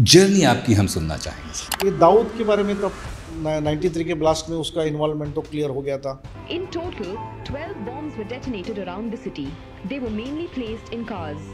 Journey आपकी हम सुनना चाहेंगे। ये दाऊद के बारे में तब 93 के ब्लास्ट में उसका इन्वॉल्वमेंट तो क्लियर हो गया था। In total, 12 bombs were detonated around the city. They were mainly placed in cars.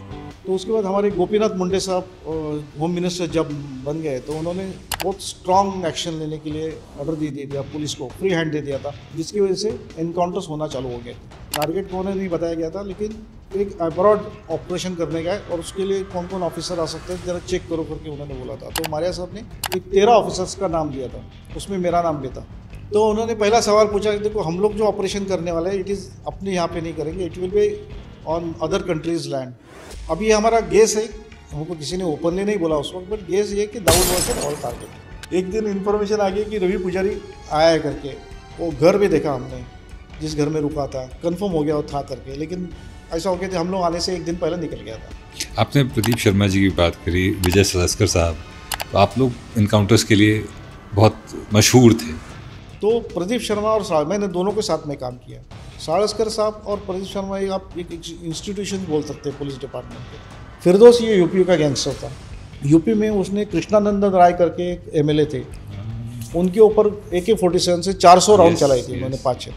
तो उसके बाद हमारे गोपीनाथ मुंडे साहब होम मिनिस्टर जब बन गए तो उन्होंने बहुत स्ट्रांग एक्शन लेने के लिए ऑर्डर दे दिया पुलिस को, फ्री हैंड दे दिया था, जिसकी वजह से एनकाउंटर्स होना चालू हो गए। टारगेट कौन है नहीं बताया गया था, लेकिन एक अब्रॉड ऑपरेशन करने का है और उसके लिए कौन कौन ऑफिसर आ सकते हैं जरा चेक करो करके उन्होंने बोला था। तो मारिया साहब ने एक 13 ऑफिसर्स का नाम दिया था, उसमें मेरा नाम भी था। तो उन्होंने पहला सवाल पूछा कि देखो हम लोग जो ऑपरेशन करने वाले हैं इट इज़ अपने यहाँ पे नहीं करेंगे, it will be on other countries land. अभी हमारा गेस है, हमको किसी ने ओपनली नहीं बोला उस वक्त, बट गेस ये कि दाऊद वाज ऑल टारगेट। एक दिन इन्फॉर्मेशन आ गई कि रवि पुजारी आया है करके, वो घर भी देखा हमने जिस घर में रुका था, कंफर्म हो गया वो था करके, लेकिन ऐसा हो गया कि हम लोग आने से एक दिन पहले निकल गया था। आपने प्रदीप शर्मा जी की बात करी, विजय सलस्कर साहब, तो आप लोग इनकाउंटर्स के लिए बहुत मशहूर थे। तो प्रदीप शर्मा और मैंने दोनों के साथ में काम किया। सालस्कर साहब और प्रदीप शर्मा आप एक इंस्टीट्यूशन बोल सकते हैं पुलिस डिपार्टमेंट के। फिरदौस ये यूपी का गैंगस्टर था। यूपी में उसने कृष्णानंदन राय करके एक एमएलए थे, उनके ऊपर AK-47 से 400 राउंड चलाई थी उन्होंने 5।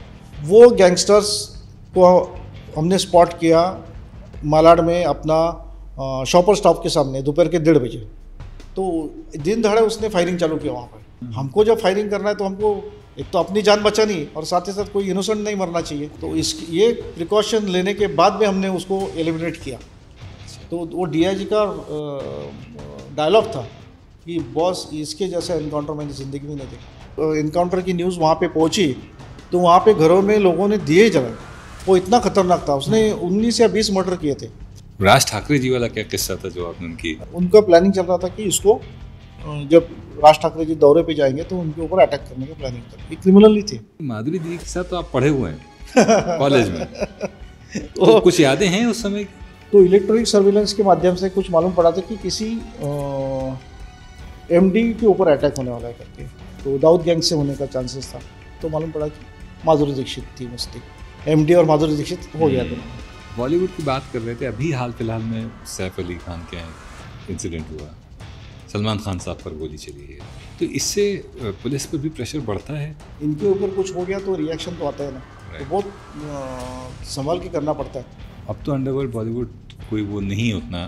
वो गैंगस्टर्स को हमने स्पॉट किया मालाड में अपना शॉपर स्टॉप के सामने दोपहर के 1:30 बजे। तो दिन दहाड़े उसने फायरिंग चालू किया वहाँ पर। हमको जब फायरिंग करना है तो हमको एक तो अपनी जान बचानी और साथ ही साथ कोई इनोसेंट नहीं मरना चाहिए, तो ये प्रिकॉशन लेने के बाद में हमने उसको एलिमिनेट किया। तो वो DIG का डायलॉग था कि बॉस इसके जैसा एनकाउंटर मैंने ज़िंदगी में नहीं देखा। एनकाउंटर की न्यूज़ वहाँ पे पहुँची तो वहाँ पे घरों में लोगों ने दिए जलाए। वो इतना खतरनाक था, उसने 19 या 20 मर्डर किए थे। राज ठाकरे जी वाला क्या किस्सा था जो आपने उनका प्लानिंग चल रहा था कि इसको जब राज ठाकरे जी दौरे पे जाएंगे तो उनके ऊपर अटैक करने का प्लानिंग था। ये क्रिमिनल ही थे। माधुरी दीदी के साथ तो आप पढ़े हुए हैं कॉलेज में, तो कुछ यादें हैं उस समय? तो इलेक्ट्रॉनिक सर्विलेंस के माध्यम से कुछ मालूम पड़ा था कि किसी MD के ऊपर अटैक होने वाला है करके, तो दाऊद गैंग से होने का चांसेस था। तो मालूम पड़ा कि माधुरी दीक्षित थी, मस्ती MD और माधुरी दीक्षित हो गया था। बॉलीवुड की बात कर रहे थे, अभी हाल फिलहाल में सैफ अली खान के इंसिडेंट हुआ, सलमान खान साहब पर गोली चली है, तो इससे पुलिस पर भी प्रेशर बढ़ता है। इनके ऊपर कुछ हो गया तो रिएक्शन तो आता है ना, तो बहुत संभाल के करना पड़ता है। एक तो अंडरवर्ल्ड बॉलीवुड कोई वो नहीं उतना,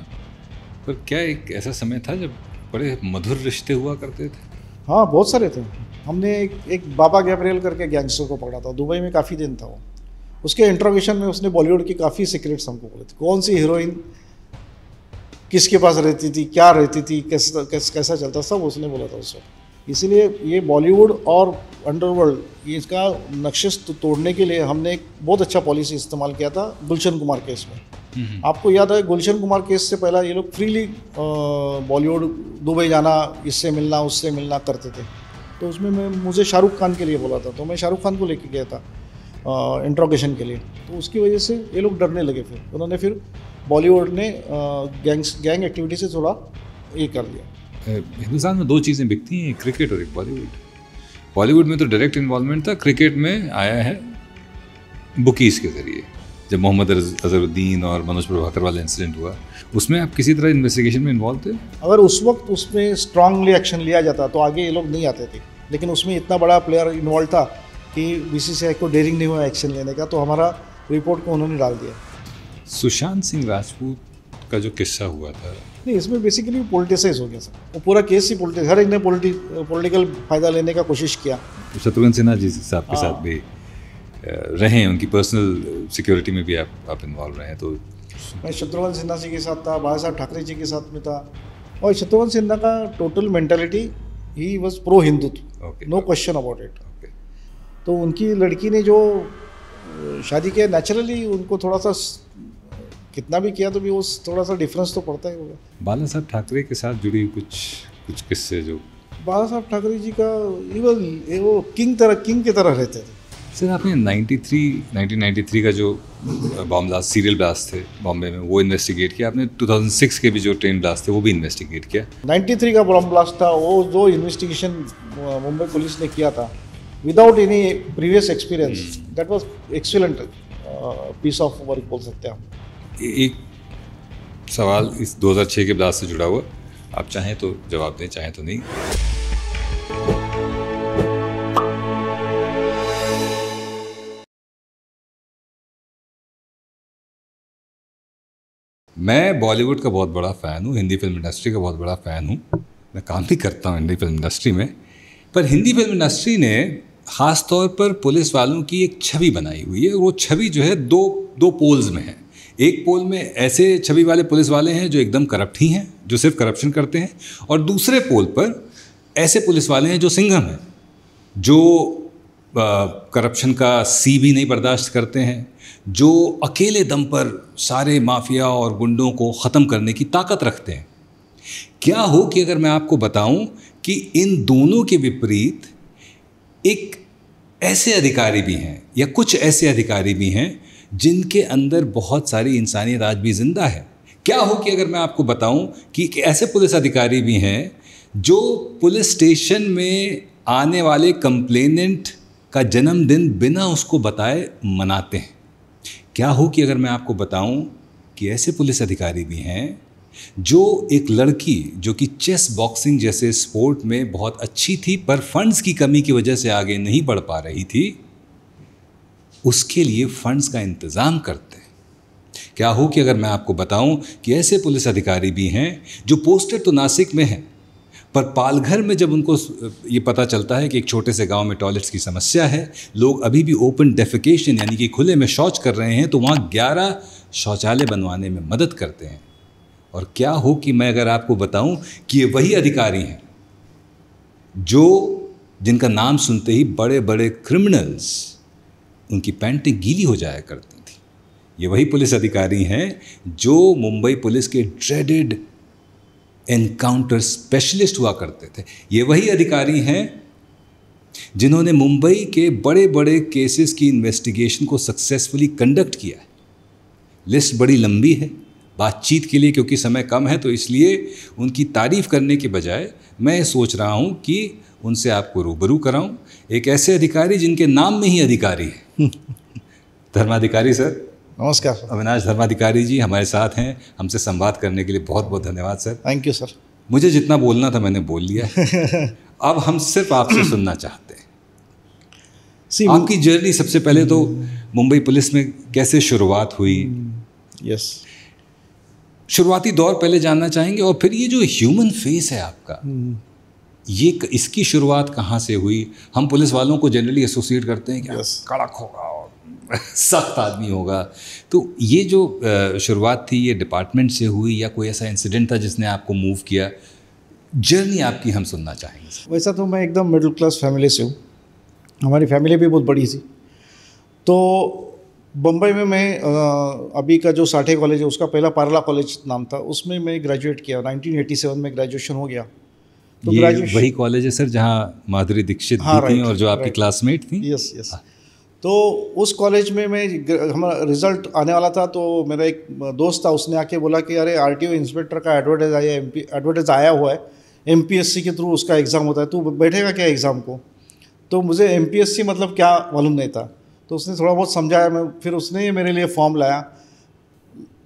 पर क्या एक ऐसा समय था जब बड़े मधुर रिश्ते हुआ करते थे? हाँ, बहुत सारे थे। हमने एक बाबा गैब्रियल करके गैंगस्टर को पकड़ा था, दुबई में काफ़ी दिन था वो। उसके इंट्रोगेशन में उसने बॉलीवुड की काफ़ी सीक्रेट्स हमको बोले थे, कौन सी हीरोइन किसके पास रहती थी, क्या रहती थी, कैसा चलता, सब उसने बोला था उस वक्त। इसीलिए ये बॉलीवुड और अंडरवर्ल्ड इसका नक्शे तोड़ने के लिए हमने एक बहुत अच्छा पॉलिसी इस्तेमाल किया था गुलशन कुमार केस में। आपको याद है गुलशन कुमार केस से पहला ये लोग फ्रीली बॉलीवुड दुबई जाना, इससे मिलना उससे मिलना करते थे। तो उसमें मुझे शाहरुख खान के लिए बोला था, तो मैं शाहरुख खान को लेके गया था इंट्रोगेशन के लिए। तो उसकी वजह से ये लोग डरने लगे। फिर उन्होंने बॉलीवुड ने गैंग एक्टिविटी से थोड़ा ये कर दिया। हिंदुस्तान में 2 चीज़ें बिकती हैं, क्रिकेट और एक बॉलीवुड। बॉलीवुड में तो डायरेक्ट इन्वॉल्वमेंट था, क्रिकेट में आया है बुकीज़ के ज़रिए। जब मोहम्मद अजहरुद्दीन और मनोज प्रभाकर वाला इंसिडेंट हुआ, उसमें आप किसी तरह इन्वेस्टिगेशन में इन्वॉल्व थे? अगर उस वक्त उसमें स्ट्रांगली एक्शन लिया जाता तो आगे ये लोग नहीं आते थे, लेकिन उसमें इतना बड़ा प्लेयर इन्वॉल्व था कि BCCI को डेयरिंग नहीं हुआ एक्शन लेने का, तो हमारा रिपोर्ट को उन्होंने डाल दिया। सुशांत सिंह राजपूत का जो किस्सा हुआ था, नहीं, इसमें बेसिकली पोलिटिसाइज हो गया सर। वो पूरा केस ही हर एक ने पॉलिटिकल फ़ायदा लेने का कोशिश किया। शत्रुघ्न सिन्हा जी साहब के साथ भी रहे हैं, उनकी पर्सनल सिक्योरिटी में भी आप इन्वॉल्व रहे हैं। तो मैं शत्रुघ्न सिन्हा जी के साथ था, बाला साहब ठाकरे जी के साथ में था। और शत्रुघ्न सिन्हा का total mentality he was pro Hindutva, no question about it. तो उनकी लड़की ने जो शादी किया, नेचुरली उनको थोड़ा सा कितना भी किया तो भी वो थोड़ा सा डिफरेंस तो पड़ता ही होगा। बाला साहब ठाकरे के साथ जुड़ी कुछ किस्से जो बाला साहब ठाकरे जी का वो किंग की तरह रहते थे। सर, आपने 1993 का जो बॉम्ब ब्लास्ट, सीरियल ब्लास्ट थे बॉम्बे में, वो इन्वेस्टिगेट किया आपने। 2006 के भी जो ट्रेन ब्लास्ट थे वो भी इन्वेस्टिगेट किया। 93 का बॉम्ब ब्लास्ट था, वो जो इन्वेस्टिगेशन मुंबई पुलिस ने किया था without any previous experience, that was excellent piece of work बोल सकते हैं हम। एक सवाल इस 2006 के ब्लास्ट से जुड़ा हुआ, आप चाहें तो जवाब दें, चाहें तो नहीं। मैं बॉलीवुड का बहुत बड़ा फ़ैन हूँ, हिंदी फिल्म इंडस्ट्री का बहुत बड़ा फ़ैन हूँ, मैं काम भी करता हूँ हिंदी फिल्म इंडस्ट्री में। पर हिंदी फिल्म इंडस्ट्री ने ख़ास तौर पर पुलिस वालों की एक छवि बनाई हुई है। वो छवि जो है दो पोल्स में है। एक पोल में ऐसे छवि वाले पुलिस वाले हैं जो एकदम करप्ट ही हैं, जो सिर्फ करप्शन करते हैं, और दूसरे पोल पर ऐसे पुलिस वाले हैं जो सिंघम हैं, जो करप्शन का सी भी नहीं बर्दाश्त करते हैं, जो अकेले दम पर सारे माफिया और गुंडों को ख़त्म करने की ताकत रखते हैं। क्या हो कि अगर मैं आपको बताऊं कि इन दोनों के विपरीत एक ऐसे अधिकारी भी हैं, या कुछ ऐसे अधिकारी भी हैं जिनके अंदर बहुत सारी इंसानियत आज भी ज़िंदा है। क्या हो कि अगर मैं आपको बताऊं कि ऐसे पुलिस अधिकारी भी हैं जो पुलिस स्टेशन में आने वाले कंप्लेनेंट का जन्मदिन बिना उसको बताए मनाते हैं। क्या हो कि अगर मैं आपको बताऊं कि ऐसे पुलिस अधिकारी भी हैं जो एक लड़की जो कि चेस बॉक्सिंग जैसे स्पोर्ट में बहुत अच्छी थी पर फंड्स की कमी की वजह से आगे नहीं बढ़ पा रही थी, उसके लिए फंड्स का इंतज़ाम करते हैं। क्या हो कि अगर मैं आपको बताऊं कि ऐसे पुलिस अधिकारी भी हैं जो पोस्टेड तो नासिक में हैं, पर पालघर में जब उनको ये पता चलता है कि एक छोटे से गांव में टॉयलेट्स की समस्या है, लोग अभी भी ओपन डेफिकेशन यानी कि खुले में शौच कर रहे हैं, तो वहाँ 11 शौचालय बनवाने में मदद करते हैं। और क्या हो कि मैं अगर आपको बताऊं कि ये वही अधिकारी हैं जो जिनका नाम सुनते ही बड़े बड़े क्रिमिनल्स उनकी पैंटें गीली हो जाया करती थी। ये वही पुलिस अधिकारी हैं जो मुंबई पुलिस के ड्रेडेड एनकाउंटर स्पेशलिस्ट हुआ करते थे। ये वही अधिकारी हैं जिन्होंने मुंबई के बड़े बड़े केसेस की इन्वेस्टिगेशन को सक्सेसफुली कंडक्ट किया है। लिस्ट बड़ी लंबी है बातचीत के लिए, क्योंकि समय कम है, तो इसलिए उनकी तारीफ करने के बजाय मैं सोच रहा हूं कि उनसे आपको रूबरू कराऊं एक ऐसे अधिकारी जिनके नाम में ही अधिकारी है। धर्माधिकारी सर, नमस्कार सर। अविनाश धर्माधिकारी जी हमारे साथ हैं। हमसे संवाद करने के लिए बहुत बहुत धन्यवाद सर। Thank you sir. मुझे जितना बोलना था मैंने बोल लिया। अब हम सिर्फ आपसे सुनना चाहते हैं। आपकी जर्नी सबसे पहले तो मुंबई पुलिस में कैसे शुरुआत हुई? यस, शुरुआती दौर पहले जानना चाहेंगे, और फिर ये जो ह्यूमन फेस है आपका, ये इसकी शुरुआत कहाँ से हुई? हम पुलिस वालों को जनरली एसोसिएट करते हैं कि कड़क होगा और सख्त आदमी होगा, तो ये जो शुरुआत थी ये डिपार्टमेंट से हुई या कोई ऐसा इंसिडेंट था जिसने आपको मूव किया? जर्नी आपकी हम सुनना चाहेंगे। वैसा तो मैं एकदम मिडिल क्लास फैमिली से हूँ, हमारी फैमिली भी बहुत बड़ी थी। तो बम्बई में मैं अभी का जो साठे कॉलेज है उसका पहला पारला कॉलेज नाम था, उसमें मैं ग्रेजुएट किया। 1987 में ग्रेजुएशन हो गया। तो ये वही कॉलेज है सर जहाँ माधुरी दीक्षित भी थी और जो आपकी क्लासमेट थी? Yes yes. तो उस कॉलेज में मैं हमारा रिज़ल्ट आने वाला था, तो मेरा एक दोस्त था, उसने आके बोला कि अरे आरटीओ इंस्पेक्टर का एडवर्टाइज आया हुआ है, एमपीएससी के थ्रू उसका एग्ज़ाम होता है, तू बैठेगा क्या एग्ज़ाम को? तो मुझे एमपीएससी मतलब क्या मालूम नहीं था, तो उसने थोड़ा बहुत समझाया। फिर उसने मेरे लिए फॉर्म लाया।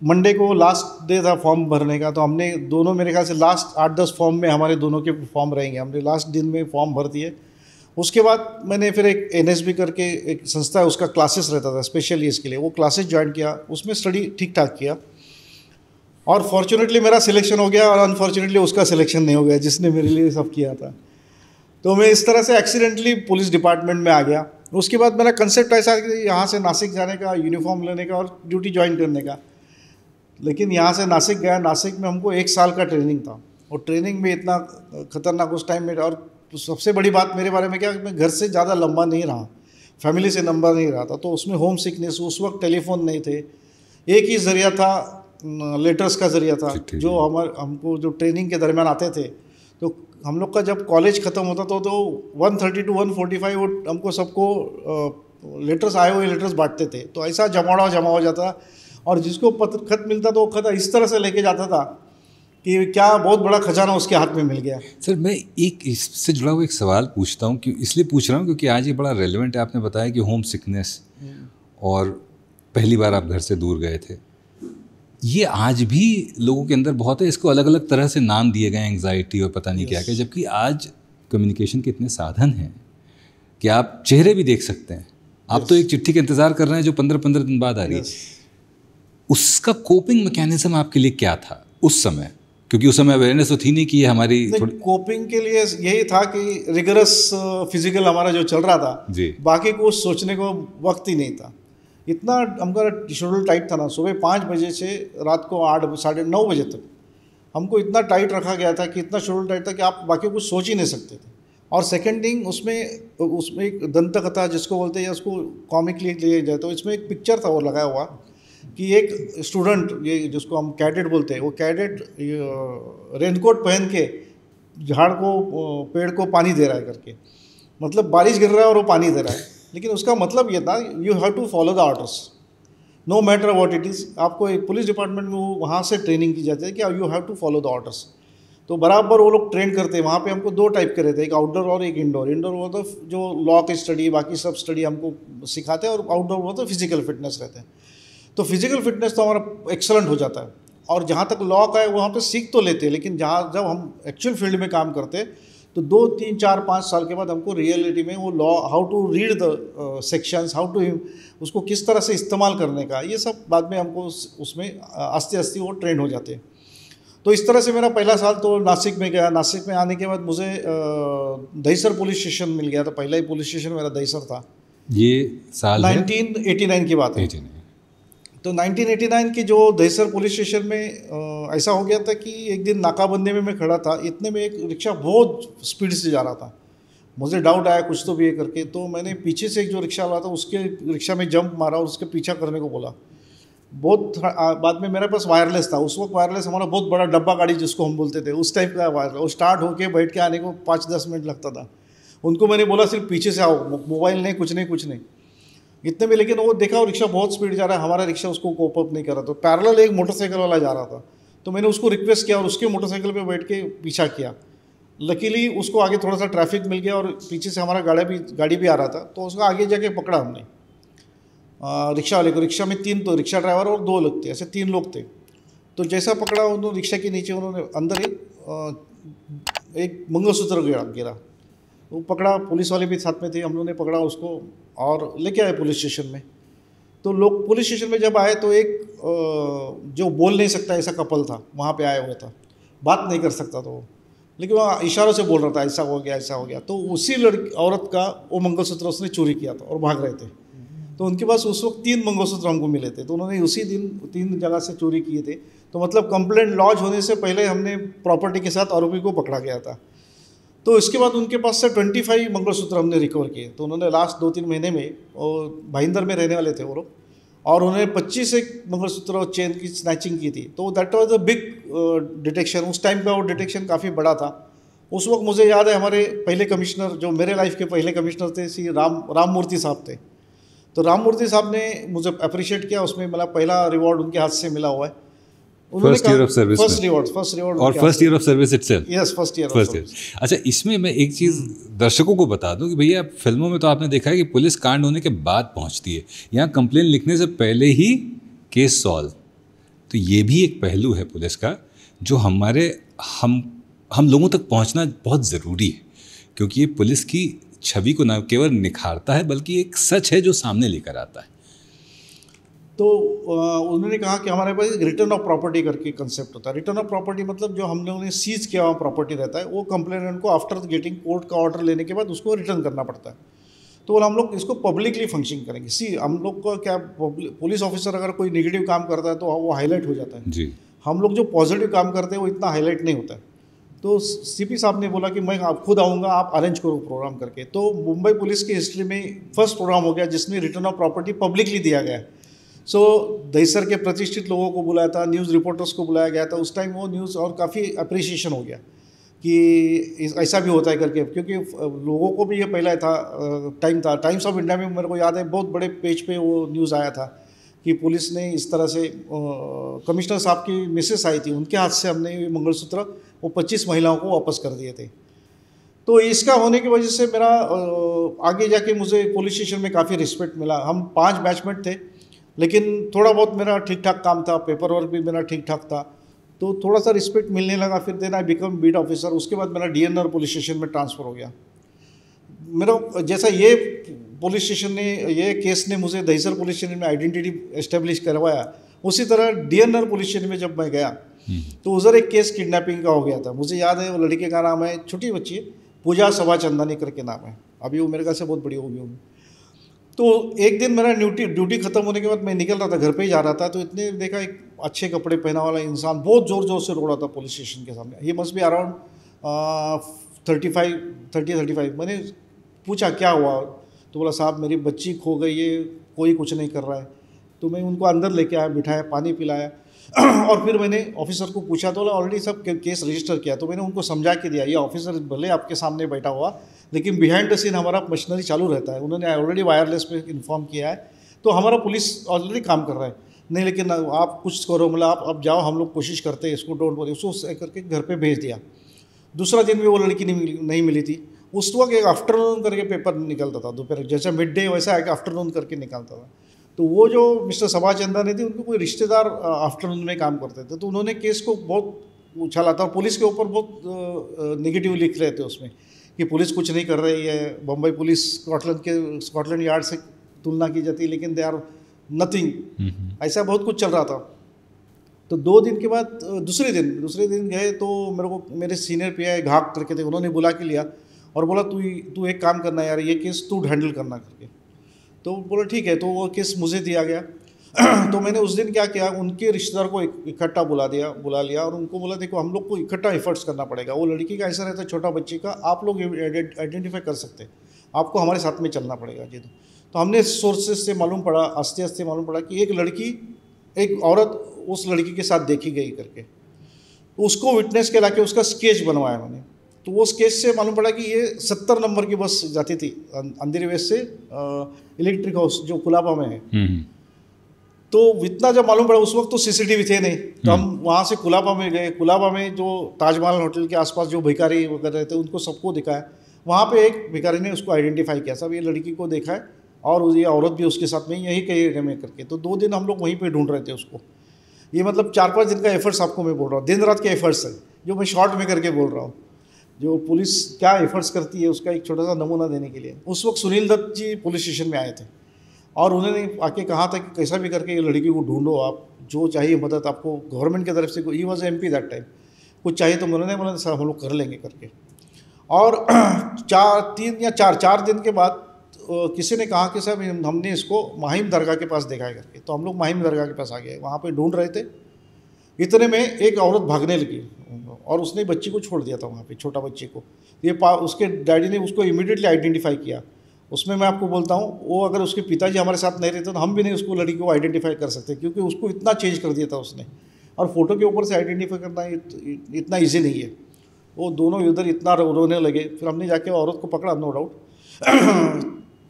मंडे को लास्ट डे था फॉर्म भरने का, तो हमने दोनों मेरे ख्याल से लास्ट 8-10 फॉर्म में हमारे दोनों के फॉर्म रहेंगे, हमने लास्ट दिन में फॉर्म भर दिए। उसके बाद मैंने फिर एक एनएसबी करके एक संस्था है, उसका क्लासेस रहता था स्पेशली इसके लिए, वो क्लासेस ज्वाइन किया, उसमें स्टडी ठीक ठाक किया, और फॉर्चुनेटली मेरा सिलेक्शन हो गया, और अनफॉर्चुनेटली उसका सिलेक्शन नहीं हो गया जिसने मेरे लिए सब किया था। तो मैं इस तरह से एक्सीडेंटली पुलिस डिपार्टमेंट में आ गया। उसके बाद मेरा कंसेप्ट ऐसा कि यहाँ से नासिक जाने का, यूनिफॉर्म लेने का और ड्यूटी ज्वाइन करने का। लेकिन यहाँ से नासिक गया, नासिक में हमको 1 साल का ट्रेनिंग था, और ट्रेनिंग में इतना खतरनाक उस टाइम में। और सबसे बड़ी बात मेरे बारे में क्या, मैं घर से ज़्यादा लंबा नहीं रहा, फैमिली से लंबा नहीं रहा था, तो उसमें होम सिकनेस, उस वक्त टेलीफोन नहीं थे, एक ही ज़रिया था, लेटर्स का ज़रिया था, जो हमको जो ट्रेनिंग के दरमियान आते थे। तो हम लोग का जब कॉलेज ख़त्म होता था तो 130 to 145 वो हमको सबको लेटर्स आए हुए लेटर्स बांटते थे, तो ऐसा जमा हो जाता, और जिसको खत मिलता तो वो खत इस तरह से लेके जाता था कि क्या बहुत बड़ा खजाना उसके हाथ में मिल गया। सर मैं एक इससे जुड़ा हुआ एक सवाल पूछता हूँ, इसलिए पूछ रहा हूँ क्योंकि आज ये बड़ा रेलेवेंट है। आपने बताया कि होम सिकनेस और पहली बार आप घर से दूर गए थे, ये आज भी लोगों के अंदर बहुत है, इसको अलग अलग तरह से नाम दिए गए, एंग्जाइटी और पता नहीं क्या क्या, जबकि आज कम्युनिकेशन के इतने साधन हैं कि आप चेहरे भी देख सकते हैं। आप तो एक चिट्ठी का इंतज़ार कर रहे हैं जो 15-15 दिन बाद आ रही है। उसका कोपिंग मैकेनिज्म आपके लिए क्या था उस समय? क्योंकि उस समय अवेयरनेस तो थी नहीं कि ये हमारी कोपिंग के लिए यही था कि रिगरस फिजिकल हमारा जो चल रहा था जी, बाकी को सोचने को वक्त ही नहीं था। इतना हमारा शेड्यूल टाइट था ना, सुबह 5 बजे से रात को 8 साढ़े 9 बजे तक हमको इतना टाइट रखा गया था कि इतना शेड्यूल टाइट था कि आप बाकी कुछ सोच ही नहीं सकते थे। और सेकेंड थिंग, उसमें एक दंत कथा जिसको बोलते हैं या उसको कॉमिकली लिया जाए तो इसमें एक पिक्चर था वो लगाया हुआ कि एक स्टूडेंट, ये जिसको हम कैडेट बोलते हैं, वो कैडेट रेनकोट पहन के झाड़ को पेड़ को पानी दे रहा है करके, मतलब बारिश गिर रहा है और वो पानी दे रहा है, लेकिन उसका मतलब ये था you have to follow the orders no matter what it is. आपको एक पुलिस डिपार्टमेंट में वहाँ से ट्रेनिंग की जाती है कि you have to follow the orders. तो बराबर वो लोग ट्रेन करते हैं। वहाँ पे हमको 2 टाइप के रहते हैं, एक आउटडोर और एक इंडोर। इंडोर वो तो जो लॉ की स्टडी बाकी सब स्टडी हमको सिखाते हैं, और आउटडोर वो तो फिजिकल फिटनेस रहते हैं। तो फिजिकल फिटनेस तो हमारा एक्सलेंट हो जाता है। और जहाँ तक लॉ का है वहाँ पे सीख तो लेते हैं, लेकिन जब हम एक्चुअल फील्ड में काम करते हैं तो 2, 3, 4, 5 साल के बाद हमको रियलिटी में वो law, how to read the sections, how to उसको किस तरह से इस्तेमाल करने का, ये सब बाद में हमको उसमें आस्ते आस्ते वो ट्रेंड हो जाते हैं। तो इस तरह से मेरा पहला साल तो नासिक में गया। नासिक में आने के बाद मुझे दहीसर पुलिस स्टेशन मिल गया था। पहला ही पुलिस स्टेशन मेरा दहीसर था। ये साल 1989 की बात है। तो 1989 की जो दहीसर पुलिस स्टेशन में ऐसा हो गया था कि एक दिन नाकाबंदी में मैं खड़ा था, इतने में एक रिक्शा बहुत स्पीड से जा रहा था। मुझे डाउट आया कुछ तो भी है करके, तो मैंने पीछे से एक जो रिक्शा वाला था उसके रिक्शा में जंप मारा और उसके पीछा करने को बोला। बहुत बाद में मेरे पास वायरलेस था। उस वक्त वायरलेस हमारा बहुत बड़ा डब्बा गाड़ी जिसको हम बोलते थे, उस टाइप का वायरलेस। वो स्टार्ट होके बैठ के आने को 5-10 मिनट लगता था। उनको मैंने बोला सिर्फ पीछे से आओ, मोबाइल नहीं, कुछ नहीं इतने में। लेकिन वो देखा वो रिक्शा बहुत स्पीड जा रहा है, हमारा रिक्शा उसको कोप अप नहीं कर रहा। तो पैरेलल एक मोटरसाइकिल वाला जा रहा था, तो मैंने उसको रिक्वेस्ट किया और उसके मोटरसाइकिल पे बैठ के पीछा किया। लकीली उसको आगे थोड़ा सा ट्रैफिक मिल गया और पीछे से हमारा गाड़ी भी आ रहा था, तो उसको आगे जाके पकड़ा हमने रिक्शा वाले को। रिक्शा में 3 तो रिक्शा ड्राइवर और 2 लोग थे, ऐसे 3 लोग थे। तो जैसा पकड़ा उन्होंने रिक्शा के नीचे उन्होंने अंदर एक मंगलसूत्र गिरा। वो पकड़ा, पुलिस वाले भी साथ में थे, हम लोगों ने पकड़ा उसको और लेके आए पुलिस स्टेशन में। तो लोग पुलिस स्टेशन में जब आए तो एक जो बोल नहीं सकता ऐसा कपल था वहाँ पे आया हुआ था, बात नहीं कर सकता था वो, लेकिन वो इशारों से बोल रहा था ऐसा हो गया। तो उसी औरत का वो मंगलसूत्र उसने चोरी किया था और भाग रहे थे। तो उनके पास उस वक्त 3 मंगलसूत्र हमको मिले थे, तो उन्होंने उसी दिन 3 जगह से चोरी किए थे। तो मतलब कंप्लेंट लॉन्च होने से पहले हमने प्रॉपर्टी के साथ आरोपी को पकड़ा गया था। तो इसके बाद उनके पास से 25 मंगलसूत्र हमने रिकवर किए। तो उन्होंने लास्ट 2-3 महीने में, और भाईंदर में रहने वाले थे वो लोग, और उन्होंने 25 एक मंगलसूत्र और चेन की स्नैचिंग की थी। तो that was a big detection. उस टाइम का वो डिटेक्शन काफ़ी बड़ा था। उस वक्त मुझे याद है हमारे पहले कमिश्नर, जो मेरे लाइफ के पहले कमिश्नर थे, श्री राम मूर्ति साहब थे। तो राम मूर्ति साहब ने मुझे अप्रिशिएट किया, उसमें मतलब पहला रिवॉर्ड उनके हाथ से मिला हुआ है। First year of service first reward और first year of service itself. Yes, first year. अच्छा, इसमें मैं एक चीज़ दर्शकों को बता दूं कि भैया फिल्मों में तो आपने देखा है कि पुलिस कांड होने के बाद पहुंचती है, यहाँ कंप्लेन लिखने से पहले ही केस सॉल्व। तो ये भी एक पहलू है पुलिस का जो हम लोगों तक पहुंचना बहुत ज़रूरी है, क्योंकि ये पुलिस की छवि को न केवल निखारता है बल्कि एक सच है जो सामने लेकर आता है। तो उन्होंने कहा कि हमारे पास रिटर्न ऑफ प्रॉपर्टी करके कंसेप्ट होता है। रिटर्न ऑफ प्रॉपर्टी मतलब जो हम लोगों ने सीज किया हुआ प्रॉपर्टी रहता है, वो कंप्लेनेंट को आफ्टर गेटिंग कोर्ट का ऑर्डर लेने के बाद उसको रिटर्न करना पड़ता है। तो हम लोग इसको पब्लिकली फंक्शन करेंगे। हम लोग को क्या, पुलिस ऑफिसर अगर कोई नेगेटिव काम करता है तो वो हाईलाइट हो जाता है जी। हम लोग जो पॉजिटिव काम करते हैं वो इतना हाईलाइट नहीं होता है। तो सीपी साहब ने बोला कि मैं खुद आऊँगा, आप अरेंज करो प्रोग्राम करके। तो मुंबई पुलिस की हिस्ट्री में फर्स्ट प्रोग्राम हो गया जिसमें रिटर्न ऑफ प्रॉपर्टी पब्लिकली दिया गया है। सो दहीसर के प्रतिष्ठित लोगों को बुलाया था, न्यूज़ रिपोर्टर्स को बुलाया गया था। उस टाइम वो न्यूज़ और काफ़ी अप्रिसिएशन हो गया कि ऐसा भी होता है करके, क्योंकि लोगों को भी ये पहला टाइम था। टाइम्स ऑफ इंडिया में मेरे को याद है बहुत बड़े पेज पे वो न्यूज़ आया था कि पुलिस ने इस तरह से, कमिश्नर साहब की मिसेस आई थी, उनके हाथ से हमने ये मंगलसूत्र वो 25 महिलाओं को वापस कर दिए थे। तो इसका होने की वजह से मेरा आगे जाके मुझे पुलिस स्टेशन में काफ़ी रिस्पेक्ट मिला। हम 5 बैचमेट थे लेकिन थोड़ा बहुत मेरा ठीक ठाक काम था, पेपर वर्क भी मेरा ठीक ठाक था, तो थोड़ा सा रिस्पेक्ट मिलने लगा। फिर then I become beat officer. उसके बाद मेरा DNR पुलिस स्टेशन में ट्रांसफ़र हो गया। मेरा जैसा ये पुलिस स्टेशन ने, ये केस ने मुझे दहिसर पुलिस स्टेशन में आइडेंटिटी एस्टेब्लिश करवाया, उसी तरह DNR पुलिस स्टेशन में जब मैं गया तो उधर एक केस किडनैपिंग का हो गया था। मुझे याद है, वो लड़के का नाम है, छोटी बच्ची है, पूजा सभा चंदानी करके नाम है, अभी वो मेरे ख्याल से बहुत बड़ी हो गई होगी। तो एक दिन मेरा ड्यूटी खत्म होने के बाद मैं निकल रहा था, घर पे ही जा रहा था, तो इतने देखा एक अच्छे कपड़े पहना वाला इंसान बहुत ज़ोर ज़ोर से रो रहा था पुलिस स्टेशन के सामने। ये मस्ट बी अराउंड 30-35। मैंने पूछा क्या हुआ, तो बोला साहब मेरी बच्ची खो गई है, कोई कुछ नहीं कर रहा है। तो मैं उनको अंदर लेके आया, बिठाया, पानी पिलाया और फिर मैंने ऑफिसर को पूछा, तो बोला ऑलरेडी सब केस रजिस्टर किया। तो मैंने उनको समझा के दिया, ये ऑफिसर भले आपके सामने बैठा हुआ, लेकिन बिहाइंड द सीन हमारा मशीनरी चालू रहता है। उन्होंने ऑलरेडी वायरलेस पे इन्फॉर्म किया है, तो हमारा पुलिस ऑलरेडी काम कर रहा है। नहीं लेकिन आप कुछ करो, मतलब आप अब जाओ, हम लोग कोशिश करते हैं, इसको डोंट वरी। उसको करके घर पे भेज दिया। दूसरा दिन भी वो लड़की नहीं मिली थी। उस वक्त एक आफ्टरनून करके पेपर निकलता था, दोपहर जैसा मिड डे वैसा एक आफ्टरनून करके निकलता था। तो वो जो मिस्टर सभा चंदानी थे, उनको कोई रिश्तेदार आफ्टरनून में काम करते थे, तो उन्होंने केस को बहुत उछाला था। पुलिस के ऊपर बहुत नेगेटिव लिख रहे थे उसमें कि पुलिस कुछ नहीं कर रही है, बम्बई पुलिस स्कॉटलैंड यार्ड से तुलना की जाती है, लेकिन दे आर नथिंग, ऐसा बहुत कुछ चल रहा था। तो 2 दिन के बाद दूसरे दिन गए, तो मेरे को मेरे सीनियर PI घाक करके थे, उन्होंने बुला के लिया और बोला तू एक काम करना यार, ये केस तू हैंडल करना करके। तो बोला ठीक है। तो वो केस मुझे दिया गया। तो मैंने उस दिन क्या किया, उनके रिश्तेदार को इकट्ठा बुला लिया और उनको बोला देखो हम लोग को इकट्ठा एफर्ट्स करना पड़ेगा। वो लड़की का ऐसा रहता है, छोटा बच्ची का, आप लोग आइडेंटिफाई कर सकते हैं, आपको हमारे साथ में चलना पड़ेगा जी। तो हमने सोर्सेज से मालूम पड़ा, आस्ते मालूम पड़ा कि एक औरत उस लड़की के साथ देखी गई करके। तो उसको विटनेस के लाके उसका स्केच बनवाया मैंने। तो वो स्केच से मालूम पड़ा कि ये 70 नंबर की बस जाती थी अंधेरी वेस्ट से इलेक्ट्रिक हाउस जो कुलाबा में है। तो इतना जब मालूम पड़ा, उस वक्त तो CCTV थे नहीं, तो हम वहाँ से कुलाबा में गए। कुलाबा में जो ताजमहल होटल के आसपास जो भिखारी वगैरह थे, उनको सबको दिखाया। वहाँ पे एक भिखारी ने उसको आइडेंटिफाई किया, सब ये लड़की को देखा है और ये औरत भी उसके साथ में यही कहीं एरिया में करके। तो 2 दिन हम लोग वहीं पे ढूंढ रहे थे उसको। ये मतलब 4-5 दिन का एफर्ट्स आपको मैं बोल रहा हूँ, दिन रात के एफर्ट्स है, जो मैं शॉर्ट में करके बोल रहा हूँ। जो पुलिस क्या एफर्ट्स करती है उसका एक छोटा सा नमूना देने के लिए। उस वक्त सुनील दत्त जी पुलिस स्टेशन में आए थे और उन्होंने आके कहा था कि कैसा भी करके ये लड़की को ढूंढो, आप जो चाहिए मदद आपको गवर्नमेंट की तरफ से। He was MP that time, कुछ चाहिए तो उन्होंने बोला सर हम लोग कर लेंगे करके। और 4 दिन के बाद किसी ने कहा कि साहब हमने इसको माहिम दरगाह के पास देखा है करके। तो हम लोग माहिम दरगाह के पास आ गए, वहाँ पे ढूंढ रहे थे। इतने में एक औरत भागने लगी और उसने बच्ची को छोड़ दिया था वहाँ पे, छोटा बच्ची को। ये उसके डैडी ने उसको इमीडिएटली आइडेंटिफाई किया। उसमें मैं आपको बोलता हूँ, वो अगर उसके पिताजी हमारे साथ नहीं रहते तो हम भी नहीं उसको लड़की को आइडेंटिफाई कर सकते, क्योंकि उसको इतना चेंज कर दिया था उसने। और फोटो के ऊपर से आइडेंटिफाई करना इतना ईजी नहीं है। वो दोनों इधर इतना रोने लगे। फिर हमने जाके औरत को पकड़ा, नो डाउट।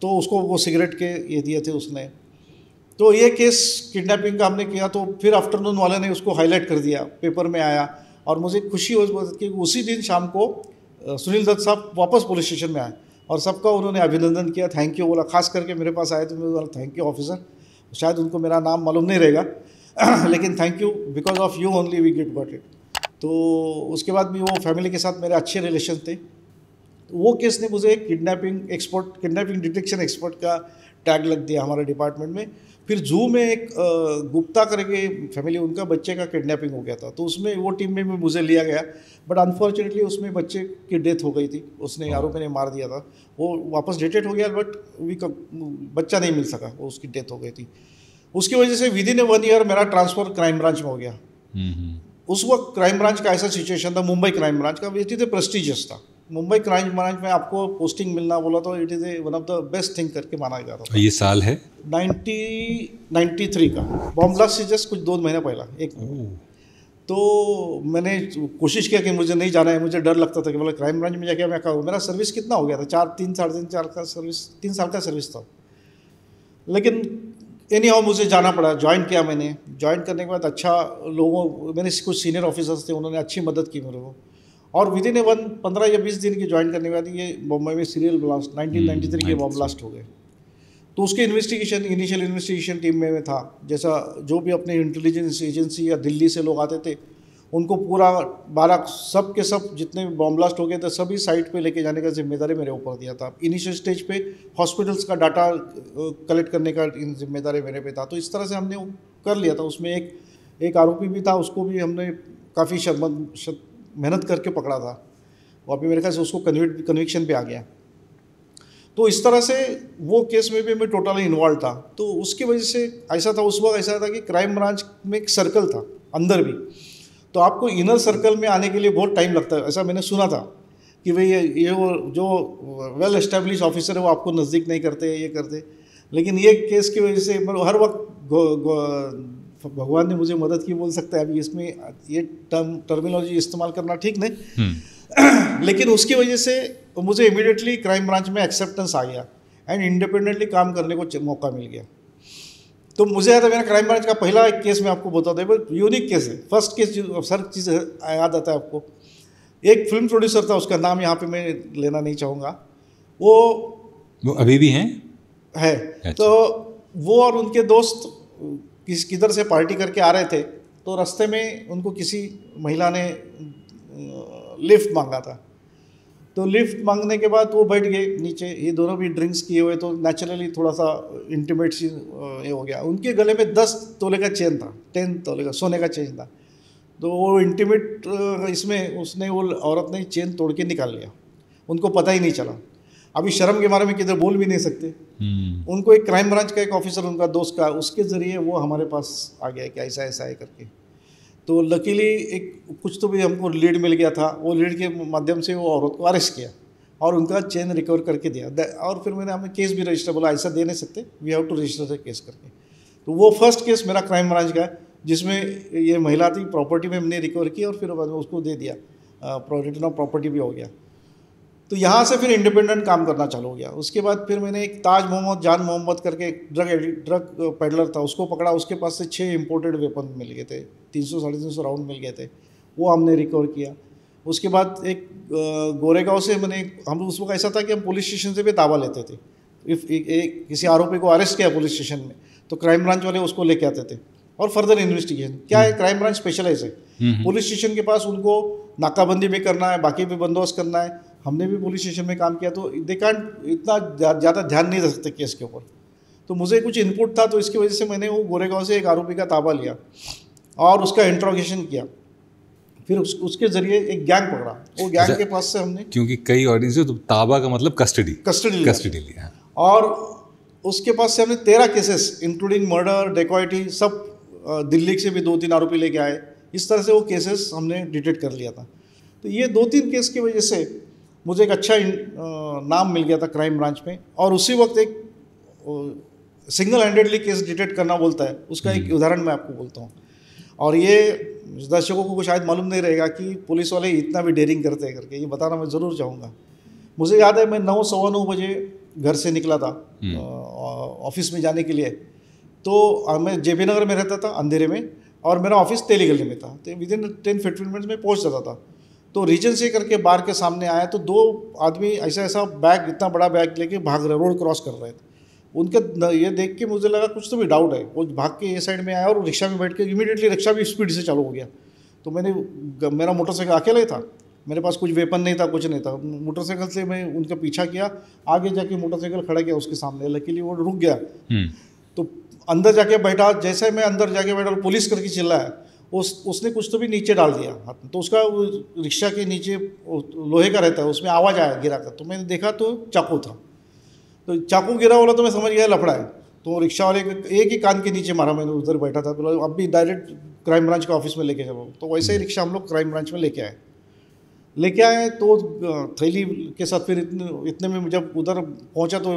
तो उसको वो सिगरेट के ये दिए थे उसने। तो ये केस किडनैपिंग का हमने किया। तो फिर आफ्टरनून वाले ने उसको हाईलाइट कर दिया, पेपर में आया और मुझे खुशी हुई कि उसी दिन शाम को सुनील दत्त साहब वापस पुलिस स्टेशन में आए और सबका उन्होंने अभिनंदन किया, थैंक यू बोला। खास करके मेरे पास आए तो मैं बोला थैंक यू ऑफिसर, शायद उनको मेरा नाम मालूम नहीं रहेगा लेकिन thank you, because of you only we get got it. तो उसके बाद भी वो फैमिली के साथ मेरे अच्छे रिलेशन थे। तो वो केस ने मुझे किडनैपिंग डिटेक्शन एक्सपर्ट का टैग लग दिया हमारे डिपार्टमेंट में। फिर जू में एक गुप्ता करके फैमिली, उनका बच्चे का किडनैपिंग हो गया था, तो उसमें वो टीम में मुझे लिया गया। बट अनफॉर्चुनेटली उसमें बच्चे की डेथ हो गई थी, उसने आरोपी ने मार दिया था। वो वापस डिटेक्ट हो गया बट बच्चा नहीं मिल सका, वो उसकी डेथ हो गई थी। उसकी वजह से विदिन 1 ईयर मेरा ट्रांसफ़र क्राइम ब्रांच में हो गया। उस वक्त क्राइम ब्रांच का ऐसा सिचुएशन था, मुंबई क्राइम ब्रांच का, इट इज़ ए प्रेस्टिजियस था। मुंबई क्राइम ब्रांच में आपको पोस्टिंग मिलना बोला तो it is a one of the best thing करके माना जाता था। ये साल है 1993 का, बॉम्ब ब्लास्ट से जस्ट कुछ 2 महीने पहला एक। तो मैंने कोशिश किया कि मुझे नहीं जाना है, मुझे डर लगता था कि बोला क्राइम ब्रांच में जाके मैं करूँ। मेरा सर्विस कितना हो गया था, 3 साल का सर्विस था। लेकिन एनी हाउ मुझे जाना पड़ा, ज्वाइन किया मैंने। ज्वाइन करने के बाद अच्छा मेरे कुछ सीनियर ऑफिसर्स थे, उन्होंने अच्छी मदद की मेरे को। और विदिन 15 या 20 दिन की ज्वाइन करने के बाद ये बम्बई में सीरियल ब्लास्ट 1993 के बॉम्ब ब्लास्ट हो गए। तो उसके इनिशियल इन्वेस्टिगेशन टीम में मैं था। जैसा जो भी अपने इंटेलिजेंस एजेंसी या दिल्ली से लोग आते थे, उनको पूरा 12 सब के सब जितने भी बॉम्ब ब्लास्ट हो गए थे सभी साइट पे लेके जाने का जिम्मेदारी मेरे ऊपर दिया था। इनिशियल स्टेज पे हॉस्पिटल्स का डाटा कलेक्ट करने का जिम्मेदारी मेरे पे था। तो इस तरह से हमने वो कर लिया था। उसमें एक आरोपी भी था, उसको भी हमने काफ़ी मेहनत करके पकड़ा था। वो अभी मेरे ख्याल से उसको कन्विक्शन पे आ गया। तो इस तरह से वो केस में भी मैं टोटली इन्वॉल्व था। तो उसकी वजह से ऐसा था, उस वक्त ऐसा था कि क्राइम ब्रांच में एक सर्कल था अंदर भी, तो आपको इनर सर्कल में आने के लिए बहुत टाइम लगता है। ऐसा मैंने सुना था कि भाई ये वो जो वेल एस्टेब्लिश ऑफिसर है वो आपको नज़दीक नहीं करते, ये करते। लेकिन ये केस की वजह से मतलब हर वक्त भगवान ने मुझे मदद की बोल सकता है। अभी इसमें ये टर्मिनोलॉजी इस्तेमाल करना ठीक नहीं लेकिन उसकी वजह से मुझे इमीडिएटली क्राइम ब्रांच में एक्सेप्टेंस आ गया एंड इंडिपेंडेंटली काम करने को मौका मिल गया। तो मुझे याद है मेरा क्राइम ब्रांच का पहला एक केस मैं आपको बताता हूँ, बहुत यूनिक केस है। फर्स्ट केस जो सर चीज़ याद आता है आपको, एक फिल्म प्रोड्यूसर था, उसका नाम यहाँ पे मैं लेना नहीं चाहूँगा। वो अभी भी हैं है। अच्छा। तो वो और उनके दोस्त किधर से पार्टी करके आ रहे थे, तो रास्ते में उनको किसी महिला ने लिफ्ट मांगा था। तो लिफ्ट मांगने के बाद वो बैठ गए नीचे, ये दोनों भी ड्रिंक्स किए हुए, तो नेचुरली थोड़ा सा इंटीमेट सी ये हो गया। उनके गले में 10 तोले का चेन था, 10 तोले का सोने का चेन था। तो वो इंटीमेट इसमें उसने वो औरत ने चेन तोड़ के निकाल लिया, उनको पता ही नहीं चला। अभी शर्म के बारे में किधर बोल भी नहीं सकते। उनको एक क्राइम ब्रांच का एक ऑफिसर उनका दोस्त का, उसके ज़रिए वो हमारे पास आ गया कि ऐसा ऐसा है करके। तो लकीली एक कुछ तो भी हमको लीड मिल गया था। वो लीड के माध्यम से वो औरत को अरेस्ट किया और उनका चेन रिकवर करके दिया। और फिर हमें केस भी रजिस्टर, बोला ऐसा दे नहीं सकते, we have to register the case करके। तो वो फर्स्ट केस मेरा क्राइम ब्रांच का है, जिसमें ये महिला थी, प्रॉपर्टी में हमने रिकवर की और फिर उसको दे दिया, रिटर्न ऑफ प्रॉपर्टी भी हो गया। तो यहाँ से फिर इंडिपेंडेंट काम करना चालू हो गया। उसके बाद फिर मैंने एक जान मोहम्मद करके ड्रग पेडलर था, उसको पकड़ा। उसके पास से 6 इंपोर्टेड वेपन मिल गए थे, 300-350 राउंड मिल गए थे, वो हमने रिकवर किया। उसके बाद एक गोरेगांव से हम उस वक्त ऐसा था कि हम पुलिस स्टेशन से भी दावा लेते थे। किसी आरोपी को अरेस्ट किया पुलिस स्टेशन में, तो क्राइम ब्रांच वाले उसको लेके आते थे और फर्दर इन्वेस्टिगेशन। क्या है, क्राइम ब्रांच स्पेशलाइज है। पुलिस स्टेशन के पास उनको नाकाबंदी भी करना है, बाकी भी बंदोबस्त करना है। हमने भी पुलिस स्टेशन में काम किया, तो दे कांट इतना ज़्यादा ध्यान नहीं रख सकते केस के ऊपर। तो मुझे कुछ इनपुट था, तो इसकी वजह से मैंने वो गोरेगांव से एक आरोपी का ताबा लिया और उसका इंट्रोगेशन किया। फिर उसके जरिए एक गैंग पकड़ा। वो गैंग के पास से हमने, क्योंकि कई ऑडियंस है तो ताबा का मतलब कस्टडी लिया। और उसके पास से हमने 13 केसेस इंक्लूडिंग मर्डर, डेकॉइटी, सब दिल्ली से भी 2-3 आरोपी लेके आए। इस तरह से वो केसेस हमने डिटेक्ट कर लिया था। तो ये 2-3 केस की वजह से मुझे एक अच्छा नाम मिल गया था क्राइम ब्रांच में। और उसी वक्त एक सिंगल हैंडेडली केस डिटेक्ट करना बोलता है, उसका एक उदाहरण मैं आपको बोलता हूँ। और ये दर्शकों को शायद मालूम नहीं रहेगा कि पुलिस वाले इतना भी डेयरिंग करते हैं करके, ये बताना मैं ज़रूर चाहूँगा। मुझे याद है मैं 9-9:15 बजे घर से निकला था ऑफिस में जाने के लिए। तो मैं JB नगर में रहता था अंधेरे में, और मेरा ऑफिस तेली गली में था। तो विदिन 10-15 मिनट्स में पहुँच जाता था। तो रीजेंसी करके बार के सामने आया, तो 2 आदमी ऐसा बैग, इतना बड़ा बैग लेके भाग रहे, रोड क्रॉस कर रहे थे। उनका ये देख के मुझे लगा कुछ तो भी डाउट है। वो भाग के ये साइड में आया और रिक्शा में बैठ के इमीडिएटली रिक्शा भी स्पीड से चालू हो गया। तो मेरा मोटरसाइकिल अकेला ही था, मेरे पास कुछ वेपन नहीं था, कुछ नहीं था। मोटरसाइकिल से मैं उनका पीछा किया, आगे जाके मोटरसाइकिल खड़ा किया उसके सामने। लकीली वो रुक गया। तो अंदर जाके बैठा, जैसे मैं अंदर जाके बैठा, पुलिस करके चिल्लाया। उसने कुछ तो भी नीचे डाल दिया हाथ में। तो उसका रिक्शा के नीचे लोहे का रहता है, उसमें आवाज़ आया गिरा कर। तो मैंने देखा तो चाकू था। तो चाकू गिरा बोला तो मैं समझ गया लफड़ा है। तो रिक्शा वाले एक ही कान के नीचे मारा। मैंने उधर बैठा था, बोला अब भी डायरेक्ट क्राइम ब्रांच के ऑफिस में लेके चलो। तो वैसे ही रिक्शा हम लोग क्राइम ब्रांच में लेके आए। तो थैली के साथ फिर इतने में जब उधर पहुंचा तो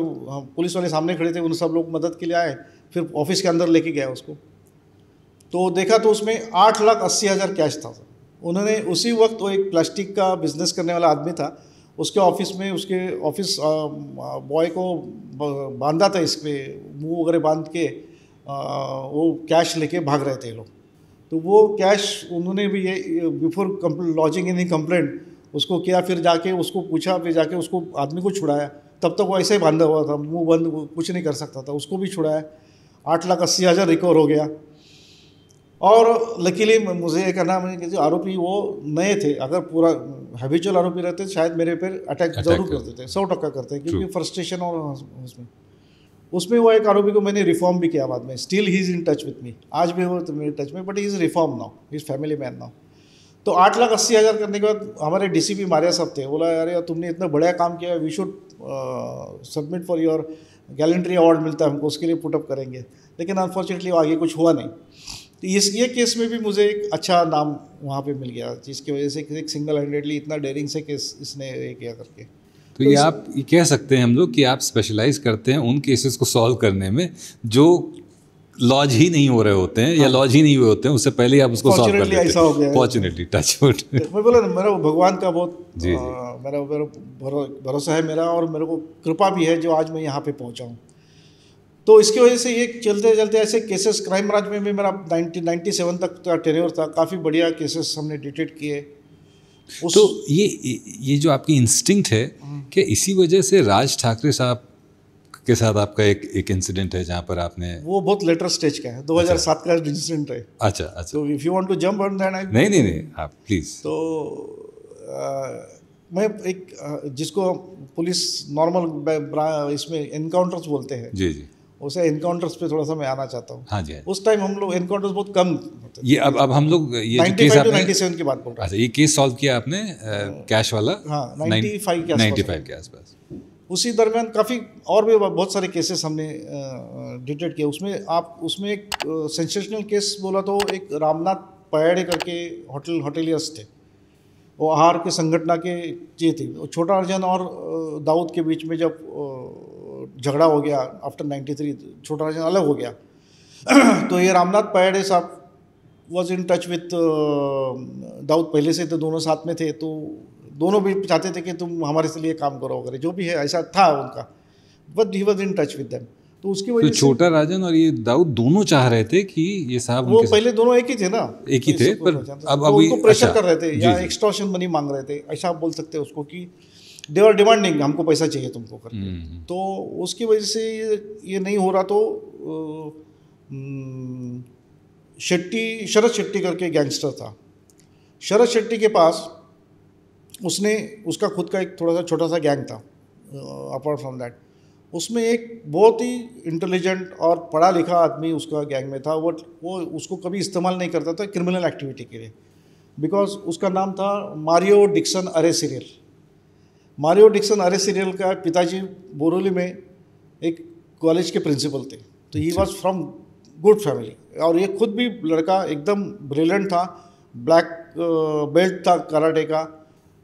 पुलिस वाले सामने खड़े थे, उन सब लोग मदद के लिए आए। फिर ऑफिस के अंदर लेके गया उसको। तो देखा तो उसमें 8,80,000 कैश था। उन्होंने उसी वक्त, वो एक प्लास्टिक का बिजनेस करने वाला आदमी था, उसके ऑफिस में उसके ऑफिस बॉय को बांधा था, इस पर मुँह वगैरह बांध के वो कैश लेके भाग रहे थे लोग। तो वो कैश उन्होंने भी ये बिफोर लॉजिंग इन कंप्लेंट उसको किया। फिर जाके उसको पूछा, फिर जाके उसको आदमी को छुड़ाया। तब तक वो ऐसे ही बांधा हुआ था, मुंह बंद, वो कुछ नहीं कर सकता था, उसको भी छुड़ाया, 8,80,000 रिकवर हो गया। और लकीली मुझे ये करना है कि जो आरोपी वो नए थे, अगर पूरा हैबिचुअल आरोपी रहते शायद मेरे पे अटैक जरूर करते थे, 100% करते, क्योंकि फ्रस्ट्रेशन और उसमें वो एक आरोपी को मैंने रिफॉर्म भी किया बाद में, still he is in touch with me, आज भी वो तो मेरे टच में, but he is reform now, he is family man now. तो 8,80,000 करने के बाद हमारे डीसीपी मारिया साहब थे, बोला अरे यार तुमने इतना बड़ा काम किया, we should submit for your gallantry award मिलता है हमको, उसके लिए पुटअप करेंगे, लेकिन अनफॉर्चुनेटली आगे कुछ हुआ नहीं। तो ये केस में भी मुझे एक अच्छा नाम वहाँ पे मिल गया, जिसकी वजह से एक सिंगल हैंडेडली इतना डेयरिंग से केस इसने ये किया करके। तो ये आप ये कह सकते हैं हम लोग कि आप स्पेशलाइज करते हैं उन केसेस को सॉल्व करने में जो लॉज ही नहीं हो रहे होते हैं, या लॉज ही नहीं हुए होते हैं, उससे पहले आप उसको सॉल्व कर लेते हैं। ऐसा हो गया, फॉर्चुनेटली, टच वुड। मैं बोला ना, मेरा भगवान का बहुत जी, मेरा भरोसा है मेरा, और मेरे को कृपा भी है जो आज मैं यहाँ पे पहुँचा हूँ। तो इसकी वजह से ये चलते चलते ऐसे केसेस, क्राइम ब्रांच में भी मेरा 97 तक का टेन्योर था, काफ़ी बढ़िया केसेस हमने डिटेक्ट किए। तो ये जो आपकी इंस्टिंक्ट है, कि इसी वजह से राज ठाकरे साहब के साथ आपका एक इंसिडेंट है जहाँ पर आपने, वो बहुत लेटर स्टेज का है, 2007 का इंसिडेंट है। अच्छा अच्छा, तो if you want to jump on that, नहीं आप प्लीज़। तो मैं एक जिसको पुलिस नॉर्मल इसमें एनकाउंटर्स बोलते हैं, जी जी, उसे एनकाउंटर्स पे थोड़ा सा मैं आना चाहता हूँ। हाँ जी, उस टाइम हम लोग एनकाउंटर्स बहुत कम होते थे। ये अब हम लोग ये जो केस 95 आपने, 97 की बात बोल रहा हूँ। अच्छा, ये केस सॉल्व किया आपने कैश वाला? हाँ, 95 के आसपास। उसी दरमियान काफ़ी और भी बहुत सारे केसेस हमने डिटेक्ट किए। उसमें एक सेंसेशनल केस बोला तो एक रामनाथ पयाड़े करके होटेलियर्स थे, वो आहार के संगठना के ये थे। छोटा अर्जन और दाऊद के बीच में जब झगड़ा हो गया आफ्टर 93, छोटा अर्जन अलग हो गया तो ये रामनाथ पयाड़े साहब was in touch with Dawood पहले से, तो दोनों साथ में थे, तो दोनों भी चाहते थे कि तुम हमारे से लिए काम करो वगैरह, जो भी है ऐसा था उनका, but he was in touch with them. तो उसकी वजह तो छोटा राजन और ये दाऊद दोनों चाह रहे थे कि ये साहब, वो पहले दोनों एक ही थे ना, एक ही थे, पर अब उनको प्रेशर अच्छा, कर रहे थे या एक्सटॉर्शन मनी मांग रहे थे, ऐसा आप बोल सकते हैं उसको, कि दे आर डिमांडिंग हमको पैसा चाहिए तुमको करके। तो उसकी वजह से ये नहीं हो रहा, तो शरद शेट्टी करके गैंगस्टर था, शरद शेट्टी के पास उसका खुद का एक थोड़ा सा छोटा सा गैंग था। अपार्ट फ्रॉम दैट उसमें एक बहुत ही इंटेलिजेंट और पढ़ा लिखा आदमी उसका गैंग में था। वो उसको कभी इस्तेमाल नहीं करता था क्रिमिनल एक्टिविटी के लिए, बिकॉज उसका नाम था मारियो डिक्सन अरे सीरियल। मारियो डिक्सन अरे सीरियल का पिताजी बोरोली में एक कॉलेज के प्रिंसिपल थे, तो he was from good family, और ये खुद भी लड़का एकदम ब्रिलियंट था, ब्लैक बेल्ट था कराटे का,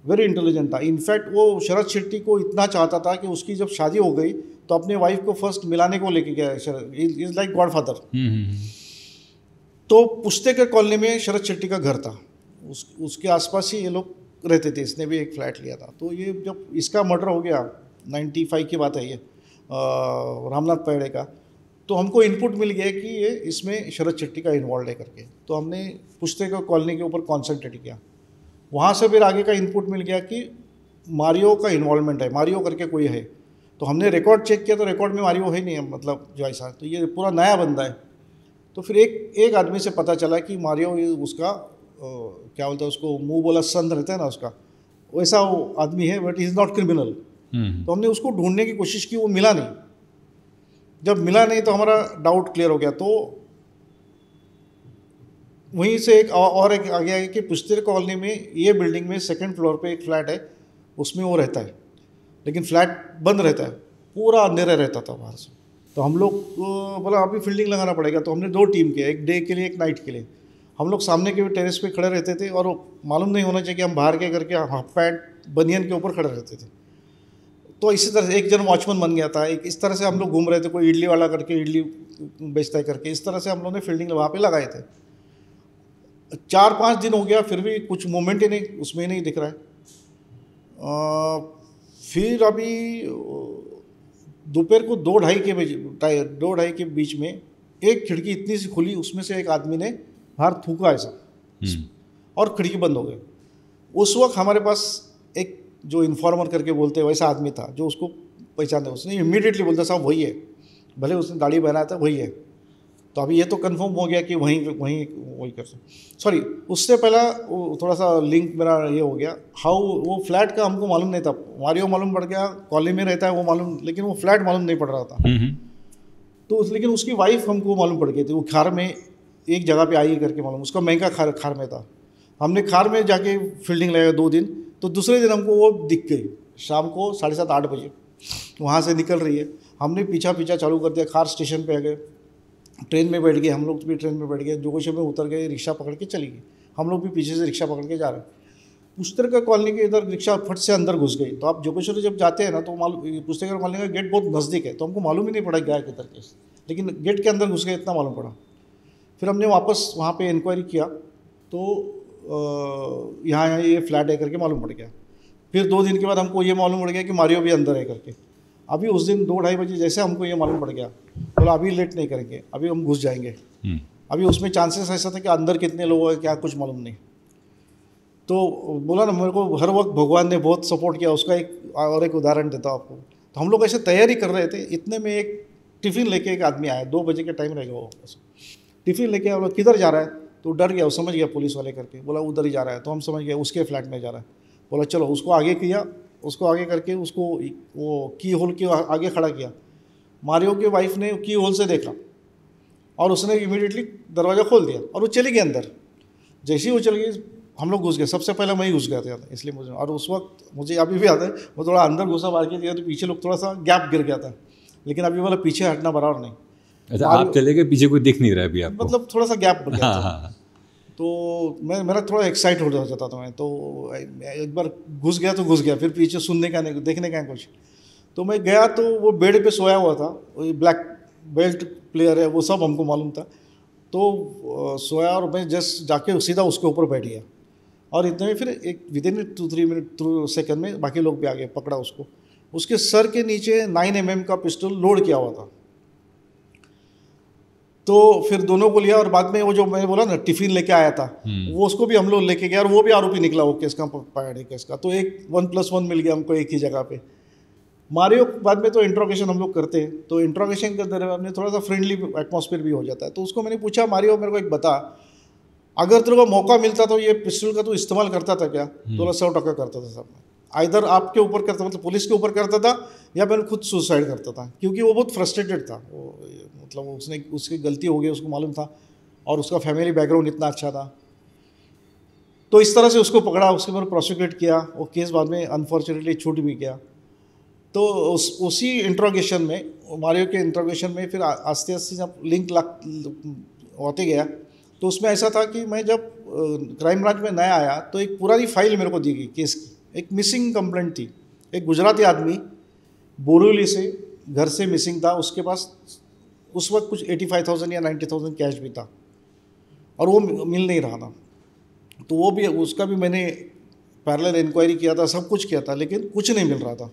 वेरी इंटेलिजेंट था। इनफैक्ट वो शरद शेट्टी को इतना चाहता था कि उसकी जब शादी हो गई तो अपने वाइफ को फर्स्ट मिलाने को लेके गया, इज लाइक गॉडफादर। तो पुश्तेकर कॉलोनी में शरद शेट्टी का घर था, उसके आसपास ही ये लोग रहते थे, इसने भी एक फ्लैट लिया था। तो ये जब इसका मर्डर हो गया, 95 की बात है ये, रामनाथ पयाड़े का, तो हमको इनपुट मिल गया कि ये इसमें शरद शेट्टी का इन्वॉल्व है करके, तो हमने पुश्तेकर कॉलोनी के ऊपर कॉन्सेंट्रेट किया। वहाँ से फिर आगे का इनपुट मिल गया कि मारियो का इन्वॉल्वमेंट है, मारियो करके कोई है। तो हमने रिकॉर्ड चेक किया तो रिकॉर्ड में मारियो है नहीं है, मतलब जो ऐसा, तो ये पूरा नया बंदा है। तो फिर एक आदमी से पता चला कि मारियो उसका क्या बोलते हैं उसको, मुंह बोला संद रहता है ना उसका, वैसा वो आदमी है, but he is not criminal. तो हमने उसको ढूंढने की कोशिश की, वो मिला नहीं। जब मिला नहीं तो हमारा डाउट क्लियर हो गया। तो वहीं से एक आ गया कि पुश्तेकर कॉलोनी में, ये बिल्डिंग में सेकंड फ्लोर पे एक फ्लैट है, उसमें वो रहता है, लेकिन फ्लैट बंद रहता है, पूरा अंधेरा रहता था बाहर से। तो हम लोग बोला अभी फील्डिंग लगाना पड़ेगा, तो हमने 2 टीम किया, एक डे के लिए एक नाइट के लिए। हम लोग सामने के टेरेस पे खड़े रहते थे, और मालूम नहीं होना चाहिए कि हम बाहर के करके हाफ पैंट बनियन के ऊपर खड़े रहते थे। तो इसी तरह से एक जन वॉचमैन बन गया था, एक इस तरह से हम लोग घूम रहे थे, कोई इडली वाला करके इडली बेचता है करके, इस तरह से हम लोगों ने फील्डिंग वहाँ पे लगाए थे। 4-5 दिन हो गया, फिर भी कुछ मूवमेंट ही नहीं, उसमें नहीं दिख रहा है। फिर अभी दोपहर को 2-2:30 के बीच में एक खिड़की इतनी सी खुली, उसमें से एक आदमी ने बाहर थूका ऐसा, और खिड़की बंद हो गई। उस वक्त हमारे पास एक जो इन्फॉर्मर करके बोलते हैं वैसा आदमी था, जो उसको पहचाने, उसने इमीडिएटली बोलता साहब वही है, भले उसने दाढ़ी बनाया था वही है। तो अभी ये तो कंफर्म हो गया कि वही कर सकते। सॉरी, उससे पहला थोड़ा सा लिंक मेरा ये हो गया, हाउ वो फ्लैट का हमको मालूम नहीं था, मारियो मालूम पड़ गया, कॉलोनी में रहता है वो मालूम, लेकिन वो फ्लैट मालूम नहीं पड़ रहा था। तो लेकिन उसकी वाइफ हमको मालूम पड़ गई थी, वो खार में एक जगह पे आई करके मालूम, उसका महंगा खार में था। हमने खार में जाके फील्डिंग लगाया 2 दिन, तो दूसरे दिन हमको वो दिख गई शाम को 7:30-8 बजे वहाँ से निकल रही है। हमने पीछा चालू कर दिया, खार स्टेशन पे आ गए, ट्रेन में बैठ गए, हम लोग भी ट्रेन में बैठ गए, जोगेश्वर में उतर गए, रिक्शा पकड़ के चली गई, हम लोग भी पीछे से रिक्शा पकड़ के जा रहे हैं। पुस्तकर कॉलोनी के इधर रिक्शा फट से अंदर घुस गई। तो आप जोगेश्वर जब जाते हैं ना तो मालूम, पुस्तकर कॉलोनी का गेट बहुत नज़दीक है, तो हमको मालूम ही नहीं पड़ा गया किधर के, लेकिन गेट के अंदर घुस गए इतना मालूम पड़ा। फिर हमने वापस वहाँ पे इंक्वायरी किया तो यहाँ ये फ्लैट है करके मालूम पड़ गया। फिर 2 दिन के बाद हमको ये मालूम पड़ गया कि मारियो भी अंदर है करके। अभी उस दिन 2-2:30 बजे जैसे हमको ये मालूम पड़ गया, बोला अभी लेट नहीं करेंगे, अभी हम घुस जाएंगे। अभी उसमें चांसेस ऐसा था कि अंदर कितने लोग हैं क्या कुछ मालूम नहीं। तो बोला ना, मेरे को हर वक्त भगवान ने बहुत सपोर्ट किया, उसका एक उदाहरण देता हूँ आपको। तो हम लोग ऐसे तैयारी कर रहे थे, इतने में एक टिफ़िन लेके एक आदमी आया, 2 बजे के टाइम रहेगा वो, टिफ़िन लेके आया, किधर जा रहा है, तो डर गया, वो समझ गया पुलिस वाले करके, बोला उधर ही जा रहा है। तो हम समझ गए उसके फ्लैट में जा रहा है। बोला चलो, उसको आगे किया, उसको आगे करके उसको वो की होल के आगे खड़ा किया। मारियो के वाइफ ने की होल से देखा और उसने इमीडिएटली दरवाज़ा खोल दिया और वो चली गई अंदर। जैसे ही वो चली गई हम लोग घुस गए, सबसे पहले मैं ही घुस गया था, इसलिए मुझे, और उस वक्त मुझे अभी भी याद है, वो थोड़ा अंदर घुसा मार के दिया तो पीछे लोग थोड़ा सा गैप गिर गया था, लेकिन अभी वाला पीछे हटना बराबर नहीं। अच्छा, आप चले गए, पीछे कोई दिख नहीं रहा अभी आपको? मतलब थोड़ा सा गैप बन गया था। तो मेरा थोड़ा एक्साइट हो जाता था मैं, तो एक बार घुस गया तो घुस गया, फिर पीछे सुनने का नहीं, देखने का कुछ। तो मैं गया तो वो बेड पे सोया हुआ था, ब्लैक बेल्ट प्लेयर है वो, सब हमको मालूम था। तो सोया और मैं जस्ट जाके सीधा उसके ऊपर बैठ गया और इतने में फिर एक विदिन 2-3 सेकंड में बाकी लोग भी आ गए, पकड़ा उसको। उसके सर के नीचे 9 mm का पिस्टल लोड किया हुआ था। तो फिर दोनों को लिया और बाद में वो जो मैंने बोला ना टिफ़िन लेके आया था, वो उसको भी हम लोग लेके गए और वो भी आरोपी निकला वो केस का, पकड़े केस का। तो एक 1+1 मिल गया हमको एक ही जगह पे। मारियो बाद में तो इंट्रोगेशन हम लोग करते हैं, तो इंट्रोगेशन के दौरान में थोड़ा सा फ्रेंडली एटमॉस्फेयर भी हो जाता है। तो उसको मैंने पूछा, मारियो मेरे को एक बता, अगर तेरे को मौका मिलता तो ये पिस्टल का तो इस्तेमाल करता था क्या? तो 100% करता था साहब। आइदर आपके ऊपर करता, मतलब पुलिस के ऊपर करता था, या मैं खुद सुसाइड करता था, क्योंकि वो बहुत फ्रस्ट्रेटेड था। वो मतलब उसकी गलती हो गई, उसको मालूम था, और उसका फैमिली बैकग्राउंड इतना अच्छा था। तो इस तरह से उसको पकड़ा, उसके ऊपर प्रोसिक्यूट किया, वो केस बाद में अनफॉर्चुनेटली छूट भी गया। तो उसी इंट्रोगेशन में, मारियो के इंट्रोगेशन में फिर आस्ते आस्ते जब लिंक होते गया, तो उसमें ऐसा था कि मैं जब क्राइम ब्रांच में नया आया तो एक पुरानी फाइल मेरे को दी गई केस की। एक मिसिंग कंप्लेंट थी, एक गुजराती आदमी बोरीवली से घर से मिसिंग था, उसके पास उस वक्त कुछ 85,000 या 90,000 कैश भी था और वो मिल नहीं रहा था। तो वो भी, उसका भी मैंने पैरेलल इंक्वायरी किया था, सब कुछ किया था, लेकिन कुछ नहीं मिल रहा था।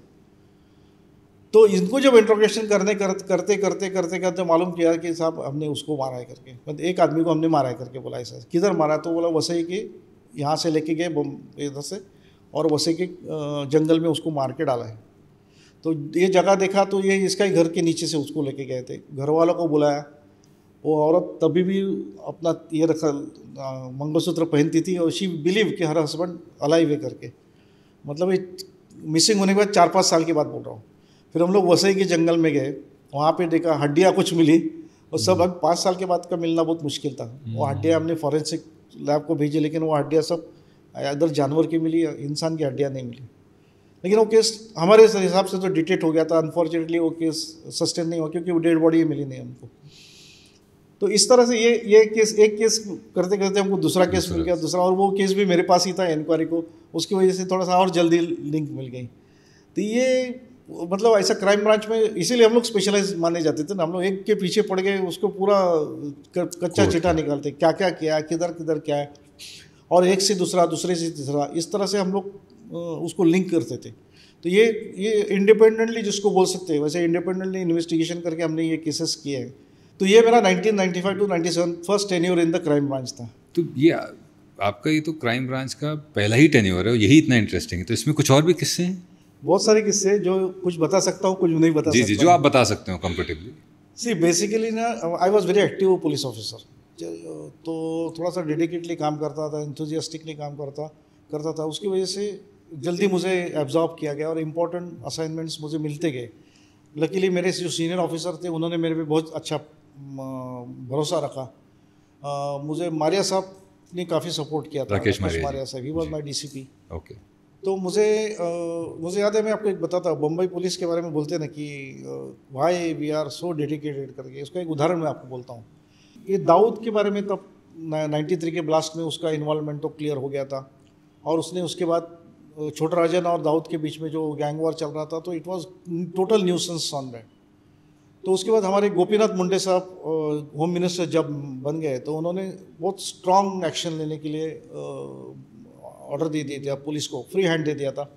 तो इनको जब इंट्रोगेशन करते मालूम किया कि साहब हमने उसको मारा है करके, मतलब एक आदमी को हमने मारा है करके बोला। ऐसा किधर मारा? तो बोला वसई के, यहाँ से लेके गए इधर से, और वसई के जंगल में उसको मार के डाला है। तो ये जगह देखा तो ये इसका ही घर के नीचे से उसको लेके गए थे। घर वालों को बुलाया, वो औरत तभी भी अपना ये रखा मंगलसूत्र पहनती थी, और शी बिलीव कि हर हस्बैंड अलाइव है करके। मतलब ये मिसिंग होने के बाद 4-5 साल के बाद बोल रहा हूँ। फिर हम लोग वसई के जंगल में गए, वहाँ पे देखा हड्डियाँ कुछ मिली, और सब अब 5 साल के बाद का मिलना बहुत मुश्किल था। वो हड्डियाँ हमने फॉरेंसिक लैब को भेजी, लेकिन वो हड्डियाँ सब इधर जानवर की मिली, इंसान की हड्डियाँ नहीं मिली। लेकिन वो केस हमारे हिसाब से तो डिटेक्ट हो गया था। अनफॉर्चुनेटली वो केस सस्टेन नहीं हुआ, क्योंकि वो डेड बॉडी मिली नहीं हमको। तो इस तरह से ये केस, एक केस करते करते हमको दूसरा केस मिल गया, दूसरा, और वो केस भी मेरे पास ही था इंक्वायरी को, उसकी वजह से थोड़ा सा और जल्दी लिंक मिल गई। तो ये मतलब ऐसा क्राइम ब्रांच में इसीलिए हम लोग स्पेशलाइज माने जाते थे ना। हम लोग एक के पीछे पड़ गए, उसको पूरा कच्चा चिट्ठा निकालते, क्या क्या किया, किधर किधर क्या है, और एक से दूसरा, दूसरे से तीसरा, इस तरह से हम लोग उसको लिंक करते थे। तो ये इंडिपेंडेंटली जिसको बोल सकते हैं, वैसे इंडिपेंडेंटली इन्वेस्टिगेशन करके हमने ये केसेस किए हैं। तो ये मेरा 1995 to 97 first tenure in the crime branch था। तो ये आपका ये तो क्राइम ब्रांच का पहला ही टेन्योर है, यही इतना इंटरेस्टिंग है। तो इसमें कुछ और भी किस्से हैं? बहुत सारे किस्से जो कुछ बता सकता हूँ, कुछ नहीं बता जी सकता जी, जो आप बता सकते हो कंफर्टेबली। सी बेसिकली ना, I was very active police officer, तो थोड़ा सा डेडिकेटली काम करता था, इंथुजियास्टिकली काम करता था। उसकी वजह से जल्दी मुझे एब्जॉर्ब किया गया और इम्पोर्टेंट असाइनमेंट्स मुझे मिलते गए। लकीली मेरे जो सीनियर ऑफिसर थे उन्होंने मेरे पे बहुत अच्छा भरोसा रखा। मुझे मारिया साहब ने काफ़ी सपोर्ट किया था, राकेश मारिया साहब, he was my DCP। Okay. तो मुझे याद है, मैं आपको एक बताता हूँ, बम्बई पुलिस के बारे में बोलते हैं ना कि why we are so dedicated करके, उसका एक उदाहरण मैं आपको बोलता हूँ। ये दाऊद के बारे में तब 93 के ब्लास्ट में उसका इन्वॉल्वमेंट तो क्लियर हो गया था, और उसने उसके बाद छोटा राजन और दाऊद के बीच में जो गैंग वॉर चल रहा था, तो it was total nuisance on that. तो उसके बाद हमारे गोपीनाथ मुंडे साहब होम मिनिस्टर जब बन गए, तो उन्होंने बहुत स्ट्रॉन्ग एक्शन लेने के लिए ऑर्डर दे दिए थे, पुलिस को फ्री हैंड दे दिया था,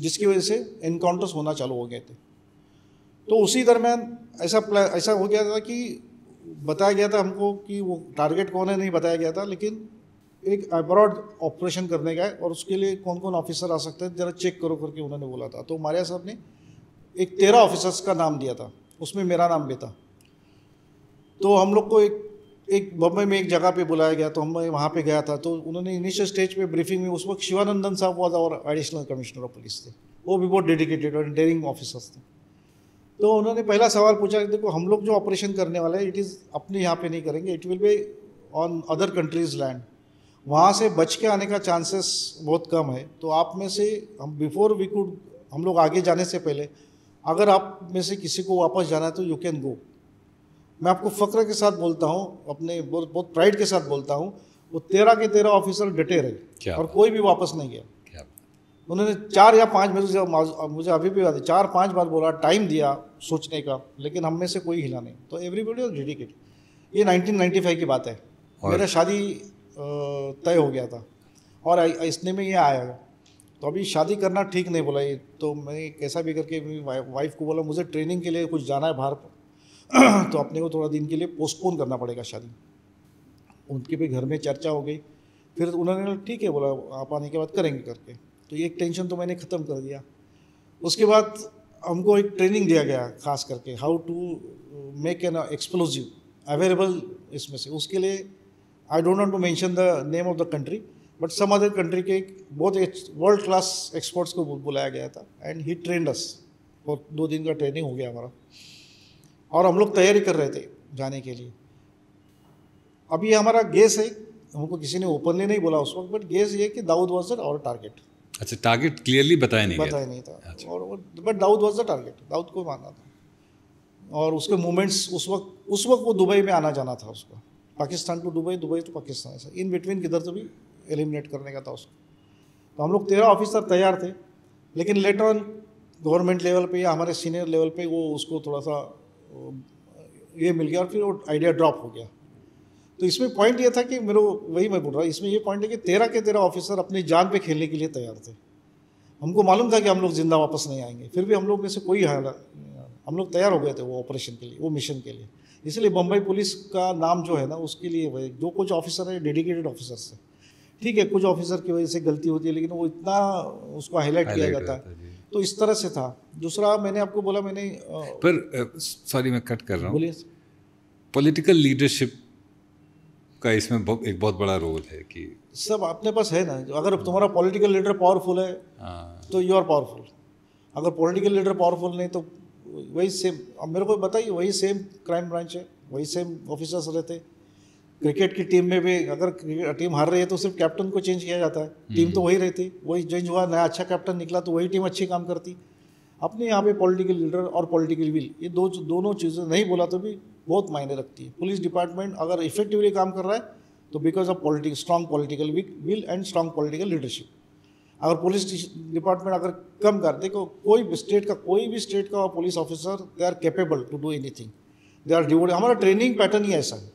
जिसकी वजह से एनकाउंटर्स होना चालू हो गए थे। तो उसी दरमियान ऐसा हो गया था कि बताया गया था हमको कि वो टारगेट कौन है नहीं बताया गया था, लेकिन एक अब्रॉड ऑपरेशन करने गए और उसके लिए कौन कौन ऑफिसर आ सकते हैं जरा चेक करो करके उन्होंने बोला था। तो मारिया साहब ने एक 13 ऑफिसर्स का नाम दिया था, उसमें मेरा नाम भी था। तो हम लोग को एक बम्बई में एक जगह पे बुलाया गया, तो हम वहाँ पे गया था। तो उन्होंने इनिशियल स्टेज पे ब्रीफिंग में, उस वक्त शिवानंदन साहब वॉज और एडिशनल कमिश्नर ऑफ पुलिस थे, वो भी बहुत डेडिकेटेड और डेयरिंग ऑफिसर्स थे। तो उन्होंने पहला सवाल पूछा कि देखो, हम लोग जो ऑपरेशन करने वाले हैं, इट इज़ अपने यहाँ पे नहीं करेंगे, it will be on other countries land, वहाँ से बच के आने का चांसेस बहुत कम है। तो आप में से हम लोग आगे जाने से पहले, अगर आप में से किसी को वापस जाना है तो यू कैन गो। मैं आपको फ़ख्र के साथ बोलता हूँ, अपने बहुत प्राइड के साथ बोलता हूँ, वो 13 के 13 ऑफिसर डटे रहे और कोई भी वापस नहीं गया। उन्होंने 4 या 5, मुझे अभी भी याद है, 4-5 बार बोला, टाइम दिया सोचने का, लेकिन हम में से कोई हिला नहीं। तो एवरीबॉडी वाज डेडिकेटेड। ये 1995 की बात है, मेरा शादी तय हो गया था और इसने में ये आया है। तो अभी शादी करना ठीक नहीं बोला ये, तो मैं कैसा भी करके मेरी वाइफ को बोला मुझे ट्रेनिंग के लिए कुछ जाना है बाहर तो अपने को थोड़ा दिन के लिए पोस्टपोन करना पड़ेगा शादी। उनके भी घर में चर्चा हो गई, फिर उन्होंने ठीक है बोला, आप आने के बाद करेंगे करके। तो ये एक टेंशन तो मैंने ख़त्म कर दिया। उसके बाद हमको एक ट्रेनिंग दिया गया खास करके, how to make an explosive available इसमें से। उसके लिए I don't want to mention the name of the country, but some other country के बहुत वर्ल्ड क्लास एक्सपर्ट्स को बुलाया गया था एंड ही ट्रेंड अस। और 2 दिन का ट्रेनिंग हो गया हमारा, और हम लोग तैयारी कर रहे थे जाने के लिए। अभी हमारा गेस है, हमको किसी ने ओपनली नहीं बोला उस वक्त, बट गेस ये कि दाऊद वाज आवर टारगेट। अच्छा, टारगेट क्लियरली बताया नहीं था। अच्छा। और but Dawood was the target, Dawood को मानना था। और उसके मूवमेंट्स उस वक्त वो दुबई में आना जाना था उसका, Pakistan to Dubai, Dubai to Pakistan, ऐसा इन बिटवीन किधर से भी एलिमिनेट करने का था उसको। तो हम लोग 13 ऑफिसर तैयार थे, लेकिन लेटर ऑन गवर्नमेंट लेवल पे या हमारे सीनियर लेवल पे वो उसको थोड़ा सा ये मिल गया और फिर वो आइडिया ड्रॉप हो गया। तो इसमें पॉइंट ये था कि मेरे वही मैं बोल रहा हूँ, इसमें ये पॉइंट है कि 13 के 13 ऑफिसर अपनी जान पे खेलने के लिए तैयार थे। हमको मालूम था कि हम लोग जिंदा वापस नहीं आएंगे, फिर भी हम लोग में से कोई हम लोग तैयार हो गए थे वो ऑपरेशन के लिए, वो मिशन के लिए। इसलिए बम्बई पुलिस का नाम जो है ना, उसके लिए जो कुछ ऑफिसर है डेडिकेटेड ऑफिसर्स है। ठीक है, कुछ ऑफिसर की वजह से गलती होती है, लेकिन वो इतना उसको हाईलाइट किया जाता है। तो इस तरह से था। दूसरा मैंने आपको बोला, मैंने पर सॉरी मैं कट कर रहा हूँ, बोलिए। पॉलिटिकल लीडरशिप का इसमें एक बहुत बड़ा रोल है कि सब अपने पास है ना। अगर तुम्हारा पॉलिटिकल लीडर पावरफुल है तो यू आर पावरफुल। अगर पॉलिटिकल लीडर पावरफुल नहीं तो वही सेम, अब मेरे को बताइए, वही सेम क्राइम ब्रांच है, वही सेम ऑफिसर्स रहते। क्रिकेट की टीम में भी अगर टीम हार रही है तो सिर्फ कैप्टन को चेंज किया जाता है, टीम तो वही रहती, वही चेंज हुआ, नया अच्छा कैप्टन निकला तो वही टीम अच्छी काम करती। अपने यहाँ पे पॉलिटिकल लीडर और पॉलिटिकल विल, ये दोनों चीज़ें नहीं बोला तो भी बहुत मायने रखती है। पुलिस डिपार्टमेंट अगर इफेक्टिवली काम कर रहा है तो because of strong political will and strong political leadership. अगर पुलिस डिपार्टमेंट अगर कम कर दे, कोई भी स्टेट का police officer they are capable to do anything, they are devoted. हमारा ट्रेनिंग पैटर्न ही ऐसा है,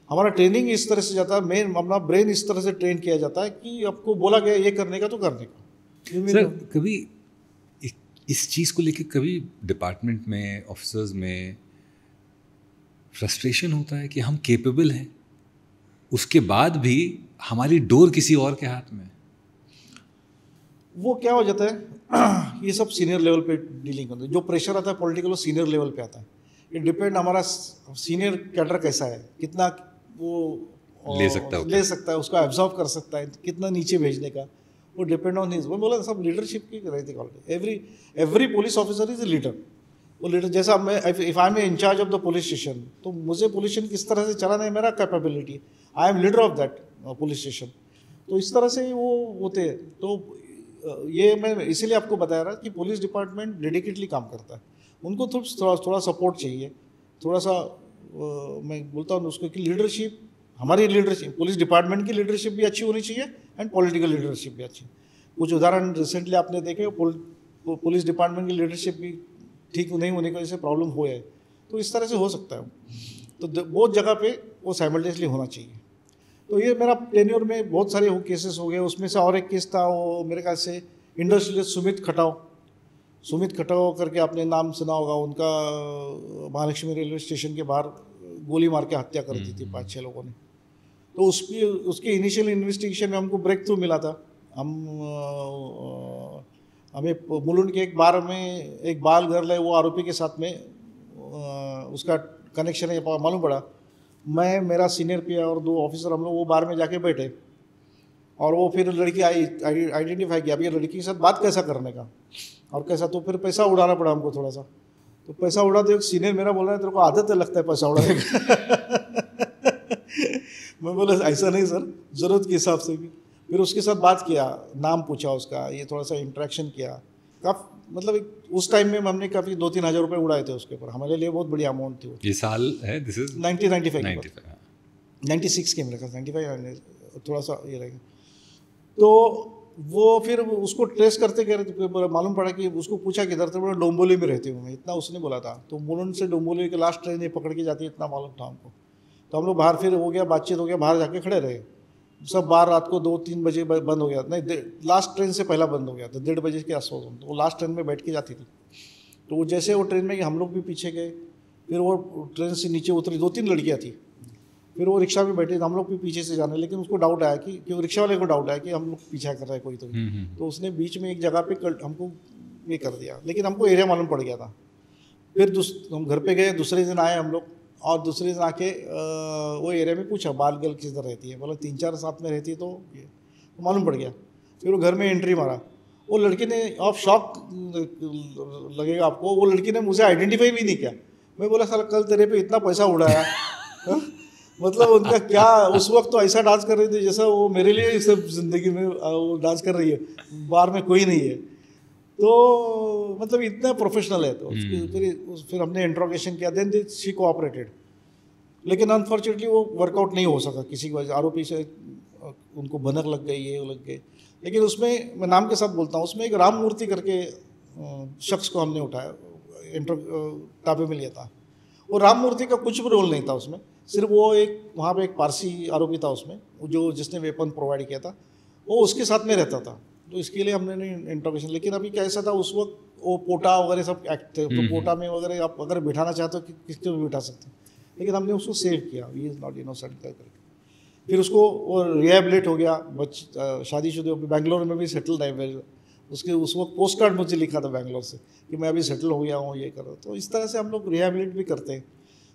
हमारा ट्रेनिंग इस तरह से जाता है, मेन अपना ब्रेन इस तरह से ट्रेन किया जाता है कि आपको बोला गया ये करने का तो करने का। सर कभी इस चीज़ को लेकर कभी डिपार्टमेंट में, ऑफिसर्स में फ्रस्ट्रेशन होता है कि हम कैपेबल हैं, उसके बाद भी हमारी डोर किसी और के हाथ में? वो क्या हो जाता है ये सब सीनियर लेवल पे डीलिंग होता है, जो प्रेशर आता है पॉलिटिकल वो सीनियर लेवल पे आता है। ये डिपेंड हमारा सीनियर कैडर कैसा है, कितना वो ले सकता है उसको एब्जॉर्व कर सकता है, कितना नीचे भेजने का, वो डिपेंड ऑन हिज। मैं बोला सब लीडरशिप की रहती है। Every police officer is a leader. वो लीडर जैसा मैं if I am incharge of the police station, तो मुझे पुलिस स्टेशन किस तरह से चलाना है मेरा capability, I am leader of that police station. तो इस तरह से वो होते हैं। तो ये मैं इसीलिए आपको बता रहा कि पुलिस डिपार्टमेंट डेडिकेटली काम करता है, उनको थोड़ा सपोर्ट चाहिए, थोड़ा सा मैं बोलता हूँ उसको कि लीडरशिप, हमारी लीडरशिप पुलिस डिपार्टमेंट की लीडरशिप भी अच्छी होनी चाहिए एंड पॉलिटिकल लीडरशिप भी अच्छी। कुछ उदाहरण रिसेंटली आपने देखे, पुलिस डिपार्टमेंट की लीडरशिप भी ठीक नहीं होने की वजह से प्रॉब्लम हुआ है। तो इस तरह से हो सकता है, तो बहुत जगह पे वो साइमल्टेनियसली होना चाहिए। तो ये मेरा टेन्योर में बहुत सारे वो केसेस हो गए। उसमें से और एक केस था, वो मेरे ख्याल से इंडस्ट्रियलिस्ट सुमित खटाव करके आपने नाम सुना होगा। उनका महालक्ष्मी रेलवे स्टेशन के बाहर गोली मार के हत्या कर दी थी 5-6 लोगों ने। तो उसकी इनिशियल इन्वेस्टिगेशन में हमको ब्रेक थ्रू मिला था। हमें मुलुंड के एक बार में एक बाल गर्ल है, वो आरोपी के साथ में उसका कनेक्शन है मालूम पड़ा। मैं, मेरा सीनियर पी और 2 ऑफिसर, हम लोग वो बार में जाके बैठे और वो फिर लड़की आइडेंटिफाई किया अब ये लड़की के साथ बात कैसा करने का और कैसा। तो फिर पैसा उड़ाना पड़ा हमको थोड़ा सा। तो पैसा उड़ा तो एक सीनियर मेरा बोल रहा है तेरे को आदत है लगता है पैसा उड़ाने का। मैं बोला ऐसा नहीं सर, ज़रूरत के हिसाब से भी। फिर उसके साथ बात किया, नाम पूछा उसका, ये थोड़ा सा इंटरेक्शन किया। मतलब उस टाइम में हमने काफ़ी 2-3 हज़ार रुपये उड़ाए थे उसके ऊपर। हमारे लिए बहुत बड़ी अमाउंट थी वो। ये साल है, दिस इज 96 के मेरे ख्याल 95 थोड़ा सा ये रहेगा। तो वो फिर उसको ट्रेस करते गए, मालूम पड़ा कि उसको पूछा किधर थे, बोला डोंबोली में रहते हुए, इतना उसने बोला था। तो मुलुंड से डोंबोली के लास्ट ट्रेन ये पकड़ के जाती है, इतना मालूम था हमको। तो हम लोग बाहर फिर हो गया, बातचीत हो गया, बाहर जाके खड़े रहे सब। बाहर रात को 2-3 बजे बंद हो गया, नहीं लास्ट ट्रेन से पहला बंद हो गया था, 1:30 बजे के आसपास। तो वो लास्ट ट्रेन में बैठ के जाती थी। तो वो जैसे वो ट्रेन में हम लोग भी पीछे गए, फिर वो ट्रेन से नीचे उतरी, 2-3 लड़कियाँ थी। फिर वो रिक्शा में बैठे, हम लोग भी पीछे से जाने, लेकिन उसको डाउट आया कि रिक्शा वाले को डाउट आया कि हम लोग पीछा कर रहा है कोई। तो उसने बीच में एक जगह पे हमको ये कर दिया, लेकिन हमको एरिया मालूम पड़ गया था। फिर हम घर पे गए, दूसरे दिन आए हम लोग, और दूसरे दिन आके वो एरिया में पूछा बाल गर्ल किस तरह रहती है, बोला 3-4 साथ में रहती है। तो मालूम पड़ गया। फिर वो घर में एंट्री मारा, वो लड़की ने, आप शॉक लगेगा आपको, वो लड़की ने मुझे आइडेंटिफाई भी नहीं किया। मैं बोला साला कल तेरे पे इतना पैसा उड़ाया। मतलब उनका क्या, उस वक्त तो ऐसा डांस कर रही थी जैसा वो मेरे लिए इस ज़िंदगी में वो डांस कर रही है, बार में कोई नहीं है। तो मतलब इतना प्रोफेशनल है। तो फिर हमने इंट्रोगेशन किया, देन शी कोऑपरेटेड। लेकिन अनफॉर्चुनेटली वो वर्कआउट नहीं हो सका किसी की वजह, आरोपी से उनको भनक लग गई, ये लग गई। लेकिन उसमें मैं नाम के साथ बोलता हूँ, उसमें एक राम मूर्ति करके शख्स को हमने उठाया, ताबे में लिया था। वो राम मूर्ति का कुछ भी रोल नहीं था उसमें, सिर्फ वो एक वहाँ पे एक पारसी आरोपी था उसमें, जो जिसने वेपन प्रोवाइड किया था, वो उसके साथ में रहता था। तो इसके लिए हमने इंट्रोगेशन। लेकिन अभी कैसा था उस वक्त, वो पोटा वगैरह सब एक्ट थे, तो पोटा में वगैरह आप अगर बिठाना चाहते हो कि किसको भी बिठा सकते हैं, लेकिन हमने उसको सेव किया, ही इज़ नॉट इनोसेंट करके। फिर उसको वो रिहेबिलिट हो गया, शादीशुदा बेंगलोर में भी सेटल है। उसके उस वक्त पोस्ट कार्ड मुझे लिखा था बेंगलोर से कि मैं अभी सेटल हो गया हूँ, ये कर रहा हूँ। तो इस तरह से हम लोग रिहेबिलिट भी करते हैं।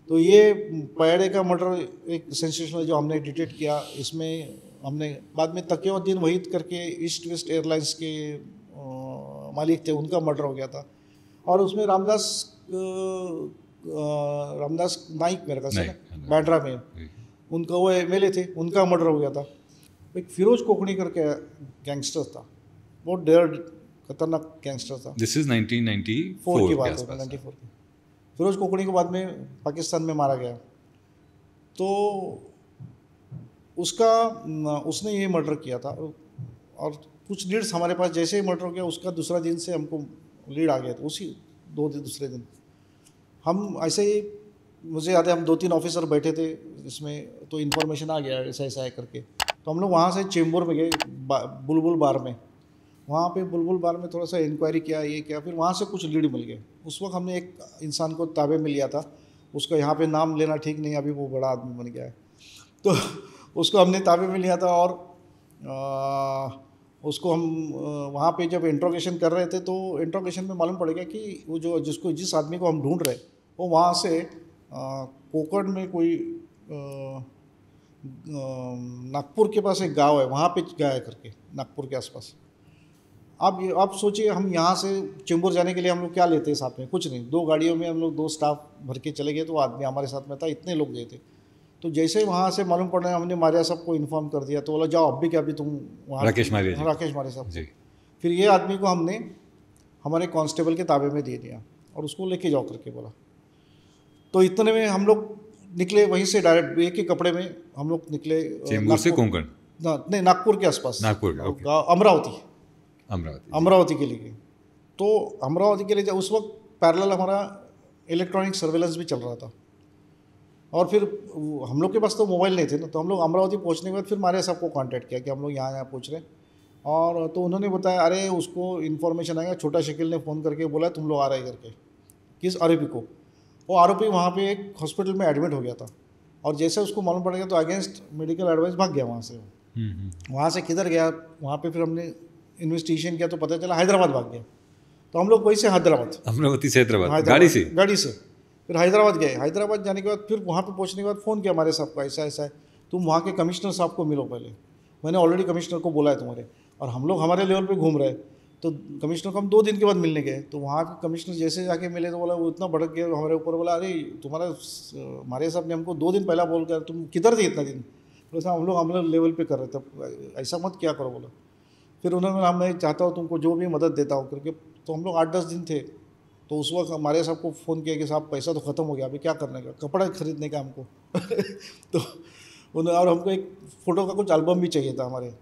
तो ये पयाड़े का मर्डर एक सेंसेशनल जो हमने डिटेक्ट किया, इसमें हमने बाद में तकियुद्दीन वहीद करके ईस्ट वेस्ट एयरलाइंस के मालिक थे, उनका मर्डर हो गया था। और उसमें रामदास नाइक मेरे ख्याल से बांद्रा में, उनका वो MLA थे, उनका मर्डर हो गया था। एक फिरोज कोकणी करके गैंगस्टर था, बहुत डेयर खतरनाक गैंगस्टर था। दिस इज 1994 की बात है, 94 की। फिरोज कोकणी को बाद में पाकिस्तान में मारा गया। तो उसने ये मर्डर किया था, और कुछ लीड्स हमारे पास जैसे ही मर्डर हो गया, उसका दूसरा दिन से हमको लीड आ गया था। उसी दूसरे दिन हम ऐसे ही, मुझे याद है हम 2-3 ऑफिसर बैठे थे इसमें, तो इन्फॉर्मेशन आ गया ऐसा ऐसा है करके। तो हम लोग वहाँ से चेंबूर में गए, बुलबुल बार में। वहाँ पे बुलबुल बार में थोड़ा सा इंक्वायरी किया, ये किया। फिर वहाँ से कुछ लीड मिल गए। उस वक्त हमने एक इंसान को ताबे में लिया था, उसका यहाँ पे नाम लेना ठीक नहीं, अभी वो बड़ा आदमी बन गया है। तो उसको हमने ताबे में लिया था, और उसको हम वहाँ पे जब इंट्रोगेशन कर रहे थे तो इंट्रोगेशन में मालूम पड़ गया कि वो जो जिस आदमी को हम ढूंढ रहे वो वहाँ से कोकण में कोई नागपुर के पास एक गांव है, वहाँ पे गया है करके, नागपुर के आसपास। आप सोचिए, हम यहाँ से चेंबूर जाने के लिए हम लोग क्या लेते हैं साथ में? कुछ नहीं, 2 गाड़ियों में हम लोग 2 स्टाफ भर के चले गए, तो वो आदमी हमारे साथ में था, इतने लोग गए थे। तो जैसे ही वहाँ से मालूम पड़ा, हमने मारिया साहब को इन्फॉर्म कर दिया, तो बोला जाओ अब भी क्या, अभी तुम वहाँ राकेश मारिया जी। राकेश मारिया साहब जी। फिर ये आदमी को हमने हमारे कांस्टेबल के ताबे में दे दिया और उसको लेके जाओ करके बोला। तो इतने में हम लोग निकले वहीं से डायरेक्ट एक ही कपड़े में हम लोग निकले चेंबूर से कोंकण? नहीं, नागपुर के आसपास, नागपुर का, ओके। अमरावती अमरावती के लिए। तो अमरावती के लिए उस वक्त पैरेलल हमारा इलेक्ट्रॉनिक सर्वेलेंस भी चल रहा था, और फिर हम लोग के पास तो मोबाइल नहीं थे ना, तो हम लोग अमरावती पहुंचने के बाद फिर मारिया साहब को कांटेक्ट किया कि हम लोग यहाँ पहुँच रहे हैं। और तो उन्होंने बताया, अरे उसको इन्फॉर्मेशन आया, छोटा शकील ने फ़ोन करके बोला तुम लोग आ रहे करके। किस आरोपी को? वो आरोपी वहाँ पे एक हॉस्पिटल में एडमिट हो गया था, और जैसे उसको मालूम पड़ गया तो अगेंस्ट मेडिकल एडवाइस भाग गया वहाँ से। वहाँ से किधर गया, वहाँ पे फिर हमने इन्वेस्टिगेशन किया तो पता चला हैदराबाद भाग गया। तो हम लोग वैसे अमरावती से हैदराबाद गाड़ी से फिर हैदराबाद गए। हैदराबाद जाने के बाद फिर वहाँ पे पहुँचने के बाद फ़ोन किया हमारे साहब को, ऐसा ऐसा है, तुम वहाँ के कमिश्नर साहब को मिलो पहले, मैंने ऑलरेडी कमिश्नर को बोला है तुम्हारे। और हम लोग हमारे लेवल पे घूम रहे, तो कमिश्नर को हम 2 दिन के बाद मिलने गए। तो वहाँ के कमिश्नर जैसे जाके मिले तो बोला, वो इतना भड़क गया हमारे ऊपर, बोला अरे तुम्हारा हमारे साहब ने हमको 2 दिन पहला बोल कर, तुम किधर थे इतना दिन? बोला साहब हम लोग लेवल पे कर रहे थे, ऐसा मत क्या करो बोला। फिर उन्होंने, मैं चाहता हूँ तुमको जो भी मदद देता हूँ करके। तो हम लोग 8-10 दिन थे। तो उस वक्त हमारे साहब को फ़ोन किया कि साहब पैसा तो ख़त्म हो गया, अभी क्या करने का, कपड़ा खरीदने का हमको तो उन्होंने, और हमको एक फ़ोटो का कुछ एल्बम भी चाहिए था हमारे।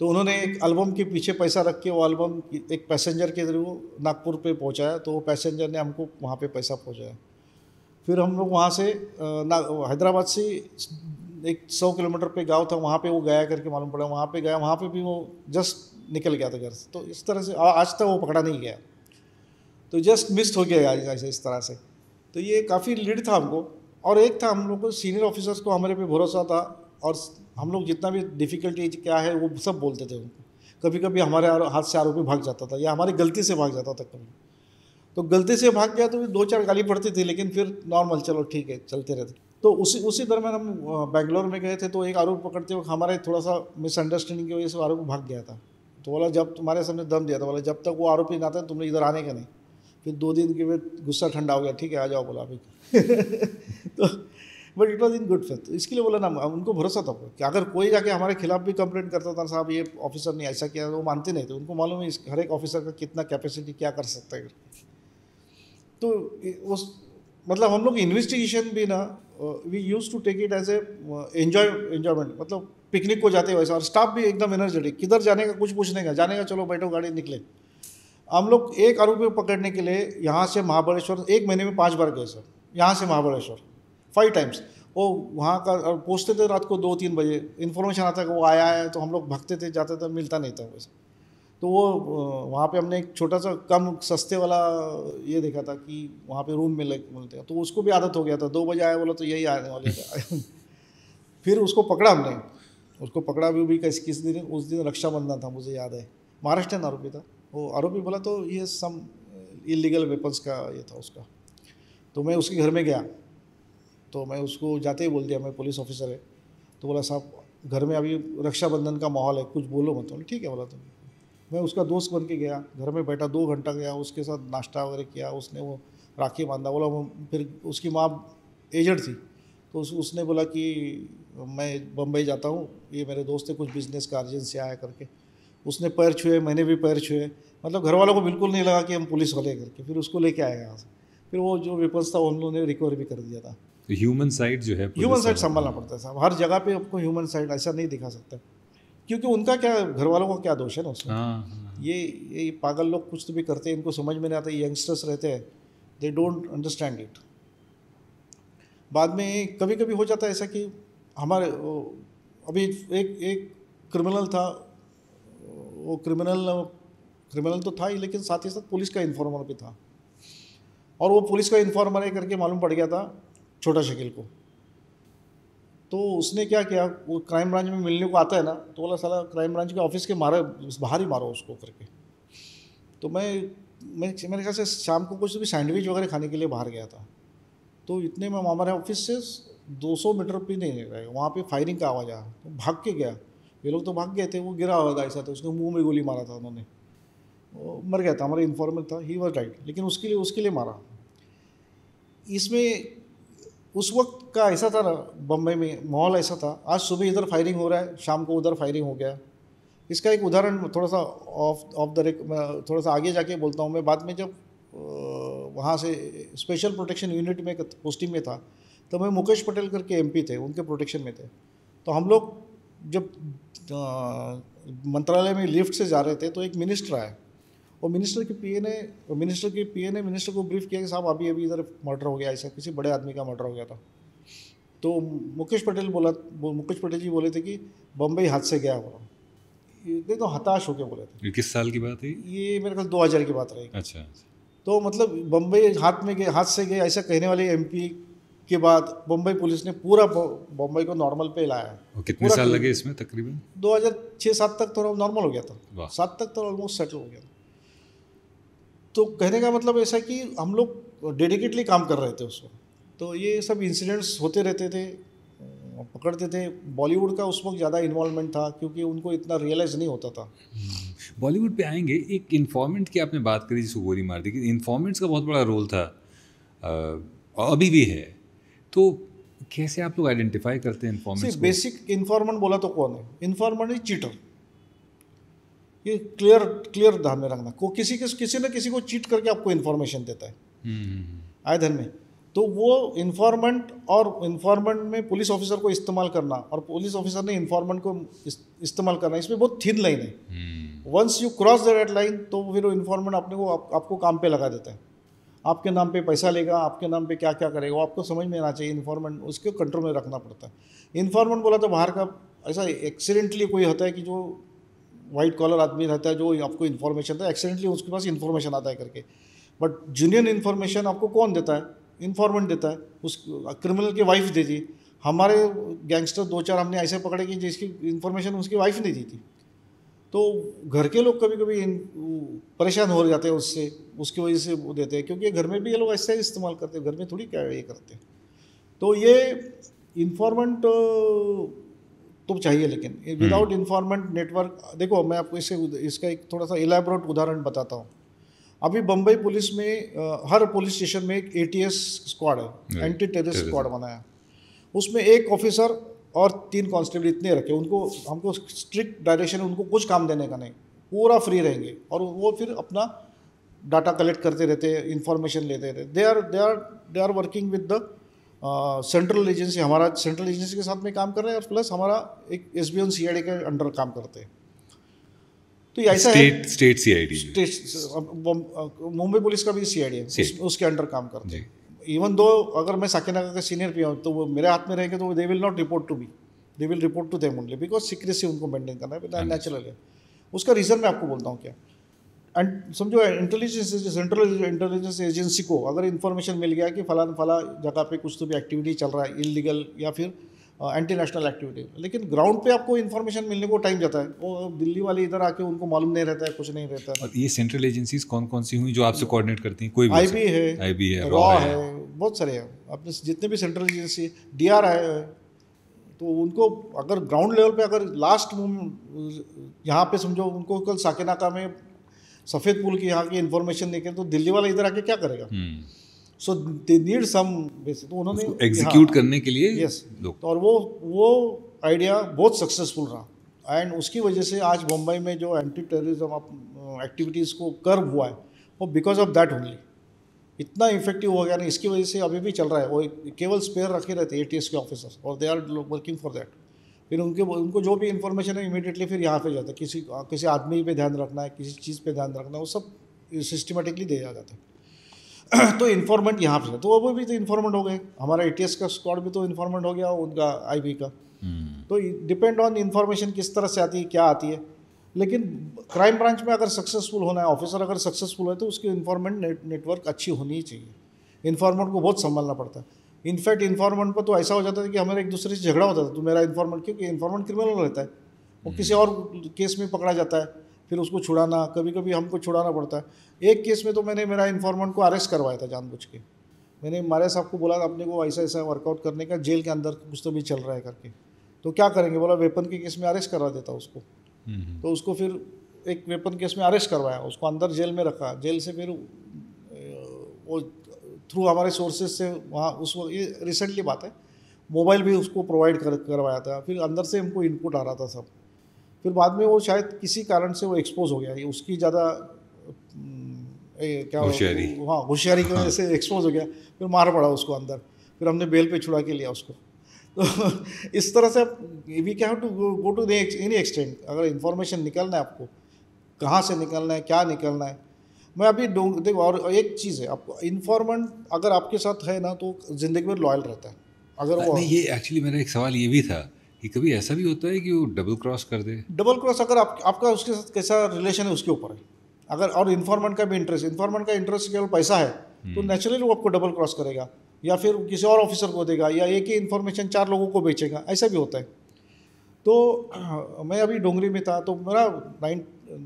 तो उन्होंने एक एल्बम के पीछे पैसा रख के वो एल्बम एक पैसेंजर के जरिए नागपुर पे पहुंचाया, तो वो पैसेंजर ने हमको वहाँ पे पैसा पहुंचाया। फिर हम लोग वहाँ से हैदराबाद से एक 100 किलोमीटर पे गांव था, वहाँ पे वो गया करके मालूम पड़ा, वहाँ पे गया, वहाँ पे भी वो जस्ट निकल गया था घर से। तो इस तरह से आज तक वो पकड़ा नहीं गया, तो जस्ट मिस्ड हो गया ऐसे इस तरह से। तो ये काफ़ी लीड था हमको। और एक था, हम लोग को सीनियर ऑफिसर्स को हमारे पे भरोसा था, और हम लोग जितना भी डिफ़िकल्टी क्या है वो सब बोलते थे उनको। कभी कभी हमारे हाथ से आरोपी भाग जाता था, या हमारी गलती से भाग जाता था कभी। तो गलती से भाग गया तो 2-4 गाली पड़ती थी, लेकिन फिर नॉर्मल, चलो ठीक है, चलते रहते। तो उसी दरम्यान हम बेंगलोर में गए थे, तो एक आरोपी पकड़ते वक्त हमारे थोड़ा सा मिसअंडरस्टैंडिंग की वजह से आरोपी भाग गया था। तो बोला, जब तुम्हारे सामने दम दिया था, बोला जब तक वो आरोपी ना था तुमने इधर आने का नहीं। फिर 2 दिन के बाद गुस्सा ठंडा हो गया, ठीक है आ जाओ बोला अभी तो but it was in good faith. इसके लिए बोला ना, उनको भरोसा था कि अगर कोई जाके हमारे खिलाफ भी कंप्लेंट करता था, साहब ये ऑफिसर ने ऐसा किया, वो मानते नहीं थे। उनको मालूम है हर एक ऑफिसर का कितना कैपेसिटी, क्या कर सकता है। तो उस मतलब हम लोग इन्वेस्टिगेशन भी ना, we use to take it as a enjoyment, मतलब पिकनिक को जाते वैसे। और स्टाफ भी एकदम एनर्जेटिक, किधर जाने का कुछ पूछने का, जाने का चलो बैठो गाड़ी निकले। हम लोग एक आरोपी पकड़ने के लिए यहाँ से महाबलेश्वर 1 महीने में 5 बार गए सर, यहाँ से महाबलेश्वर 5 टाइम्स। वो वहाँ का पहुँचते थे रात को 2-3 बजे, इन्फॉर्मेशन आता कि वो आया है, तो हम लोग भागते थे, जाते थे, मिलता नहीं था वैसे। तो वो वहाँ पे हमने एक छोटा सा कम सस्ते वाला ये देखा था कि वहाँ पे रूम मिलते हैं, तो उसको भी आदत हो गया था। 2 बजे आया बोला तो यही आने वाले थे फिर उसको पकड़ा हमने, उसको पकड़ा भी किस दिन, उस दिन रक्षाबंधन था, मुझे याद है, महाराष्ट्र आरोपी था। वो आरोपी बोला तो ये सम इलीगल वेपन्स का ये था उसका। तो मैं उसके घर में गया, तो मैं उसको जाते ही बोल दिया मैं पुलिस ऑफिसर है। तो बोला साहब घर में अभी रक्षाबंधन का माहौल है, कुछ बोलो मत। तो ठीक है बोला। तो मैं उसका दोस्त बन के गया, घर में बैठा 2 घंटा गया, उसके साथ नाश्ता वगैरह किया, उसने वो राखी बांधा। बोला फिर उसकी माँ एजेड थी, तो उसने बोला कि मैं बम्बई जाता हूँ, ये मेरे दोस्त है, कुछ बिजनेस का अर्जेंट से आया करके। उसने पैर छुए, मैंने भी पैर छुए, मतलब घर वालों को बिल्कुल नहीं लगा कि हम पुलिस वाले करके। फिर उसको लेके आए यहाँ से, फिर वो जो वेपन्स था उन लोगों ने रिकवर भी कर दिया था। तो ह्यूमन साइड जो है, ह्यूमन साइड संभालना पड़ता है साहब, हर जगह पे आपको ह्यूमन साइड ऐसा नहीं दिखा सकता, क्योंकि उनका क्या, घर वालों का क्या दोष है ना उसमें। ये पागल लोग कुछ तो भी करते हैं, इनको समझ में नहीं आता। यंगस्टर्स रहते हैं, दे डोंट अंडरस्टैंड इट। बाद में कभी कभी हो जाता है ऐसा कि हमारे अभी एक क्रिमिनल था, वो क्रिमिनल तो था ही, लेकिन साथ ही साथ पुलिस का इन्फॉर्मर भी था। और वो पुलिस का इन्फॉर्मर है करके मालूम पड़ गया था छोटा शकील को। तो उसने क्या किया, वो क्राइम ब्रांच में मिलने को आता है ना, तो बोला साला क्राइम ब्रांच के ऑफिस के मारा, बाहर ही मारो उसको करके। तो मैं मेरे ख्याल से शाम को कुछ भी सैंडविच वगैरह खाने के लिए बाहर गया था, तो इतने में हमारे ऑफिस से 200 मीटर भी नहीं रहे, वहाँ पे फायरिंग का आवाज़ आया, तो भाग के गया। ये लोग तो भाग गए थे, वो गिरा हुआ था ऐसा, तो उसके मुंह में गोली मारा था उन्होंने, वो मर गया था। हमारा इन्फॉर्मेंट था, ही वॉज राइट, लेकिन उसके लिए मारा। इसमें उस वक्त का ऐसा था ना, बम्बई में माहौल ऐसा था, आज सुबह इधर फायरिंग हो रहा है, शाम को उधर फायरिंग हो गया। इसका एक उदाहरण थोड़ा सा ऑफ द थोड़ा सा आगे जाके बोलता हूँ मैं। बाद में जब वहाँ से स्पेशल प्रोटेक्शन यूनिट में पोस्टिंग में था, तो मैं मुकेश पटेल करके एमपी थे, उनके प्रोटेक्शन में थे। तो हम लोग जब मंत्रालय में लिफ्ट से जा रहे थे, तो एक मिनिस्टर आया, और मिनिस्टर के पीए ने मिनिस्टर को ब्रीफ किया कि साहब अभी इधर मर्डर हो गया, ऐसा किसी बड़े आदमी का मर्डर हो गया था। तो मुकेश पटेल जी बोले थे कि बम्बई हाथ से गया, बोला ये तो हताश होके बोले थे। ये किस साल की बात है? ये मेरे ख्याल 2000 की बात रहेगी। अच्छा। तो मतलब बम्बई हाथ से गए ऐसा कहने वाले एमपी के बाद बम्बई पुलिस ने पूरा बम्बई को नॉर्मल पे लाया। और कितने साल लगे इसमें तकरीबन? 2006-7 तक थोड़ा नॉर्मल हो गया था, 7 तक तो ऑलमोस्ट सेटल हो गया था। तो कहने का मतलब ऐसा कि हम लोग डेडिकेटली काम कर रहे थे उस वक्त। तो ये सब इंसिडेंट्स होते रहते थे, पकड़ते थे। बॉलीवुड का उस वक्त ज़्यादा इन्वॉल्वमेंट था, क्योंकि उनको इतना रियलाइज़ नहीं होता था। बॉलीवुड पे आएंगे। एक इन्फॉर्मेंट की आपने बात करी जिसको गोली मार दी, कि इन्फॉर्मेंट्स का बहुत बड़ा रोल था और अभी भी है। तो कैसे आप लोग आइडेंटिफाई करते हैं इन्फॉर्मेंट्स को? बेसिक इन्फॉर्मेंट बोला तो कौन है? Informant is cheater. ये क्लियर ध्यान में रखना। किसी न किसी को चीट करके आपको इन्फॉर्मेशन देता है आए दिन में। तो वो इन्फॉर्मेंट में पुलिस ऑफिसर को इस्तेमाल करना और पुलिस ऑफिसर ने इन्फॉर्मेंट को इस्तेमाल करना, इसमें बहुत थिन लाइन है। Once you cross the red line, तो फिर वो इन्फॉर्मेंट आपको काम पे लगा देता है। आपके नाम पे पैसा लेगा, आपके नाम पे क्या क्या करेगा, वो आपको समझ में आना चाहिए। इन्फॉर्मेंट उसके कंट्रोल में रखना पड़ता है। इन्फॉर्मेंट बोला तो बाहर का ऐसा एक्सीडेंटली कोई होता है कि जो वाइट कॉलर आदमी रहता है, जो आपको इन्फॉर्मेशन था, एक्सीडेंटली उसके पास इन्फॉर्मेशन आता है करके। बट जेन्युइन इन्फॉर्मेशन आपको कौन देता है? इन्फॉर्मेंट देता है। उस क्रिमिनल की वाइफ देती है। हमारे गैंगस्टर 2-4 हमने ऐसे पकड़े कि जिसकी इन्फॉर्मेशन उसकी वाइफ ने दी थी। तो घर के लोग कभी कभी परेशान हो जाते हैं उससे, उसकी वजह से वो देते हैं, क्योंकि घर में भी ये लोग ऐसे ही इस्तेमाल करते हैं, घर में थोड़ी क्या ये करते हैं। तो ये इन्फॉर्मेंट तो चाहिए, लेकिन विदाउट इन्फॉर्मेंट नेटवर्क, देखो मैं आपको इसका एक थोड़ा सा इलैबोरेट उदाहरण बताता हूँ। अभी बम्बई पुलिस में हर पुलिस स्टेशन में एक ATS स्क्वाड है, एंटी टेररिस्ट स्क्वाड बनाया। उसमें एक ऑफिसर और 3 कांस्टेबल इतने रखे। हमको स्ट्रिक्ट डायरेक्शन है, उनको कुछ काम देने का नहीं, पूरा फ्री रहेंगे। और वो फिर अपना डाटा कलेक्ट करते रहते हैं, इन्फॉर्मेशन लेते रहते। They are working with the central agency. हमारा सेंट्रल एजेंसी के साथ में काम कर रहे हैं, और प्लस हमारा एक SBI CID के अंडर काम करते हैं। तो ऐसा स्टेट CID, मुंबई पुलिस का भी CID है, उसके अंडर काम करते हैं। इवन दो अगर मैं साकेनाका का सीनियर पी हूँ, तो वो मेरे हाथ में रहेंगे, तो they will not report to me, they will report to them only, because secrecy उनको मेंटेन करना है, नेचुरल है। उसका रीज़न मैं आपको बोलता हूँ क्या। एंड समझो सेंट्रल इंटेलिजेंस एजेंसी को अगर इन्फॉर्मेशन मिल गया कि फला जगह पे कुछ तो भी एक्टिविटी चल रहा है, इलीगल या फिर एंटी नेशनल एक्टिविटी, लेकिन ग्राउंड पे आपको इन्फॉर्मेशन मिलने को टाइम जाता है। वो दिल्ली वाले इधर आके उनको मालूम नहीं रहता है, कुछ नहीं रहता है। और ये सेंट्रल एजेंसीज कौन कौन सी हुई जो आपसे कोऑर्डिनेट करती हैं? कोई भी IB है, रॉ है, बहुत सारे हैं अपने जितने भी सेंट्रल एजेंसी, DR है। तो उनको अगर ग्राउंड लेवल पे अगर लास्ट यहाँ पे समझो उनको कल साकेनाका में सफ़ेद पुल की यहाँ की इन्फॉर्मेशन देखें, तो दिल्ली वाला इधर आके क्या करेगा? सो दे नीड सम बेसिक, तो उन्होंने एग्जीक्यूट करने के लिए यस। और वो आइडिया बहुत सक्सेसफुल रहा। एंड उसकी वजह से आज मुंबई में जो एंटी टेररिज्म एक्टिविटीज़ को कर्व हुआ है, वो बिकॉज ऑफ दैट ओनली इतना इफेक्टिव हो गया ना। इसकी वजह से अभी भी चल रहा है। वो केवल स्पेयर रखे रहते ATS के ऑफिसर्स, और they are working for that. फिर उनको जो भी इन्फॉर्मेशन है इमीडिएटली फिर यहाँ पे जाता है। किसी आदमी पे ध्यान रखना है, किसी चीज़ पे ध्यान रखना है, वो सब सिस्टमेटिकली दिया जाता है। तो इन्फॉर्मेंट यहाँ पे, तो वो भी तो इन्फॉर्मेंट हो गए। हमारा ATS का स्क्वाड भी तो इन्फॉर्मेंट हो गया, उनका IB का। तो डिपेंड ऑन इन्फॉर्मेशन किस तरह से आती है, क्या आती है। लेकिन क्राइम ब्रांच में अगर सक्सेसफुल होना है, ऑफिसर अगर सक्सेसफुल है, तो उसकी इन्फॉर्मेंट नेटवर्क अच्छी होनी ही चाहिए। इन्फॉर्मेंट को बहुत संभालना पड़ता है। इनफैक्ट इन्फॉर्मेंट पर तो ऐसा हो जाता था कि हमारे एक दूसरे से झगड़ा होता था, तो मेरा इन्फॉर्मेंट, क्योंकि इन्फॉर्मेंट क्रिमिनल रहता है, वो किसी और केस में पकड़ा जाता है, फिर उसको छुड़ाना, कभी कभी हमको छुड़ाना पड़ता है। एक केस में तो मैंने मेरा इन्फॉर्मेंट को अरेस्ट करवाया था जानबूझ के। मैंने मारे साहब को बोला अपने को ऐसा ऐसा वर्कआउट करने का, जेल के अंदर कुछ तो भी चल रहा है करके, तो क्या करेंगे, बोला वेपन के केस में अरेस्ट करवा देता उसको। तो उसको फिर एक वेपन केस में अरेस्ट करवाया, उसको अंदर जेल में रखा, जेल से फिर वो थ्रू हमारे सोर्सेज से वहाँ उस ये रिसेंटली बात है, मोबाइल भी उसको प्रोवाइड करवाया था, फिर अंदर से हमको इनपुट आ रहा था सब। फिर बाद में वो शायद किसी कारण से वो एक्सपोज हो गया, ये उसकी ज़्यादा क्या होशियारी, हाँ होशियारी की वजह से एक्सपोज हो गया, फिर मार पड़ा उसको अंदर, फिर हमने बेल पे छुड़ा के लिया उसको। तो इस तरह से we can to go to any extent, अगर इन्फॉर्मेशन निकलना है आपको, कहाँ से निकलना है, क्या निकलना है। मैं अभी देखो, और एक चीज़ है, आपको इन्फॉर्मेंट अगर आपके साथ है ना तो ज़िंदगी में लॉयल रहता है। अगर वो नहीं, ये एक्चुअली मेरा एक सवाल ये भी था कि कभी ऐसा भी होता है कि वो डबल क्रॉस कर दे? डबल क्रॉस अगर आपका उसके साथ कैसा रिलेशन है उसके ऊपर है। अगर और इन्फॉर्मेंट का भी इंटरेस्ट, इन्फॉर्मेंट का इंटरेस्ट केवल पैसा है तो नेचुरली वो आपको डबल क्रॉस करेगा, या फिर किसी और ऑफिसर को देगा, या एक ही इन्फॉर्मेशन 4 लोगों को बेचेगा, ऐसा भी होता है। तो मैं अभी डोंगरी में था, तो मेरा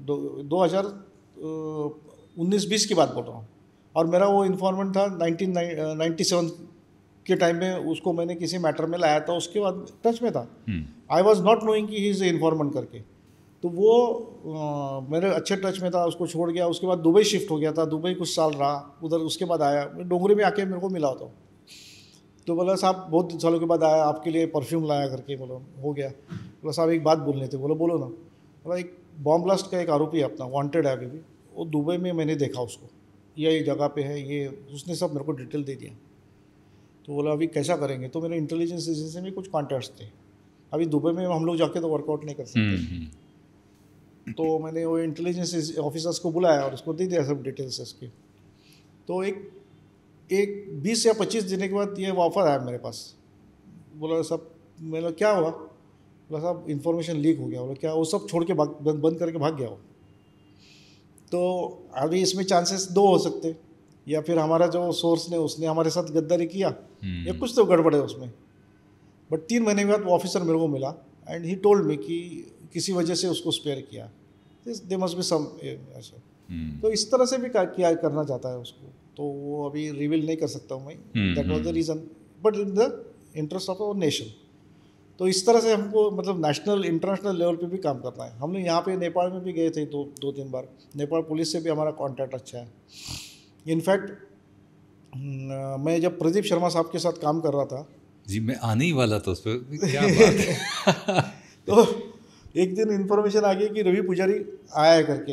2019-20 की बात बोल रहा हूँ, और मेरा वो इन्फॉर्मेंट था 1997 के टाइम में, उसको मैंने किसी मैटर में लाया था, उसके बाद टच में था। आई वॉज नॉट नोइंग कि ही इज़ इन्फॉर्मेंट करके, तो वो मेरे अच्छे टच में था, उसको छोड़ गया। उसके बाद दुबई शिफ्ट हो गया था, दुबई कुछ साल रहा उधर, उसके बाद आया डोंगरी में, आके मेरे को मिला होता, तो बोला साहब बहुत सालों के बाद आया, आपके लिए परफ्यूम लाया करके, बोला हो गया। बोला साहब एक बात बोलनी थी, बोला बोलो ना। बोला एक बॉम्ब ब्लास्ट का एक आरोपी है अपना, वांटेड है अभी भी, वो दुबई में मैंने देखा उसको, ये जगह पे है, ये उसने सब मेरे को डिटेल दे दिया। तो बोला अभी कैसा करेंगे, तो मेरे इंटेलिजेंस एजेंसी में कुछ कॉन्टैक्ट्स थे, अभी दुबई में हम लोग जाके तो वर्कआउट नहीं कर सकते। तो मैंने वो इंटेलिजेंस ऑफिसर्स को बुलाया और उसको दे दिया सब डिटेल्स इसकी। तो एक 20 या 25 दिन के बाद ये ऑफर आया मेरे पास। बोला सब, मैंने क्या हुआ, बोला साहब इन्फॉर्मेशन लीक हो गया। बोला क्या, वो सब छोड़ के बंद करके भाग गया वो। तो अभी इसमें चांसेस 2 हो सकते, या फिर हमारा जो सोर्स ने उसने हमारे साथ गद्दारी किया, या कुछ तो गड़बड़ है उसमें। बट 3 महीने के बाद वो ऑफिसर मेरे को मिला एंड ही टोल्ड मी कि किसी वजह से उसको स्पेयर किया, दे मस्ट बी सम ऐसा। तो इस तरह से भी क्या करना चाहता है उसको, तो वो अभी रिवील नहीं कर सकता हूँ मैं, that was the reason, but in the interest of our nation. तो इस तरह से हमको मतलब नेशनल इंटरनेशनल लेवल पे भी काम करना है। हमने यहाँ पे नेपाल में भी गए थे 2-3 बार, नेपाल पुलिस से भी हमारा कांटेक्ट अच्छा है। इनफैक्ट मैं जब प्रदीप शर्मा साहब के साथ काम कर रहा था जी, मैं आने ही वाला था उस पर, क्या बात है। तो एक दिन इन्फॉर्मेशन आ गई कि रवि पुजारी आया है करके,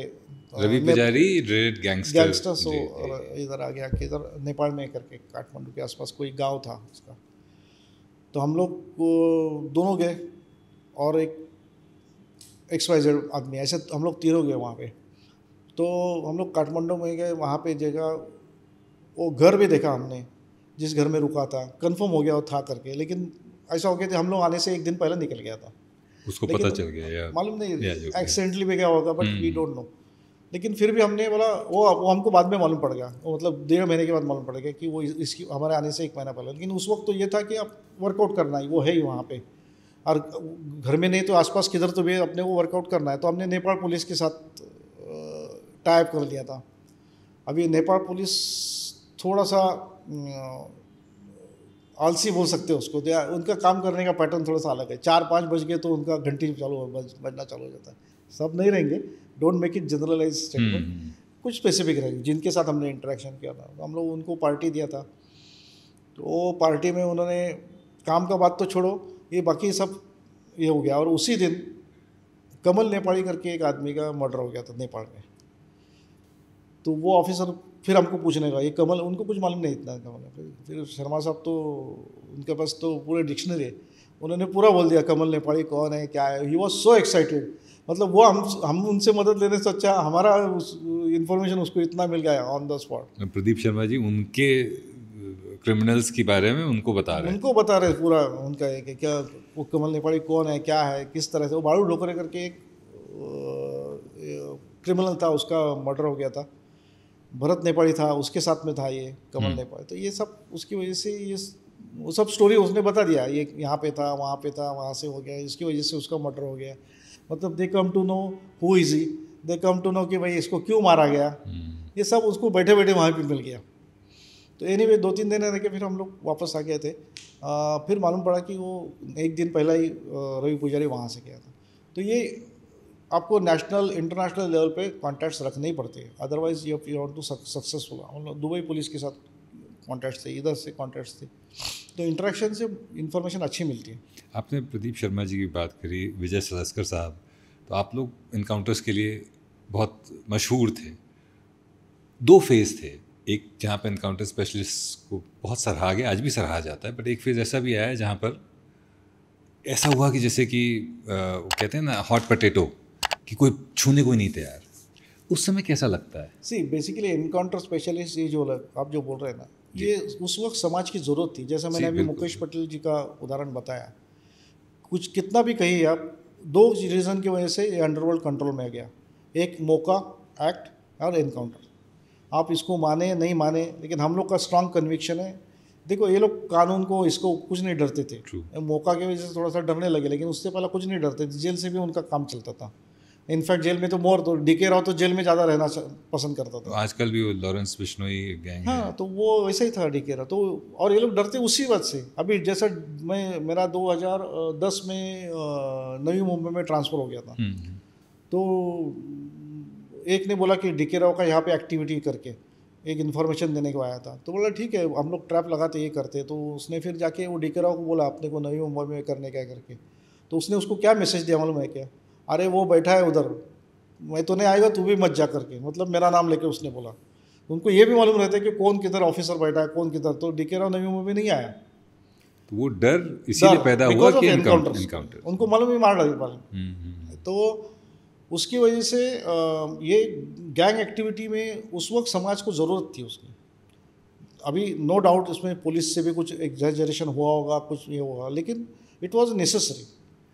रवि पुजारी रेड गैंगस्टर्स इधर आ गया कि इधर नेपाल में करके, काठमांडू के आसपास कोई गांव था उसका। तो हम लोग दोनों गए और एक XYZ आदमी, ऐसे हम लोग तीनों गए वहाँ पे। तो हम लोग काठमांडू में गए, वहाँ पे जगह वो घर भी देखा हमने जिस घर में रुका था, कंफर्म हो गया वो था करके। लेकिन ऐसा हो गया कि हम लोग आने से एक दिन पहले निकल गया था, उसको पता चल गया या मालूम नहीं एक्सीडेंटली भी क्या होगा, बट वी डोंट नो। लेकिन फिर भी हमने बोला, वो हमको बाद में मालूम पड़ गया, वो मतलब 1.5 महीने के बाद मालूम पड़ गया कि वो इसकी हमारे आने से 1 महीना पहले। लेकिन उस वक्त तो ये था कि अब वर्कआउट करना है, वो है ही वहाँ पे, और घर में नहीं तो आसपास किधर तो भी अपने को वर्कआउट करना है। तो हमने नेपाल पुलिस के साथ टाइप कर लिया था। अभी नेपाल पुलिस थोड़ा सा आलसी बोल सकते हैं उसको, उनका काम करने का पैटर्न थोड़ा सा अलग है। 4-5 बज गए तो उनका घंटी बजना चालू हो जाता है। सब नहीं रहेंगे, don't make it generalize statement, कुछ स्पेसिफिक रहेंगे जिनके साथ हमने इंटरेक्शन किया था। तो हम लोग उनको पार्टी दिया था, तो वो पार्टी में उन्होंने काम का बात तो छोड़ो, ये बाकी सब ये हो गया। और उसी दिन कमल नेपाली करके एक आदमी का मर्डर हो गया था नेपाल में। तो वो ऑफिसर फिर हमको पूछने का, ये कमल, उनको कुछ मालूम नहीं इतना कमल। फिर शर्मा साहब तो उनके पास तो पूरे डिक्शनरी है, उन्होंने पूरा बोल दिया कमल नेपाली कौन है क्या है। ही वॉज सो एक्साइटेड, मतलब वो हम उनसे मदद लेने से अच्छा हमारा इन्फॉर्मेशन उसको इतना मिल गया on the spot. Pradeep Sharma ji उनके क्रिमिनल्स के बारे में उनको बता रहे पूरा उनका है कि क्या वो कमल नेपाली कौन है क्या है किस तरह से। वो बाड़ू ढोकरे करके एक क्रिमिनल था, उसका मर्डर हो गया था। भरत नेपाली था उसके साथ में था ये कमल नेपाली। तो ये सब उसकी वजह से ये वो सब स्टोरी उसने बता दिया, ये यहाँ पे था, वहाँ से हो गया, इसकी वजह से उसका मर्डर हो गया। मतलब they come to know who is he, they come to know कि भाई इसको क्यों मारा गया, ये सब उसको बैठे बैठे वहाँ पे मिल गया। तो एनीवे 2-3 दिन रह के फिर हम लोग वापस आ गए थे। फिर मालूम पड़ा कि वो एक दिन पहले ही रवि पुजारी वहाँ से गया था। तो ये आपको नेशनल इंटरनेशनल लेवल पे कॉन्टैक्ट्स रखने ही पड़ते हैं, otherwise you want to successful. हम लोग दुबई पुलिस के साथ कॉन्टैक्ट्स थे, इधर से कॉन्टैक्ट्स थे, तो इंटरेक्शन से इंफॉर्मेशन अच्छी मिलती है। आपने प्रदीप शर्मा जी की बात करी, विजय सलस्कर साहब, तो आप लोग इनकाउंटर्स के लिए बहुत मशहूर थे। 2 फेज़ थे, एक जहाँ पर इनकाउंटर स्पेशलिस्ट को बहुत सराहा गया, आज भी सराहा जाता है, बट एक फेज़ ऐसा भी आया है जहाँ पर ऐसा हुआ कि जैसे कि कहते हैं ना हॉट पोटैटो, कि कोई छूने को ही नहीं तैयार। उस समय कैसा लगता है? सी बेसिकली एनकाउंटर स्पेशलिस्ट ये जो आप जो बोल रहे हैं ना, ये उस वक्त समाज की ज़रूरत थी। जैसे मैंने अभी मुकेश पटेल जी का उदाहरण बताया, कुछ कितना भी कहिए आप, 2 रीज़न की वजह से ये अंडरवर्ल्ड कंट्रोल में आ गया। एक मोका एक्ट और एनकाउंटर, आप इसको माने नहीं माने, लेकिन हम लोग का स्ट्रांग कन्विक्शन है। देखो ये लोग कानून को इसको कुछ नहीं डरते थे, मौका की वजह से थोड़ा सा डरने लगे, लेकिन उससे पहले कुछ नहीं डरते थे। जेल से भी उनका काम चलता था। इनफैक्ट जेल में तो मोर तो डीके राव तो जेल में ज़्यादा रहना पसंद करता था। तो आजकल भी वो लॉरेंस बिश्नोई गैंग है। हाँ, तो वो वैसे ही था डीके राव तो। और ये लोग डरते उसी बात से। अभी जैसा मेरा 2010 में नवी मुंबई में ट्रांसफ़र हो गया था, तो एक ने बोला कि डीके राव का यहाँ पे एक्टिविटी करके एक इन्फॉर्मेशन देने को आया था। तो बोला ठीक है, हम लोग ट्रैप लगाते ये करते। तो उसने फिर जाके वो डीके राव को बोला अपने को नवी मुंबई में करने क्या करके। तो उसने उसको क्या मैसेज दिया मालूम है क्या? अरे वो बैठा है उधर, मैं तो नहीं आएगा, तू भी मत जा करके, मतलब मेरा नाम लेके उसने बोला। उनको ये भी मालूम रहता है कि कौन किधर ऑफिसर बैठा है, कौन किधर। तो डीके राव नवी मुंबई नहीं आया, तो वो डर इसीलिए पैदा हुआ कि एनकाउंटर उनको मालूम ही मार डाली। तो उसकी वजह से ये गैंग एक्टिविटी में उस वक्त समाज को ज़रूरत थी उसकी। अभी नो डाउट इसमें पुलिस से भी कुछ एग्जैजरेशन हुआ होगा, कुछ ये होगा, लेकिन इट वाज नेसेसरी।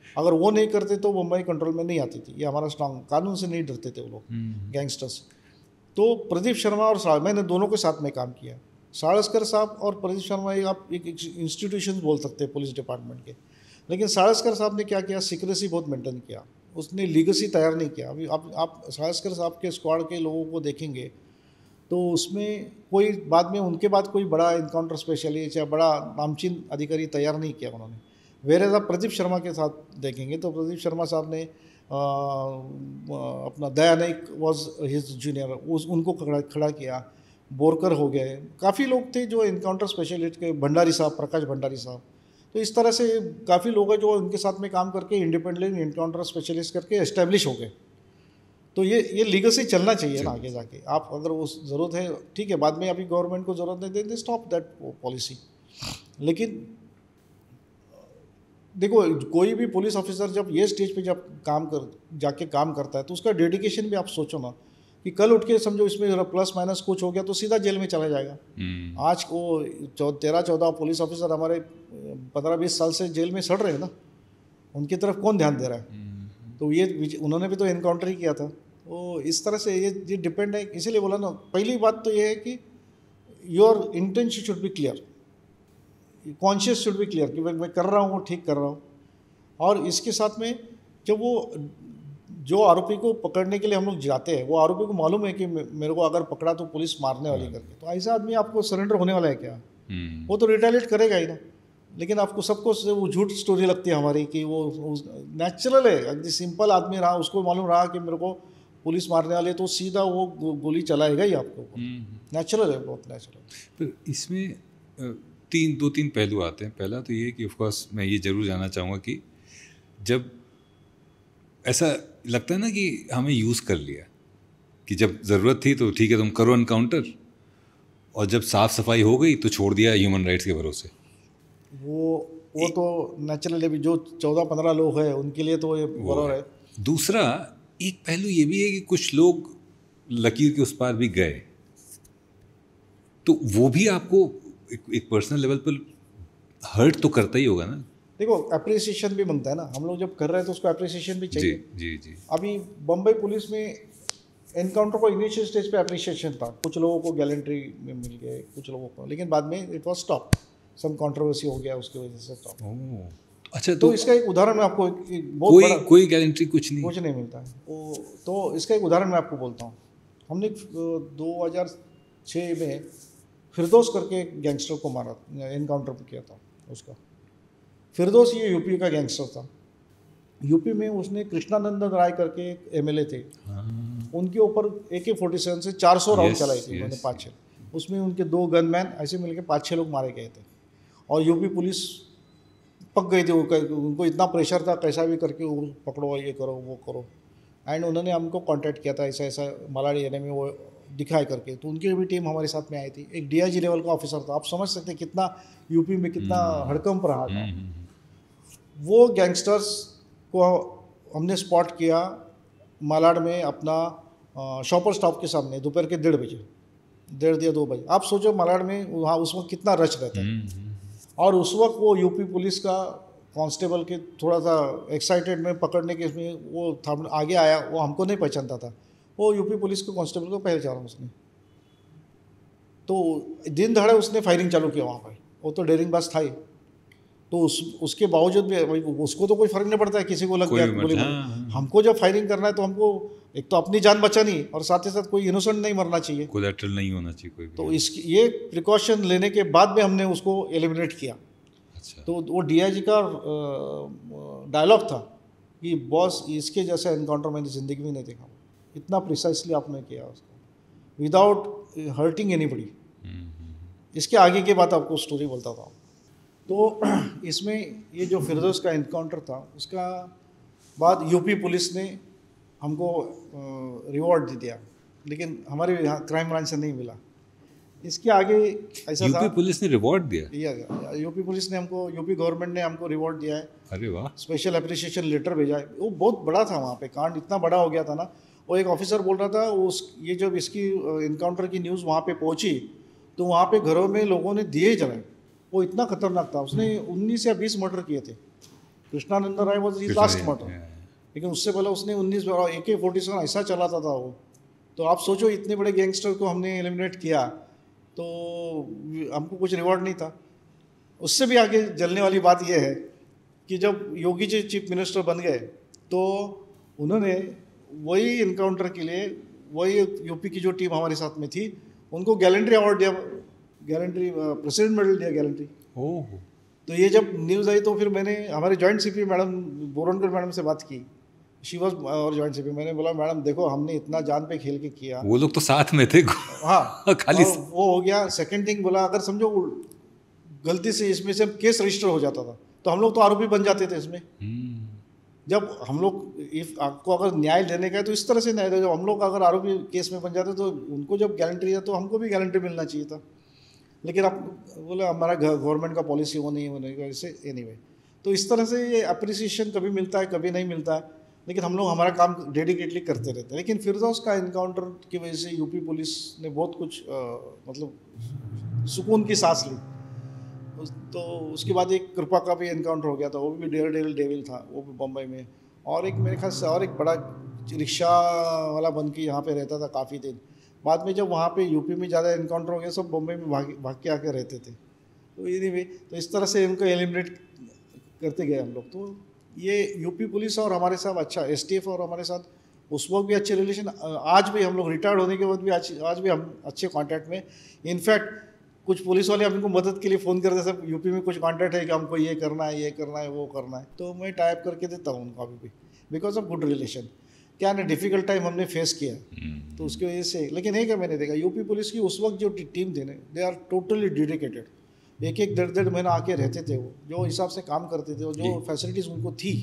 अगर वो नहीं करते तो मुंबई कंट्रोल में नहीं आती थी। ये हमारा स्ट्रांग, कानून से नहीं डरते थे वो लोग, गैंगस्टर्स। तो प्रदीप शर्मा और मैंने दोनों के साथ में काम किया। सावरकर साहब और प्रदीप शर्मा आप एक इंस्टीट्यूशन बोल सकते हैं पुलिस डिपार्टमेंट के। लेकिन सावरकर साहब ने क्या किया, सीक्रेसी बहुत मेंटेन किया, उसने लीगेसी तैयार नहीं किया। अभी आप सावरकर साहब के स्क्वाड के लोगों को देखेंगे तो उसमें कोई बाद में उनके बाद कोई बड़ा इनकाउंटर स्पेशलिस्ट या बड़ा नामचीन अधिकारी तैयार नहीं किया उन्होंने। वेरे आप प्रदीप शर्मा के साथ देखेंगे तो प्रदीप शर्मा साहब ने अपना दया नाइक वॉज हिज जूनियर, उनको खड़ा किया। बोरकर हो गए, काफ़ी लोग थे जो इनकाउंटर स्पेशलिस्ट के, भंडारी साहब, प्रकाश भंडारी साहब। तो इस तरह से काफ़ी लोग हैं जो उनके साथ में काम करके इंडिपेंडेंट इनकाउंटर स्पेशलिस्ट करके एस्टेब्लिश हो गए। तो ये लीगेसी चलना चाहिए ना आगे जाके। आप अगर वो ज़रूरत है ठीक है, बाद में अभी गवर्नमेंट को ज़रूरत नहीं दे स्टॉप दैट पॉलिसी। लेकिन देखो कोई भी पुलिस ऑफिसर जब ये स्टेज पे जब जाके काम करता है तो उसका डेडिकेशन भी आप सोचो ना, कि कल उठ के समझो इसमें प्लस माइनस कुछ हो गया तो सीधा जेल में चला जाएगा। आज वो 13-14 पुलिस ऑफिसर हमारे 15-20 साल से जेल में सड़ रहे हैं ना, उनकी तरफ कौन ध्यान दे रहा है? तो ये उन्होंने भी तो एनकाउंटर ही किया था। तो इस तरह से ये डिपेंड है। इसीलिए बोला ना, पहली बात तो ये है कि your intention should be clear, conscious should be clear कि मैं कर रहा हूँ वो ठीक कर रहा हूँ। और इसके साथ में जब वो जो आरोपी को पकड़ने के लिए हम लोग जाते हैं, वो आरोपी को मालूम है कि मेरे को अगर पकड़ा तो पुलिस मारने वाली करके, तो ऐसा आदमी आपको सरेंडर होने वाला है क्या? वो तो रिटेलिएट करेगा ही ना। लेकिन आपको सबको वो झूठ स्टोरी लगती है हमारी कि वो नेचुरल है, एकदम सिंपल आदमी रहा, उसको मालूम रहा कि मेरे को पुलिस मारने वाले, तो सीधा वो गोली चलाएगा ही आपको। नेचुरल है, बहुत नेचुरल। पर इसमें 2-3 पहलू आते हैं। पहला तो ये कि ऑफकोर्स मैं ये ज़रूर जानना चाहूँगा कि जब ऐसा लगता है ना कि हमें यूज़ कर लिया, कि जब ज़रूरत थी तो ठीक है तुम करो एनकाउंटर, और जब साफ़ सफाई हो गई तो छोड़ दिया ह्यूमन राइट्स के भरोसे। वो तो नेचुरल है, जो 14-15 लोग हैं उनके लिए तो ये बराबर है। दूसरा एक पहलू ये भी है कि कुछ लोग लकीर के उस पार भी गए, तो वो भी आपको एक पर्सनल लेवल पर हर्ट तो करता ही होगा ना। देखो अप्रिसिएशन भी बनता है ना, हम लोग जब कर रहे हैं तो उसको अप्रिसिएशन भी चाहिए। जी जी जी। अभी बम्बई पुलिस में एनकाउंटर को इनिशियल स्टेज पे अप्रिसिएशन था, कुछ लोगों को गैलेंट्री में मिल गए, कुछ लोगों को, लेकिन बाद में it was stop. Some controversy हो गया उसकी वजह से। ओह, अच्छा। तो इसका एक उदाहरण मैं आपको एक बहुत बड़ा कोई गारंटी कुछ नहीं मिलता है तो इसका एक उदाहरण मैं आपको बोलता हूँ। हमने 2006 में फिरदौस करके एक गैंगस्टर को मारा, एनकाउंटर किया था उसका। फिरदौस ये यूपी का गैंगस्टर था। यूपी में उसने कृष्णानंदन राय करके एक एमएलए थे, उनके ऊपर AK-47 से 400 राउंड चलाई थी उन्होंने, 5-6। उसमें उनके 2 गनमैन ऐसे मिलकर 5-6 लोग मारे गए थे। और यूपी पुलिस पक गई थी, उनको इतना प्रेशर था कैसा भी करके वो पकड़ो, ये करो वो करो। एंड उन्होंने हमको कांटेक्ट किया था ऐसा ऐसा मलाड एरिया में वो दिखाए करके, तो उनकी भी टीम हमारे साथ में आई थी। एक DIG लेवल का ऑफिसर था, आप समझ सकते हैं कितना यूपी में कितना हड़कंप रहा था। वो गैंगस्टर्स को हमने स्पॉट किया मालाड में अपना शॉपर स्टॉप के सामने दोपहर के 1:30 बजे, 1:30 या 2 बजे। आप सोचो मालाड में वहाँ उस वक्त कितना रश रहता है। और उस वक्त वो यूपी पुलिस का कांस्टेबल के थोड़ा सा एक्साइटेड में पकड़ने के इसमें वो था, आगे आया, वो हमको नहीं पहचानता था, वो यूपी पुलिस के कांस्टेबल को पहचाना उसने। तो दिन दहाड़े उसने फायरिंग चालू किया वहाँ पर। वो तो डेरिंगबाज था ही, तो उसके बावजूद भी उसको तो कोई फर्क नहीं पड़ता है, किसी को लग गया गोली। हमको जब फायरिंग करना है तो हमको एक तो अपनी जान बचानी और साथ ही साथ कोई इनोसेंट नहीं मरना चाहिए, कोलैटरल नहीं होना चाहिए कोई भी। तो इसकी ये प्रिकॉशन लेने के बाद में हमने उसको एलिमिनेट किया। अच्छा। तो वो DIG का डायलॉग था कि बॉस इसके जैसा एनकाउंटर मैंने ज़िंदगी में नहीं देखा, इतना प्रिसाइसली आपने किया उसको विदाउट हर्टिंग एनीबडी। इसके आगे की बात आपको स्टोरी बोलता था। तो इसमें ये जो फिरदौस का एनकाउंटर था, उसका बाद यूपी पुलिस ने हमको रिवॉर्ड दिया, लेकिन हमारे यहाँ क्राइम ब्रांच से नहीं मिला। इसके आगे ऐसा था, यूपी पुलिस ने रिवॉर्ड दिया? यूपी पुलिस ने हमको, यूपी गवर्नमेंट ने हमको रिवॉर्ड दिया है। अरे वाह। स्पेशल अप्रिसिएशन लेटर भेजा है। वो बहुत बड़ा था, वहाँ पे कांड इतना बड़ा हो गया था ना। वो एक ऑफिसर बोल रहा था ये जब इसकी इनकाउंटर की न्यूज़ वहाँ पे पहुँची तो वहाँ पे घरों में लोगों ने दिए जलाए। वो इतना खतरनाक था। उसने 19 या 20 मर्डर किए थे। कृष्णानंदन राय वॉज हिज लास्ट मर्डर, लेकिन उससे पहले उसने 19 AK-47 ऐसा चलाता था वो। तो आप सोचो इतने बड़े गैंगस्टर को हमने एलिमिनेट किया तो हमको कुछ रिवॉर्ड नहीं था। उससे भी आगे जलने वाली बात यह है कि जब योगी जी चीफ मिनिस्टर बन गए तो उन्होंने वही इनकाउंटर के लिए वही यूपी की जो टीम हमारे साथ में थी उनको गैलेंट्री अवार्ड दिया, गैलेंट्री प्रेसिडेंट मेडल दिया, गैलेंट्री। ओह। तो ये जब न्यूज़ आई तो फिर मैंने हमारे जॉइंट CP मैडम बोरनकर मैडम से बात की, शी वॉज और जॉइंट CP। मैंने बोला मैडम देखो हमने इतना जान पे खेल के किया, वो लोग तो साथ में थे। हाँ खाली वो हो गया। सेकंड थिंग बोला अगर समझो गलती से इसमें से केस रजिस्टर हो जाता था तो हम लोग तो आरोपी बन जाते थे इसमें। जब हम लोग इफ आपको अगर न्याय देने का है तो इस तरह से न्याय दे। जब हम लोग अगर आरोपी केस में बन जाते तो उनको जब गारंटी है तो हमको भी गारंटी मिलना चाहिए था। लेकिन आप बोला हमारा गवर्नमेंट का पॉलिसी वो नहीं होने का ऐसे एनीवे। तो इस तरह से ये अप्रिसिएशन कभी मिलता है कभी नहीं मिलता है, लेकिन हम लोग हमारा काम डेडिकेटली करते रहते हैं। लेकिन फिरदौस का इनकाउंटर की वजह से यूपी पुलिस ने बहुत कुछ मतलब सुकून की सांस ली। तो उसके बाद एक कृपा का भी इनकाउंटर हो गया था, वो भी डेविल था, वो भी बम्बई में। और एक मेरे ख्याल से और एक बड़ा रिक्शा वाला बन के यहाँ पे रहता था काफ़ी दिन। बाद में जब वहाँ पे यूपी में ज़्यादा इनकाउंटर हो गया सब बम्बई में भाग के आके रहते थे। तो ये तो इस तरह से उनको एलिमिनेट करते गए हम लोग। तो ये यूपी पुलिस और हमारे साथ अच्छा, STF और हमारे साथ उस वक्त भी अच्छे रिलेशन, आज भी हम लोग रिटायर्ड होने के बाद भी आज भी हम अच्छे कांटेक्ट में। इनफैक्ट कुछ पुलिस वाले हमको मदद के लिए फ़ोन करते, सब यूपी में कुछ कांटेक्ट है कि हमको ये करना है ये करना है वो करना है, तो मैं टाइप करके देता हूँ उनको अभी भी, बिकॉज ऑफ गुड रिलेशन। क्या ना डिफ़िकल्ट टाइम हमने फेस किया तो उसकी वजह से। लेकिन है क्या मैंने देखा यूपी पुलिस की उस वक्त जो टीम थी ना, दे आर टोटली डेडिकेटेड। एक 1.5 महीना आके रहते थे वो, जो हिसाब से काम करते थे और जो फैसिलिटीज़ उनको थी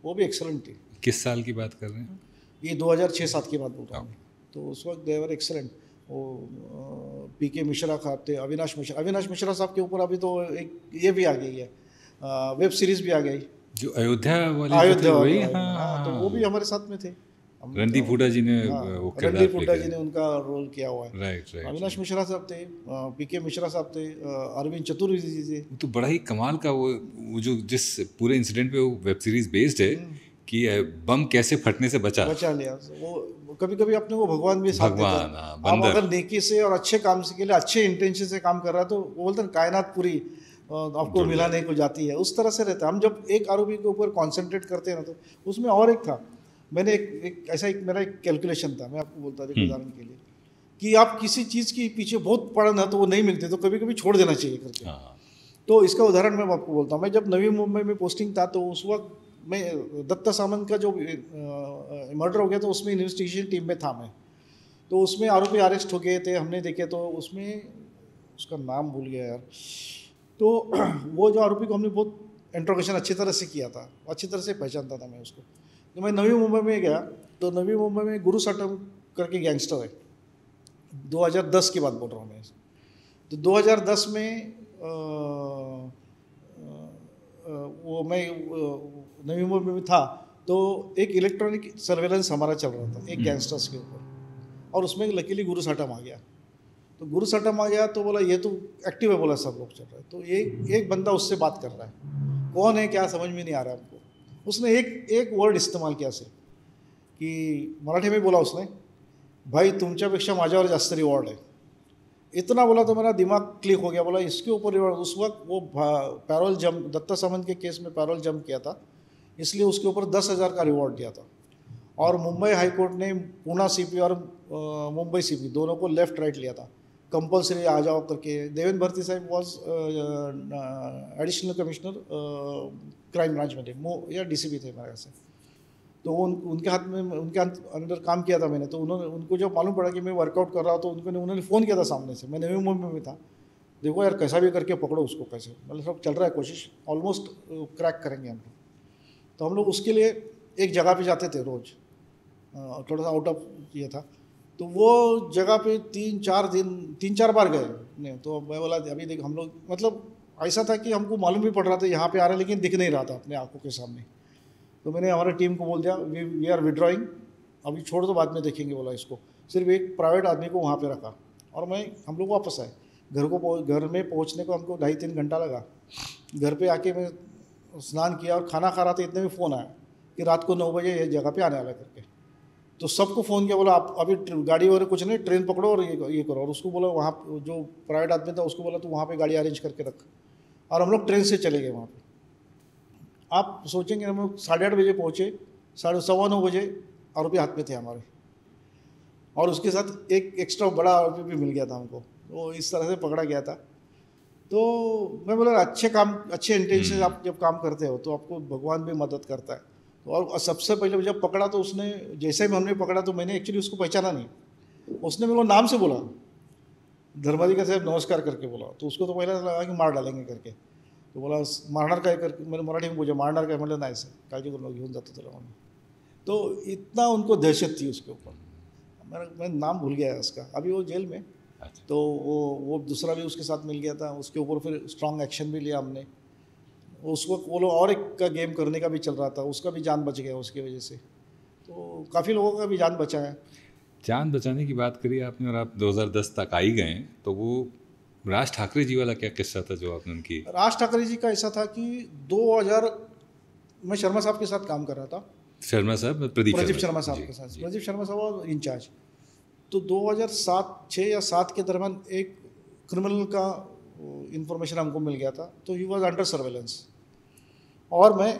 वो भी एक्सेलेंट थी। किस साल की बात कर रहे हैं? ये 2006-07 की बात बोल रहा हूँ। तो उस वक्त दे वर एक्सेलेंट। वो PK मिश्रा साहब थे, अविनाश मिश्रा साहब के ऊपर अभी तो एक ये भी आ गई है, वेब सीरीज़ भी आ गई जो अयोध्या वाली। हाँ, तो वो भी हमारे साथ में थे। रणदीप हुड्डा जी ने उनका रोल किया हुआ है। राइट। अविनाश मिश्रा साहब थे, PK मिश्रा साहब थे, अरविंद चतुर्वेदी जी थे। तो बड़ा ही कमाल का वो जो जिस पूरे इंसिडेंट पे वो वेब सीरीज बेस्ड है कि बम कैसे फटने से बचा लिया। वो कभी कभी अपने को भगवान भी साथ देता है। आप अगर नेकी से और अच्छे काम से के लिए अच्छे इंटेंशन से काम कर रहा है तो वो बोलते हैं कायनात पूरी आपको मिला नहीं को जाती है, उस तरह से रहता है। हम जब एक आरोपी के ऊपर कॉन्सेंट्रेट करते हैं ना, तो उसमें और एक था, मैंने एक मेरा एक कैलकुलेशन था, मैं आपको बोलता था उदाहरण के लिए, कि आप किसी चीज़ के पीछे बहुत पड़ा ना तो वो नहीं मिलते, तो कभी कभी छोड़ देना चाहिए करके। तो इसका उदाहरण मैं आपको बोलता हूँ। मैं जब नवी मुंबई में पोस्टिंग था तो उस वक्त मैं दत्ता सामंत का जो मर्डर हो गया तो उसमें इन्वेस्टिगेशन टीम में था मैं। तो उसमें आरोपी अरेस्ट हो गए थे, हमने देखे तो उसमें उसका नाम भूल गया यार। तो वो जो आरोपी को हमने बहुत इंट्रोगेशन अच्छी तरह से किया था, अच्छी तरह से पहचानता था मैं उसको। तो मैं नवी मुंबई में गया तो नवी मुंबई में गुरु सटम करके गैंगस्टर है, 2010 की बात बोल रहा हूँ मैं। तो 2010 में वो मैं नवी मुंबई में था तो एक इलेक्ट्रॉनिक सर्वेलेंस हमारा चल रहा था एक गैंगस्टर्स के ऊपर, और उसमें लकीली गुरु सटम आ गया। तो गुरु सटम आ गया तो बोला ये तो एक्टिव है, बोला सब लोग चल रहा है। तो एक बंदा उससे बात कर रहा है, कौन है क्या समझ में नहीं आ रहा हमको। उसने एक वर्ड इस्तेमाल किया से की मराठी में बोला उसने, भाई तुमच्यापेक्षा माझ्यावर जास्त रिवॉर्ड है। इतना बोला तो मेरा दिमाग क्लिक हो गया, बोला इसके ऊपर रिवॉर्ड। उस वक्त वो पैरोल जंप, दत्ता सामंत के केस में पैरोल जंप किया था, इसलिए उसके ऊपर 10,000 का रिवॉर्ड दिया था। और मुंबई हाई कोर्ट ने पूना सीपी और मुंबई सीपी दोनों को लेफ्ट राइट लिया था, कंपलसरी आ जाओ करके। देवेंद्र भरती साहब was additional commissioner crime branch में या डीसीपी थे मेरे से। तो उनके हाथ में, उनके अंदर काम किया था मैंने। तो उनको जब मालूम पड़ा कि मैं वर्कआउट कर रहा हूँ तो उन्होंने फ़ोन किया था सामने से, मैं नवी मुंबई में था, देखो यार कैसा भी करके पकड़ो उसको, कैसे मतलब सब चल रहा है कोशिश, ऑलमोस्ट क्रैक करेंगे हम लोग। तो हम लोग उसके लिए एक जगह पे जाते थे रोज़, थोड़ा सा आउट ऑफ ये था। तो वो जगह पे 3-4 बार गए नहीं। तो मैं बोला अभी देख हम लोग, मतलब ऐसा था कि हमको मालूम भी पड़ रहा था यहाँ पे आ रहा है लेकिन दिख नहीं रहा था अपने आंखों के सामने। तो मैंने हमारे टीम को बोल दिया वी आर विड्रॉइंग, अभी छोड़ दो बाद में देखेंगे बोला इसको। सिर्फ एक प्राइवेट आदमी को वहाँ पे रखा और हम लोग वापस आए। घर में पहुँचने को हमको 2.5-3 घंटा लगा। घर पे आके मैं स्नान किया और खाना खा रहा था, इतने में फ़ोन आया कि रात को 9 बजे ये जगह पे आने वाला करके। तो सबको फ़ोन किया, बोला आप अभी गाड़ी वगैरह कुछ नहीं, ट्रेन पकड़ो और ये करो। और उसको बोला वहाँ जो प्राइवेट आदमी था उसको बोला तो वहाँ पे गाड़ी अरेंज करके रख। और हम लोग ट्रेन से चले गए वहाँ पे। आप सोचेंगे हम लोग 8:30 बजे पहुँचे, 9:15 बजे आरोपी हाथ में थे हमारे, और उसके साथ एक एक्स्ट्रा बड़ा आरोपी भी मिल गया था हमको। तो इस तरह से पकड़ा गया था। तो मैं बोला अच्छे इंटेंशन आप जब काम करते हो तो आपको भगवान भी मदद करता है। तो और सबसे पहले जब पकड़ा तो उसने, जैसे ही हमने पकड़ा तो मैंने एक्चुअली उसको पहचाना नहीं। उसने मेरे को नाम से बोला, धर्माधिकारी साहब नमस्कार करके बोला। तो उसको तो पहले लगा कि मार डालेंगे करके। तो बोला मारणार काय करके, मैंने मराठी में पूछा मारणार काय, म्हटलं नाही सर काळजी करू नका घेऊन जातो त्याला म्हणून। तो इतना उनको दहशत थी उसके ऊपर। मैं नाम भूल गया उसका, अभी वो जेल में। तो वो दूसरा भी उसके साथ मिल गया था, उसके ऊपर फिर स्ट्रांग एक्शन भी लिया हमने। उस वक्त वो लोग और एक का गेम करने का भी चल रहा था, उसका भी जान बच गया उसकी वजह से। तो काफ़ी लोगों का भी जान बचा है। जान बचाने की बात करी आपने और आप 2010 तक आ ही गए, तो वो राज ठाकरे जी वाला क्या किस्सा था जो आपने उनकी? राज ठाकरे जी का ऐसा था कि 2000 मैं शर्मा साहब के साथ काम कर रहा था। शर्मा साहब, प्रदीप शर्मा साहब के साथ, प्रदीप शर्मा साहब इंचार्ज। तो 2006 या 7 के दरमियान एक क्रिमिनल का इंफॉर्मेशन हमको मिल गया था। तो ही वॉज अंडर सर्वेलेंस और मैं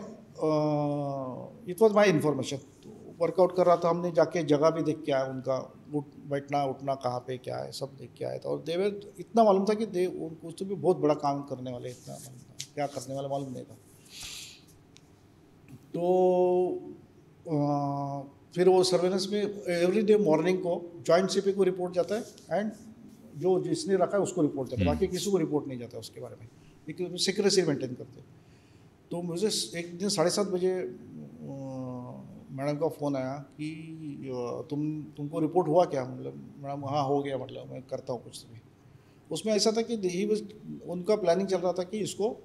इट वॉज माई इन्फॉर्मेशन। तो वर्कआउट कर रहा था, हमने जाके जगह भी देख के आया, उनका बैठना उठना कहाँ पे क्या है सब देख के आया था। और देवर इतना मालूम था कि कुछ तो भी बहुत बड़ा काम करने वाले, इतना मालूम था, क्या करने वाले मालूम नहीं था। तो फिर वो सर्वेलेंस में एवरी डे मॉर्निंग को जॉइंट सीपी को रिपोर्ट जाता है एंड जो जिसने रखा है उसको रिपोर्ट जाता है, बाकी किसी को रिपोर्ट नहीं जाता उसके बारे में, एक सीक्रेसी मेंटेन करते। तो मुझे एक दिन 7:30 बजे मैडम का फ़ोन आया कि तुमको रिपोर्ट हुआ क्या? मतलब मैडम हाँ हो गया, मतलब मैं करता हूँ कुछ भी। उसमें ऐसा था कि उनका प्लानिंग चल रहा था कि इसको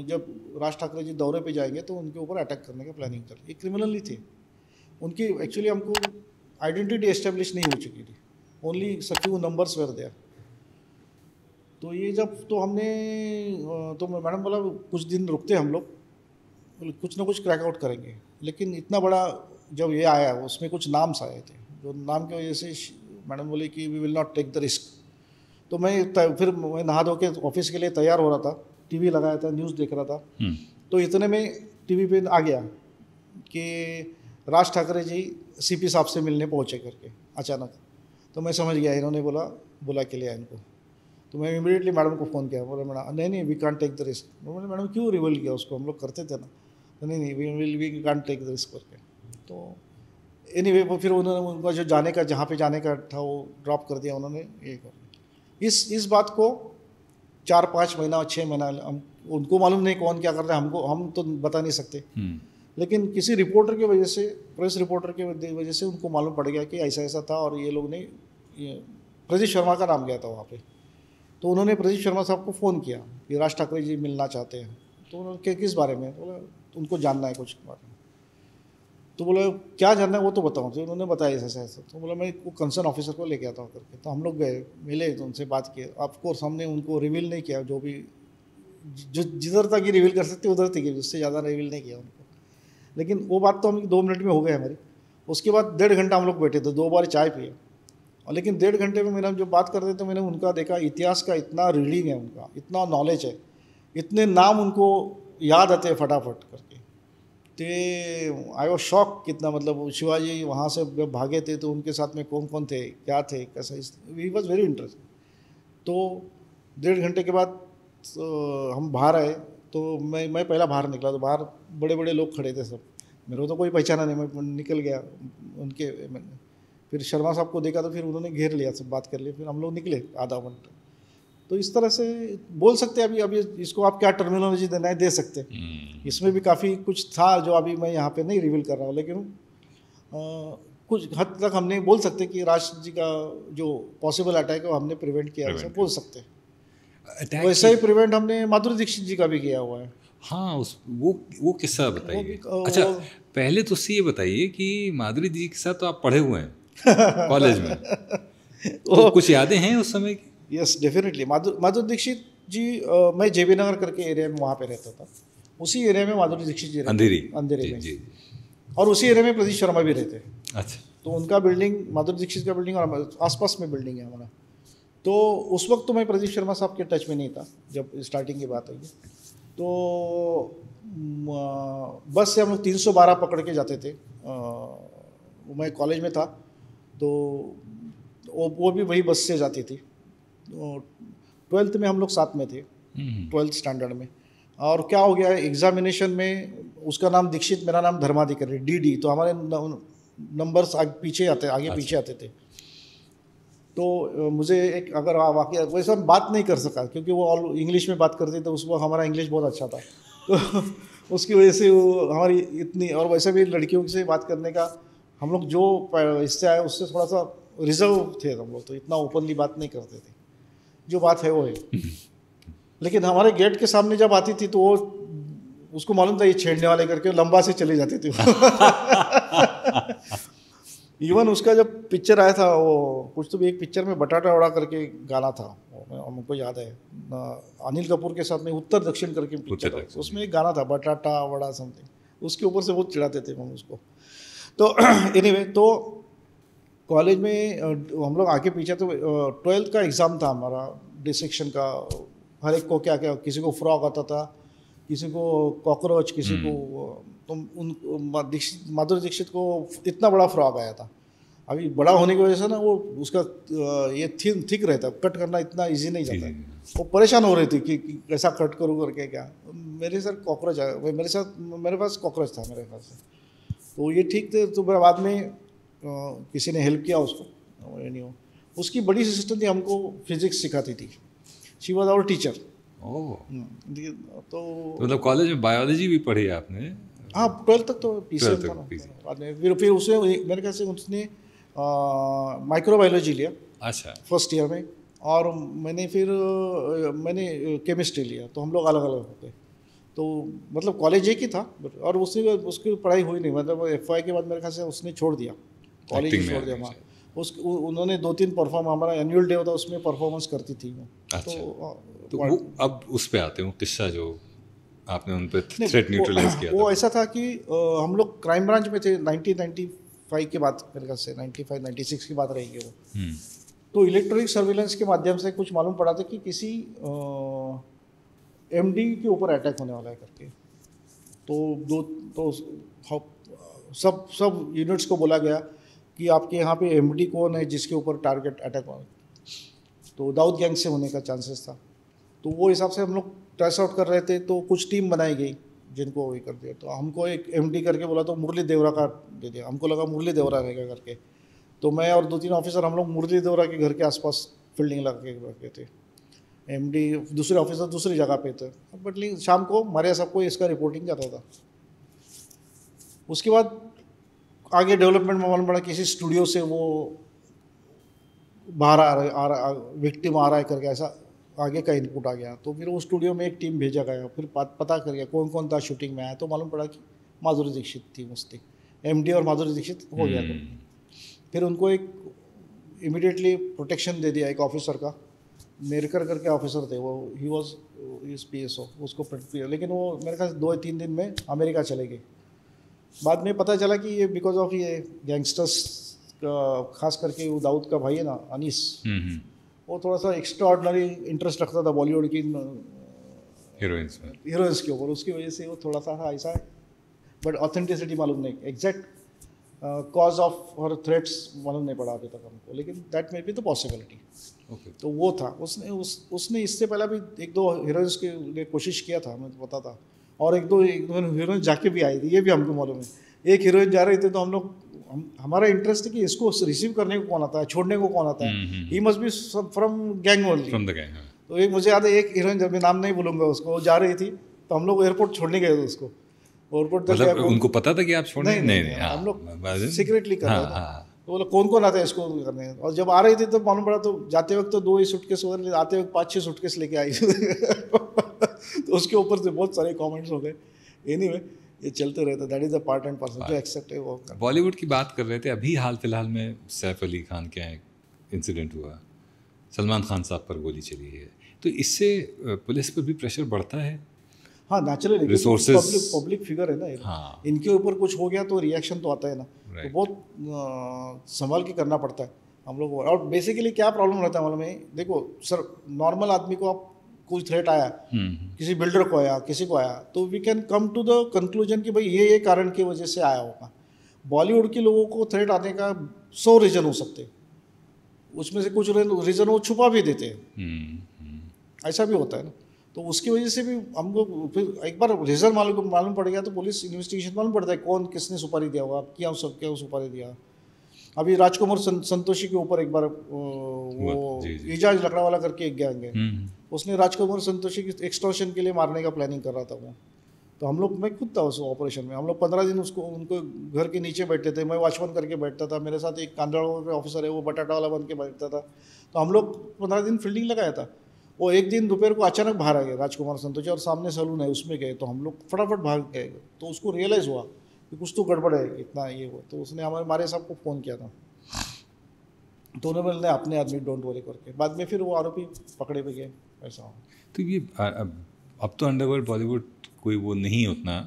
जब राज ठाकरे जी दौरे पे जाएंगे तो उनके ऊपर अटैक करने का प्लानिंग चल रही। एक क्रिमिनल ही थे उनकी, एक्चुअली हमको आइडेंटिटी एस्टेब्लिश नहीं हो चुकी थी, only few numbers were there. तो ये जब तो हमने तो मैडम बोला कुछ दिन रुकते हम लोग, कुछ ना कुछ क्रैक आउट करेंगे। लेकिन इतना बड़ा जब ये आया उसमें कुछ नाम्स आए थे, जो नाम की वजह से मैडम बोली कि we will not take the risk. तो फिर मैं नहा धो के ऑफिस के लिए तैयार हो रहा था टीवी लगाया था, न्यूज़ देख रहा था, तो इतने में टीवी पे आ गया कि राज ठाकरे जी सीपी साहब से मिलने पहुँचे करके अचानक। तो मैं समझ गया इन्होंने बुला के लिया इनको। तो मैं इमीडिएटली मैडम को फ़ोन किया, बोला मैडम नहीं we can't take the risk. बोले मैडम क्यों रिवल किया उसको, हम लोग करते थे ना। तो नहीं we can't take the risk करके। तो एनीवे वो फिर उन्होंने उनका जो जहाँ पे जाने का था वो ड्रॉप कर दिया उन्होंने। ये कर इस बात को 4-5 महीना 6 महीना हम उनको मालूम नहीं कौन क्या कर रहा है, हम तो बता नहीं सकते। लेकिन किसी रिपोर्टर की वजह से, प्रेस रिपोर्टर की वजह से उनको मालूम पड़ गया कि ऐसा ऐसा था और ये लोग ने प्रदीप शर्मा का नाम गया था वहाँ पे। तो उन्होंने प्रदीप शर्मा साहब को फ़ोन किया कि राज ठाकरे जी मिलना चाहते हैं। तो उन्होंने किस बारे में, बोला उनको जानना है कुछ बारे में। तो बोला क्या जानना है वो तो बताओ। तो उन्होंने बताया ऐसा ऐसा। तो बोला मैं वो कंसर्न ऑफिसर को लेके आता हूँ करके। तो हम लोग गए, मिले, तो उनसे बात किए। ऑफकोर्स हमने उनको रिवील नहीं किया, जो भी जो जिधर तक ही रिवील कर सकते उधर तक ही, उससे ज़्यादा रिवील नहीं किया उनको। लेकिन वो बात तो हम 2 मिनट में हो गए हमारी। उसके बाद 1.5 घंटा हम लोग बैठे थे, 2 बार चाय पिए। और लेकिन 1.5 घंटे में मेरा जो बात करते तो मैंने उनका देखा, इतिहास का इतना रीडिंग है उनका, इतना नॉलेज है, इतने नाम उनको याद आते हैं फटाफट करके। तो आई वॉज शॉक कितना, मतलब शिवाजी वहाँ से जब भागे थे तो उनके साथ में कौन कौन थे, क्या थे, कैसा, वी वॉज वेरी इंटरेस्टिंग। तो 1.5 घंटे के बाद हम बाहर आए। तो मैं पहला बाहर निकला, तो बाहर बड़े बड़े लोग खड़े थे सब, मेरे को तो कोई पहचाना नहीं, मैं निकल गया उनके। फिर शर्मा साहब को देखा तो फिर उन्होंने घेर लिया, सब बात कर लिया, फिर हम लोग निकले आधा घंटा। तो इस तरह से बोल सकते हैं। अभी इसको आप क्या टर्मिनोलॉजी देना है दे सकते हैं। इसमें भी काफ़ी कुछ था जो अभी मैं यहाँ पे नहीं रिवील कर रहा हूँ, लेकिन कुछ हद तक हमने बोल सकते कि राज जी का जो पॉसिबल अटैक है वो हमने प्रिवेंट किया, ऐसा बोल सकते हैं। वैसे ही प्रिवेंट हमने माधुरी दीक्षित जी का भी किया हुआ है। हाँ, वो किस्सा बताइए। अच्छा, पहले तो उससे ये बताइए कि माधुरी जी के साथ तो आप पढ़े हुए हैं कॉलेज में, तो कुछ यादें हैं उस समय की? Yes definitely. माधुरी दीक्षित जी, मैं जेबी नगर करके एरिया में वहाँ पे रहता था, उसी एरिया में माधुरी दीक्षित जी अंधेरी में जी। और उसी एरिया में प्रदीप शर्मा भी रहते हैं। अच्छा। तो उनका बिल्डिंग, माधुरी दीक्षित का बिल्डिंग और आसपास में बिल्डिंग है हमारा। तो उस वक्त तो मैं प्रदीप शर्मा साहब के टच में नहीं था जब स्टार्टिंग की बात आई। तो बस से हम लोग 312 पकड़ के जाते थे। मैं कॉलेज में था तो वो भी वही बस से जाती थी। 12th में हम लोग साथ में थे, 12th स्टैंडर्ड में। और क्या हो गया, एग्जामिनेशन में उसका नाम दीक्षित, मेरा नाम धर्माधिकारी, DD। तो हमारे नंबर्स आगे पीछे आते थे। तो मुझे एक अगर वाकई वैसा बात नहीं कर सका क्योंकि वो ऑल इंग्लिश में बात करते थे। उस वक्त हमारा इंग्लिश बहुत अच्छा था, तो उसकी वजह से वो हमारी इतनी, और वैसे भी लड़कियों से बात करने का हम लोग जो इससे आए उससे थोड़ा सा रिजर्व थे हम लोग, तो इतना ओपनली बात नहीं करते थे। जो बात है वो है। लेकिन हमारे गेट के सामने जब आती थी तो वो उसको मालूम था ये छेड़ने वाले करके लंबा से चली जाती थी। इवन उसका जब पिक्चर आया था वो कुछ तो भी एक पिक्चर में बटाटा वड़ा करके गाना था, हमको याद है, अनिल कपूर के साथ में उत्तर दक्षिण करके पिक्चर था, उसमें एक गाना था बटाटा वड़ा समथिंग, उसके ऊपर से बहुत चिढ़ाते थे हम उसको। तो एनीवे, तो कॉलेज में हम लोग आगे पीछे, तो 12th का एग्ज़ाम था हमारा डिसेक्शन का। हर एक को क्या क्या, किसी को फ्रॉग आता था, किसी को कॉकरोच, किसी को तो माधुरी दीक्षित को इतना बड़ा फ्रॉग आया था। अभी बड़ा होने की वजह से ना वो उसका ये थिक रहता, कट करना इतना इजी नहीं जाता। वो परेशान हो रही थी कि कैसा कट करूँ करके। क्या मेरे सर कॉकरोच आया, मेरे पास कॉकरोच था मेरे पास से, तो ये ठीक थे। तो बाद में किसी ने हेल्प किया उसको, नहीं उसकी बड़ी सिस्टर थी, हमको फिजिक्स सिखाती थी, शी वॉज आवर टीचर। तो मतलब कॉलेज में बायोलॉजी भी पढ़ी आपने? हाँ, 12th तक तो PCM था बाद में। फिर उसने मेरे ख्याल से उसने माइक्रोबायोलॉजी लिया। अच्छा। फर्स्ट ईयर में, और मैंने केमिस्ट्री लिया। तो हम लोग अलग अलग हो गए। तो मतलब कॉलेज एक ही था, और उसकी पढ़ाई हुई नहीं। मतलब FY के बाद मेरे ख्याल से उसने छोड़ दिया, कॉलेज छोड़ दिया। वहाँ उन्होंने 2-3 परफॉर्म, हमारा एनुअल डे होता उसमें परफॉर्मेंस करती थी वो। अच्छा। तो वो अब उस पे आते हैं किस्सा जो आपने उन पे थ्रेट न्यूट्रलाइज किया था। वो ऐसा था कि हम लोग क्राइम ब्रांच में थे 1995 के बाद, मेरे ख्याल से 95-96 की बात रहेगी वो। तो इलेक्ट्रॉनिक सर्विलेंस के माध्यम से कुछ मालूम पड़ा था कि किसी एमडी के ऊपर अटैक होने वाला है करके। तो सब यूनिट्स को बोला गया कि आपके यहाँ पे एमडी कौन है जिसके ऊपर टारगेट अटैक हो। तो दाऊद गैंग से होने का चांसेस था। तो वो हिसाब से हम लोग ट्रेस आउट कर रहे थे, तो कुछ टीम बनाई गई जिनको वही कर दिया। तो हमको एक एमडी करके बोला तो मुरली देवरा का दे दिया, हमको लगा मुरली देवरा रहेगा करके। तो मैं और 2-3 ऑफिसर हम लोग मुरली देवरा के घर के आसपास फील्डिंग लगा के रखे थे। एमडी दूसरे ऑफिसर दूसरी जगह पे थे, बट लेकिन शाम को मारिया साहब को इसका रिपोर्टिंग जाता था। उसके बाद आगे डेवलपमेंट में मालूम पड़ा किसी स्टूडियो से वो बाहर आ रहा विक्टिम आ रहा है करके, ऐसा आगे का इनपुट आ गया। तो फिर वो स्टूडियो में एक टीम भेजा गया, फिर पता कर गया कौन कौन था शूटिंग में आया। तो मालूम पड़ा कि माधुरी दीक्षित थी मस्ती, एमडी और माधुरी दीक्षित हो गया। फिर उनको एक इमीडिएटली प्रोटेक्शन दे दिया एक ऑफिसर का, नेरकर करके ऑफिसर थे वो, ही वॉज PSO, उसको प्रोटेक्ट किया। लेकिन वो मेरे ख्याल 2-3 दिन में अमेरिका चले गए। बाद में पता चला कि ये बिकॉज ऑफ ये गैंगस्टर्स, खास करके वो दाऊद का भाई है ना अनीस, वो थोड़ा सा एक्स्ट्रा ऑर्डिनरी इंटरेस्ट रखता था बॉलीवुड की हीरोइंस के ऊपर। उसकी वजह से वो थोड़ा सा ऐसा है, बट ऑथेंटिसिटी मालूम नहीं, एग्जैक्ट कॉज ऑफ और थ्रेट्स मालूम नहीं पड़ा अभी तक हमको, लेकिन that may be the possibility. तो वो था, उसने इससे पहले भी 1-2 हीरोइंस के लिए कोशिश किया था, मुझे पता था। और एक दो हीरोइन जाके भी आई थी, ये भी हमको मालूम है। एक हीरोइन जा रही थी तो हम लोग हमारा इंटरेस्ट है कि इसको रिसीव करने को कौन आता है, छोड़ने को कौन आता है। He must be from gang only, from the gang. तो एक मुझे याद है, एक हीरोइन, जब मैं नाम नहीं बोलूँगा उसको, वो जा रही थी तो हम लोग एयरपोर्ट छोड़ने गए थे उसको। एयरपोर्ट मतलब उनको पता था कि आप छोड़ने? नहीं, हम लोग सीक्रेटली कर रहे थे। तो बोला कौन कौन आता है इसको करने। और जब आ रही थी तो मालूम पड़ा, तो जाते वक्त तो 2 ही सूटकेस हो रहे, आते वक्त 5-6 सूटकेस लेके आई। तो उसके ऊपर से बहुत सारे कमेंट्स हो गए। एनीवे, ये चलते रहता, that is the part and parcel, जो एक्सेप्ट है वो। बॉलीवुड की बात कर रहे थे, अभी हाल फिलहाल में सैफ अली खान का एक इंसिडेंट हुआ, सलमान खान साहब पर गोली चली है, तो इससे पुलिस पर भी प्रेशर बढ़ता है। हाँ, नेचुरली रिसोर्सेज, पब्लिक फिगर है ना। हाँ, इनके ऊपर कुछ हो गया तो रिएक्शन तो आता है ना। तो बहुत संभाल के करना पड़ता है हम लोग को। और बेसिकली क्या प्रॉब्लम रहता है मालूम है, देखो सर, नॉर्मल आदमी को आप कोई थ्रेट आया, किसी बिल्डर को आया, किसी को आया, तो we can come to the conclusion कि भाई ये कारण की वजह से आया होगा। बॉलीवुड के लोगों को थ्रेट आने का 100 रीज़न हो सकते, उसमें से कुछ रीज़न वो छुपा भी देते हैं, ऐसा भी होता है ना। तो उसकी वजह से भी हमको फिर एक बार रीज़न मालूम पड़ गया तो पुलिस इन्वेस्टिगेशन मालूम पड़ता है कौन किसने सुपारी दिया होगा, क्या सुपारी दिया। अभी राजकुमार संतोषी के ऊपर एक बार वो एजाज लकड़ावाला करके एक गैंग है, उसने राजकुमार संतोषी की एक्सटॉर्शन के लिए मारने का प्लानिंग कर रहा था वो। तो हम लोग, मैं खुद था उस ऑपरेशन में, हम लोग 15 दिन उनको घर के नीचे बैठते थे, मैं वॉचमैन करके बैठता था, मेरे साथ एक कांदड़ों का ऑफिसर है, वो बटाटा वाला बन के बैठता था। तो हम लोग 15 दिन फील्डिंग लगाया था। वो एक दिन दोपहर को अचानक बाहर आ गए राजकुमार संतोषी, और सामने सैलून है उसमें गए, तो हम लोग फटाफट भाग गए। तो उसको रियलाइज़ हुआ कि कुछ तो गड़बड़ है, इतना ये हुआ। तो उसने हमारे साहब को फ़ोन किया था, तो उन्होंने बोले अपने आदमी डोंट वरी करके, बाद में फिर वो आरोपी पकड़े पे गए, ऐसा हो। तो ये अब तो अंडरवर्ल्ड बॉलीवुड कोई वो नहीं उतना,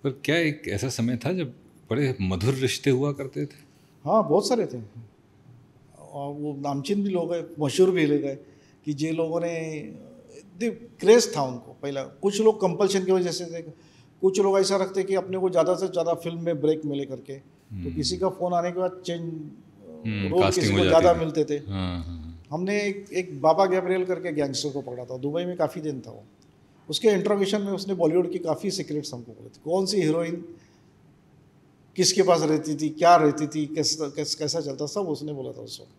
पर क्या एक ऐसा समय था जब बड़े मधुर रिश्ते हुआ करते थे? हाँ, बहुत सारे थे, और वो नामचीन भी लोग हैं, मशहूर भी लोग हैं, कि जे लोगों ने क्रेज़ था उनको पहला। कुछ लोग कंपल्शन की वजह से थे, कुछ लोग ऐसा रखते कि अपने को ज़्यादा से ज़्यादा फिल्म में ब्रेक मिले करके। तो किसी का फ़ोन आने के बाद चेंज रोल किसी को ज़्यादा मिलते थे। हमने एक बाबा गैब्रियल करके गैंगस्टर को पकड़ा था, दुबई में काफ़ी दिन था वो। उसके इंट्रोगेशन में उसने बॉलीवुड की काफ़ी सीक्रेट्स हमको बोले थे, कौन सी हीरोइन किसके पास रहती थी, क्या रहती थी, कैसा चलता, सब उसने बोला था उस वक्त।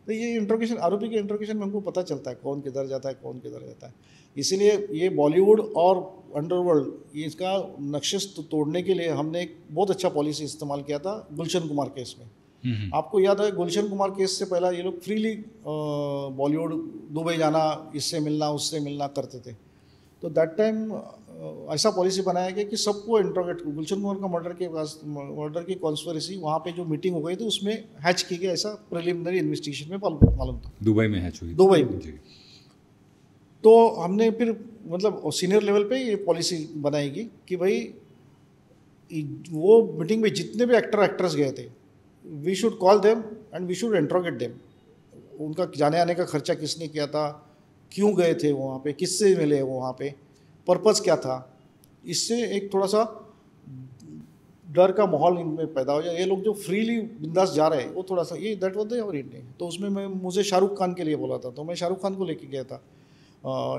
तो ये इंट्रोगेशन, आरोपी के इंट्रोगेशन में हमको पता चलता है कौन किधर जाता है, कौन किधर जाता है। इसीलिए ये बॉलीवुड और अंडरवर्ल्ड, ये इसका नक्शे तोड़ने के लिए हमने एक बहुत अच्छा पॉलिसी इस्तेमाल किया था गुलशन कुमार केस में। आपको याद है गुलशन कुमार केस से पहला ये लोग फ्रीली बॉलीवुड दुबई जाना, इससे मिलना उससे मिलना करते थे। तो दैट टाइम ऐसा पॉलिसी बनाया गया कि सबको इंट्रोगेट, गुलशन कुमार का मर्डर की कॉन्स्पिरेसी वहाँ पे जो मीटिंग हो गई थी उसमें हैच की गई, ऐसा प्रिलिमिनरी इन्वेस्टिगेशन में मालूम था। दुबई में हैच हुई, दुबई में। तो हमने फिर मतलब सीनियर लेवल पे ये पॉलिसी बनाएगी कि भाई वो मीटिंग में जितने भी एक्ट्रेस गए थे, we should call them and we should interrogate them. उनका जाने आने का खर्चा किसने किया था, क्यों गए थे वहाँ पे, किससे मिले वो वहाँ पे, पर्पज़ क्या था, इससे एक थोड़ा सा डर का माहौल इनमें पैदा हो जाए। ये लोग जो फ्रीली बिंदास जा रहे हैं वो थोड़ा सा ये दैट वाज द और इंडिया। तो उसमें मुझे शाहरुख खान के लिए बोला था, तो मैं शाहरुख खान को लेके गया था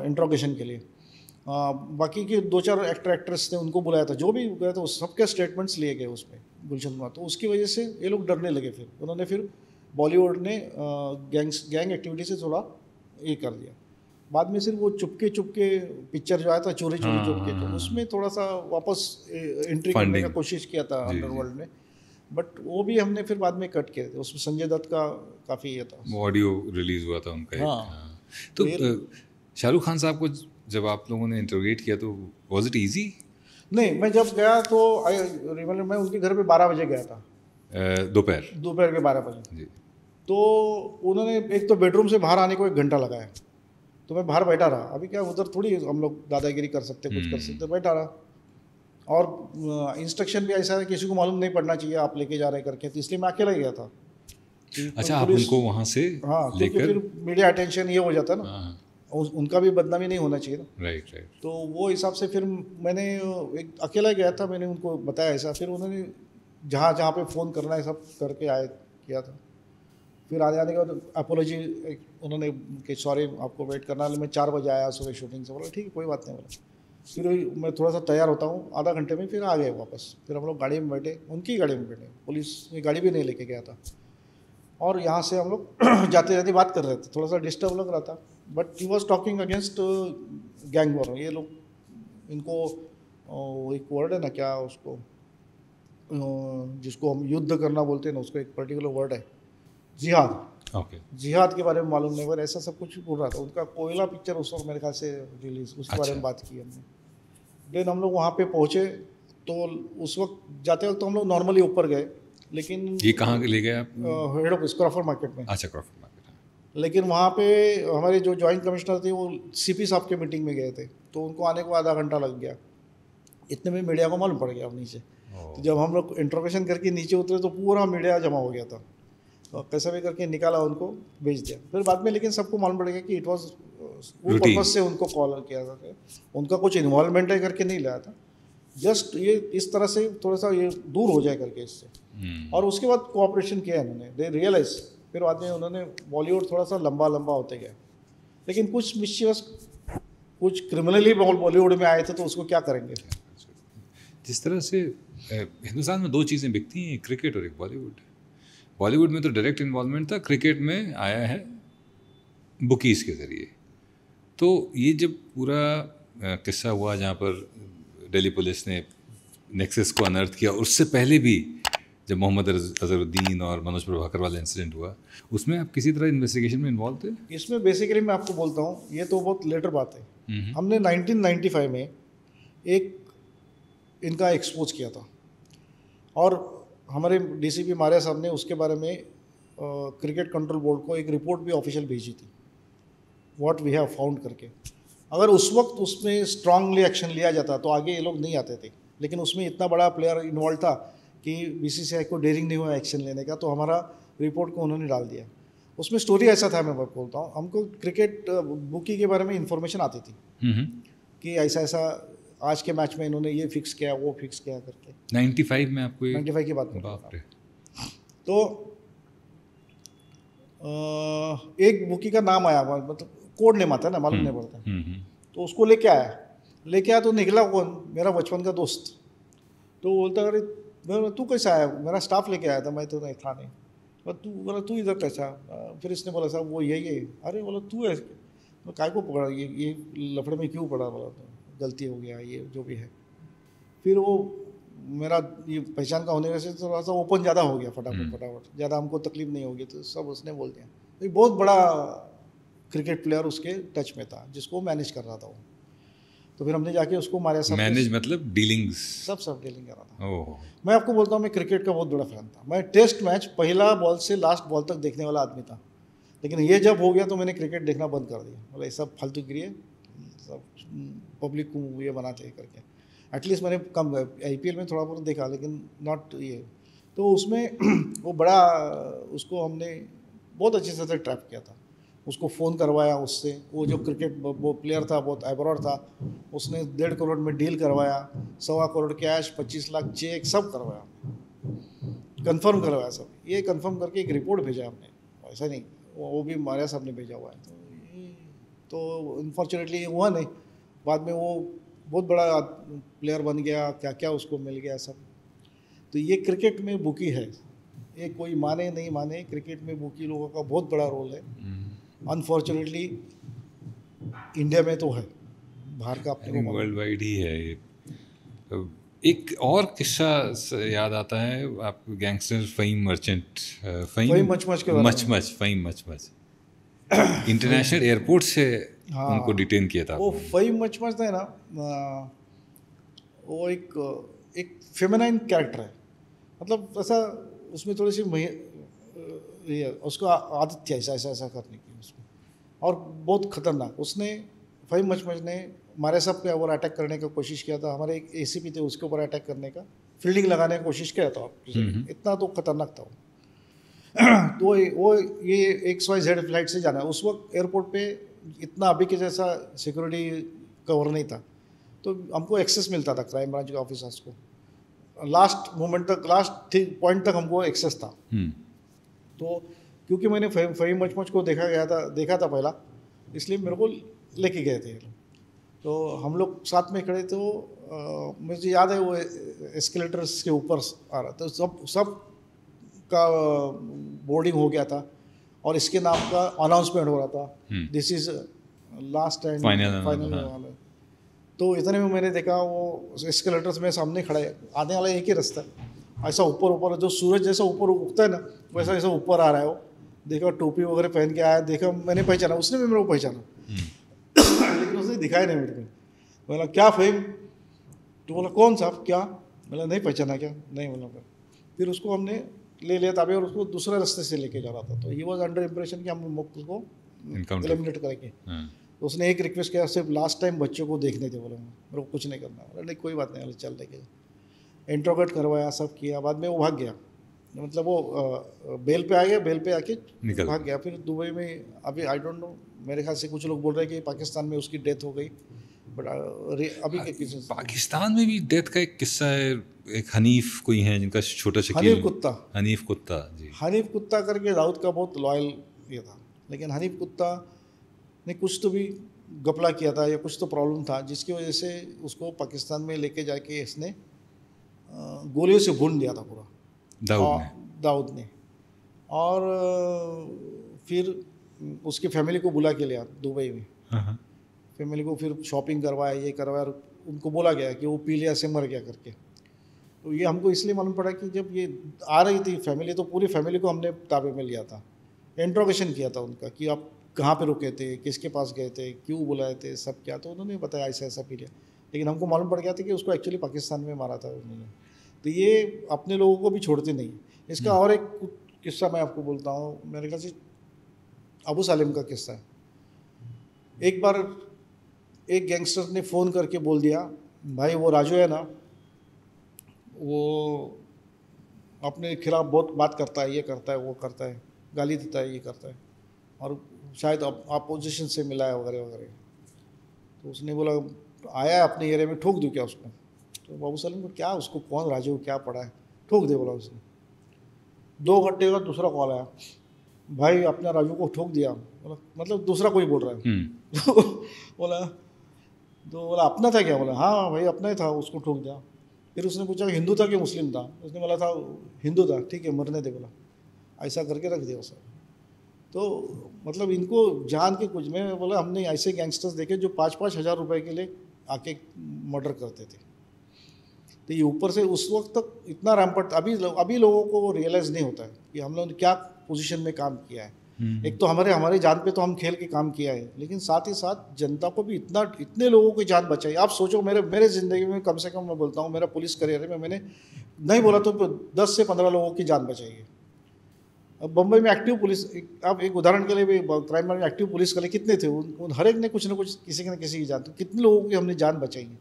इंट्रोगेशन के लिए। बाकी के 2-4 एक्टर एक्ट्रेस थे, उनको बुलाया था, जो भी गया था सबके स्टेटमेंट्स लिए गए उसमें गुलशन कुमार। तो उसकी वजह से ये लोग डरने लगे। फिर उन्होंने फिर बॉलीवुड ने गैंग एक्टिविटी से थोड़ा ये कर दिया। बाद में सिर्फ वो चुपके पिक्चर जो आया था चोरी चुपके, तो उसमें थोड़ा सा वापस एंट्री करने का कोशिश किया था अंडरवर्ल्ड ने, बट वो भी हमने फिर बाद में कट किए थे। उसमें संजय दत्त का काफ़ी ये था, ऑडियो रिलीज हुआ था उनका। हाँ। तो शाहरुख खान साहब को जब आप लोगों ने इंटरोगेट किया तो वाज इट इजी? नहीं, मैं जब गया तो मैं उनके घर पे 12 बजे गया था, दोपहर के 12 बजे जी। तो उन्होंने एक तो बेडरूम से बाहर आने को 1 घंटा लगाया, तो मैं बाहर बैठा रहा। अभी क्या उधर थोड़ी हम लोग दादागिरी कर सकते, कुछ कर सकते, बैठा रहा। और इंस्ट्रक्शन भी ऐसा है किसी को मालूम नहीं पड़ना चाहिए आप लेके जा रहे करके, तो इसलिए मैं अकेला ही गया था। अच्छा, आप उनको वहाँ से लेकर फिर मीडिया अटेंशन ये हो जाता है ना, उनका भी बदनामी नहीं होना चाहिए ना। राइट। तो वो हिसाब से फिर मैंने एक अकेला गया था, मैंने उनको बताया ऐसा। फिर उन्होंने जहाँ पे फ़ोन करना है सब करके किया था। फिर आने के बाद अपोलॉजी उन्होंने कि सॉरी आपको वेट करना है, मैं 4 बजे आया सुबह शूटिंग से। बोला ठीक है कोई बात नहीं। बोला फिर मैं थोड़ा सा तैयार होता हूँ, आधा घंटे में फिर आ गए वापस। फिर हम लोग गाड़ी में बैठे, उनकी गाड़ी में बैठे, पुलिस में गाड़ी भी नहीं लेके गया था। और यहाँ से हम लोग जाते जाते बात कर रहे थे, थोड़ा सा डिस्टर्ब लग रहा था, but he was talking against gang war. ये लोग इनको एक वर्ड है ना, क्या उसको जिसको हम युद्ध करना बोलते हैं ना, उसको एक पर्टिकुलर वर्ड है, जिहाद। ओके। जिहाद के बारे में मालूम नहीं, पर ऐसा सब कुछ बोल रहा था। उनका कोयला पिक्चर उस वक्त मेरे ख्याल से रिलीज, उसके बारे में बात की हमने। देन हम लोग वहाँ पे पहुँचे, तो उस वक्त जाते वक्त तो हम लोग नॉर्मली ऊपर गए, लेकिन ये कहाँ ले गए आप? हेड ऑफिस क्रॉफर्ड मार्केट में। अच्छा, क्रॉफर्ड मार्केट। लेकिन वहाँ पे हमारे जो जॉइंट कमिश्नर थे वो सीपी साहब के मीटिंग में गए थे, तो उनको आने को आधा घंटा लग गया। इतने में मीडिया को मालूम पड़ गया नीचे। तो जब हम लोग इंट्रोगेशन करके नीचे उतरे तो पूरा मीडिया जमा हो गया था, तो कैसे भी करके निकाला, उनको भेज दिया। फिर बाद में लेकिन सबको मालूम पड़ गया कि इट वॉज वो पर्पज से उनको कॉल किया था, उनका कुछ इन्वॉल्वमेंट है करके नहीं लाया था, जस्ट ये इस तरह से थोड़ा सा ये दूर हो जाए करके इससे। और उसके बाद कोऑपरेशन किया इन्होंने, दे रियलाइज। फिर बाद में उन्होंने बॉलीवुड थोड़ा सा लंबा होते गया, लेकिन कुछ मिस्चीवस, कुछ क्रिमिनली बॉलीवुड में आए थे, तो उसको क्या करेंगे। जिस तरह से हिंदुस्तान में 2 चीज़ें बिकती हैं, क्रिकेट और एक बॉलीवुड में तो डायरेक्ट इन्वॉल्वमेंट था, क्रिकेट में आया है बुकीज़ के ज़रिए। तो ये जब पूरा किस्सा हुआ जहाँ पर दिल्ली पुलिस ने नेक्सस को अनर्थ किया, उससे पहले भी जब मोहम्मद अजहरुद्दीन और मनोज प्रभाकर वाला इंसिडेंट हुआ, उसमें आप किसी तरह इन्वेस्टिगेशन में इन्वॉल्व थे? इसमें बेसिकली मैं आपको बोलता हूँ, ये तो बहुत लेटर बात है। हमने 1995 में एक इनका एक्सपोज किया था, और हमारे डीसीपी मारिया साहब ने उसके बारे में क्रिकेट कंट्रोल बोर्ड को एक रिपोर्ट भी ऑफिशियल भेजी थी, व्हाट वी हैव फाउंड करके। अगर उस वक्त उसमें स्ट्रांगली एक्शन लिया जाता तो आगे ये लोग नहीं आते थे, लेकिन उसमें इतना बड़ा प्लेयर इन्वॉल्व था कि बीसीसीआई को डेयरिंग नहीं हुआ एक्शन लेने का, तो हमारा रिपोर्ट को उन्होंने डाल दिया। उसमें स्टोरी ऐसा था, मैं बोलता हूँ, हमको क्रिकेट बुकी के बारे में इंफॉर्मेशन आती थी कि ऐसा ऐसा आज के मैच में इन्होंने ये फिक्स किया, वो फिक्स किया करके। 95 में आपको? 95 की बात है। तो एक बुकी का नाम आया, मतलब कोड नेम आता है ना, मालूम नहीं पड़ता। तो उसको लेके आया तो निकला कौन, मेरा बचपन का दोस्त। तो बोलता अरे तू कैसा आया, मेरा स्टाफ लेके आया था, मैं तो नहीं था नहीं। तू बोला तू इधर कैसा? फिर इसने बोला साहब वो यही है। अरे बोला तू है, काय को पकड़ा, ये लफड़े में क्यों पड़ा? बोला तो गलती हो गया, ये जो भी है। फिर वो मेरा ये पहचान का होने वजह से थोड़ा सा ओपन ज़्यादा हो गया, फटाफट ज़्यादा हमको तकलीफ नहीं होगी, तो सब उसने बोल दिया। तो बहुत बड़ा क्रिकेट प्लेयर उसके टच में था, जिसको मैनेज कर रहा था वो। तो फिर हमने जाके उसको मारे सब मैनेज, मतलब डीलिंग्स, सब डीलिंग कर रहा था। मैं आपको बोलता हूँ, मैं क्रिकेट का बहुत बड़ा फैन था। मैं टेस्ट मैच पहला बॉल से लास्ट बॉल तक देखने वाला आदमी था, लेकिन ये जब हो गया तो मैंने क्रिकेट देखना बंद कर दिया। बोला ये सब फालतूगिरी है, सब पब्लिक को ये बनाते हैं करके। एटलीस्ट मैंने कम IPL में थोड़ा बहुत देखा, लेकिन नॉट ये। तो उसमें वो बड़ा, उसको हमने बहुत अच्छे से ट्रैप किया था, उसको फ़ोन करवाया उससे। वो जो क्रिकेट वो प्लेयर था बहुत एब्रॉड था, उसने 1.5 करोड़ में डील करवाया, 1.25 करोड़ कैश, 25 लाख चेक, सब करवाया, कंफर्म करवाया सब। ये कंफर्म करके एक रिपोर्ट भेजा हमने, ऐसा नहीं वो भी मारिया साहब ने भेजा हुआ है। तो अनफॉर्चुनेटली हुआ नहीं, बाद में वो बहुत बड़ा प्लेयर बन गया, क्या क्या उसको मिल गया सब। तो ये क्रिकेट में बुकी है, ये कोई माने नहीं माने, क्रिकेट में बुकी लोगों का बहुत बड़ा रोल है। अनफॉर्चुनेटली इंडिया में तो है, बाहर का अपने को वर्ल्ड वाइड ही है ये। एक और किस्सा याद आता है आपको, गैंगस्टर फ़हीम मर्चेंट, फ़हीम मचमच के बारे में। मचमच, फ़हीम मचमच इंटरनेशनल एयरपोर्ट से उनको डिटेन किया था। वो फ़हीम मचमच है ना, वो एक फेमिनाइन कैरेक्टर है, मतलब ऐसा उसमें थोड़ी सी उसको आदत थी ऐसा ऐसा ऐसा करने की उसमें, और बहुत ख़तरनाक। उसने फ़हीम मचमच ने हमारे सब के ऊपर अटैक करने का कोशिश किया था, हमारे एक एसीपी थे उसके ऊपर अटैक करने का, फील्डिंग लगाने की कोशिश किया था, इतना तो खतरनाक था वो। तो वो ये XYZ फ्लाइट से जाना है, उस वक्त एयरपोर्ट पे इतना अभी के जैसा सिक्योरिटी कवर नहीं था, तो हमको एक्सेस मिलता था क्राइम ब्रांच के ऑफिसर्स को, लास्ट मोमेंट तक, लास्ट पॉइंट तक हमको एक्सेस था। तो क्योंकि मैंने फ़हीम मचमच को देखा था पहला, इसलिए मेरे को लेके गए थे। तो हम लोग साथ में खड़े, तो मुझे याद है वो एस्केलेटर्स के ऊपर आ रहा था, तो सब का बोर्डिंग हो गया था और इसके नाम का अनाउंसमेंट हो रहा था, this is last and final. तो इतने में मैंने देखा वो एस्केलेटर्स में सामने खड़ा है, आने वाला एक ही रास्ता है, ऐसा ऊपर जो सूरज जैसा ऊपर उगता है ना, वैसा ऐसा ऊपर आ रहा है वो। देखा टोपी वगैरह पहन के आया, देखा मैंने पहचाना, उसने भी मेरे को पहचाना लेकिन उसने दिखाया नहीं मेरे को। बोला क्या फ़हीम, तो बोला कौन साहब क्या, बोला नहीं पहचाना क्या, नहीं बोला। फिर उसको हमने ले लिया ताबे और उसको दूसरे रास्ते से लेके जा रहा था, तो ही वॉज अंडर इम्प्रेशन कि हम उसको एलिमिनेट करेंगे। तो उसने एक रिक्वेस्ट किया, सिर्फ लास्ट टाइम बच्चों को देखने थे, बोला मेरे को कुछ नहीं करना। बोला नहीं कोई बात नहीं, चल लेके इंट्रोगेट करवाया, सब किया, बाद में वो भाग गया, मतलब वो बेल पे आ गया, बेल पे आके भाग गया। फिर दुबई में अभी आई डोंट नो, मेरे ख्याल से कुछ लोग बोल रहे हैं कि पाकिस्तान में उसकी डेथ हो गई, बट अभी के किसी पाकिस्तान में भी डेथ का एक किस्सा है, एक हनीफ कोई है जिनका छोटा शकील, हनीफ कुत्ता जी, हनीफ कुत्ता करके दाऊद का बहुत लॉयल ये था, लेकिन हनीफ कुत्ता ने कुछ तो भी घपला किया था या कुछ तो प्रॉब्लम था, जिसकी वजह से उसको पाकिस्तान में लेके जाके इसने गोलियों से भून दिया था पूरा दाऊद ने। और फिर उसकी फैमिली को बुला के लिया दुबई में, फैमिली को फिर शॉपिंग करवाया, ये करवाया, उनको बोला गया कि वो पी लिया से मर गया करके। तो ये हमको इसलिए मालूम पड़ा कि जब ये आ रही थी फैमिली, तो पूरी फैमिली को हमने ताबे में लिया था, इंट्रोगेशन किया था उनका कि आप कहाँ पे रुके थे, किसके पास गए थे, क्यों बुलाए थे, सब क्या। तो उन्होंने बताया ऐसा ऐसा पी लिया, लेकिन हमको मालूम पड़ गया था कि उसको एक्चुअली पाकिस्तान में मारा था उन्होंने। तो ये अपने लोगों को भी छोड़ते नहीं। इसका और एक किस्सा मैं आपको बोलता हूँ, मेरे ख्याल से अबू सालिम का किस्सा है। एक बार एक गैंगस्टर ने फ़ोन करके बोल दिया, भाई वो राजू है ना, वो अपने खिलाफ बहुत बात करता है, ये करता है, वो करता है, गाली देता है, ये करता है, और शायद अपोजिशन से मिला है वगैरह वगैरह। तो उसने बोला आया अपने एरिया में, ठोक दूँ क्या उसको। तो बाबू सलीम को क्या, उसको कौन राजू क्या पड़ा है, ठोक दे बोला उसने। 2 घंटे का दूसरा कॉल आया, भाई अपना राजू को ठोक दिया। बोला मतलब दूसरा कोई बोल रहा है बोला अपना था क्या, बोला हाँ भाई अपना ही था, उसको ठोक दिया। फिर उसने पूछा हिंदू था कि मुस्लिम था, उसने बोला था हिंदू था, ठीक है मरने दे, बोला ऐसा करके रख दिया उसे। तो मतलब इनको जान के कुछ, मैं बोला हमने ऐसे गैंगस्टर्स देखे जो 5-5 हज़ार रुपये के लिए आके मर्डर करते थे। तो ये ऊपर से उस वक्त तक इतना रैम्पट, अभी लोगों को वो रियलाइज़ नहीं होता है कि हम लोगों ने क्या पोजीशन में काम किया है। एक तो हमारे जान पे तो हम खेल के काम किया है, लेकिन साथ ही साथ जनता को भी इतने लोगों की जान बचाई। आप सोचो, मेरे ज़िंदगी में कम से कम मैं बोलता हूँ, मेरा पुलिस करियर में मैंने नहीं बोला तो 10 से 15 लोगों की जान बचाई है। अब बम्बई में एक्टिव पुलिस, आप एक उदाहरण के लिए भी क्राइम में एक्टिव पुलिस वाले कितने थे, उन हर एक ने कुछ ना कुछ किसी न किसी की जान, तो कितने लोगों की हमने जान बचाई है।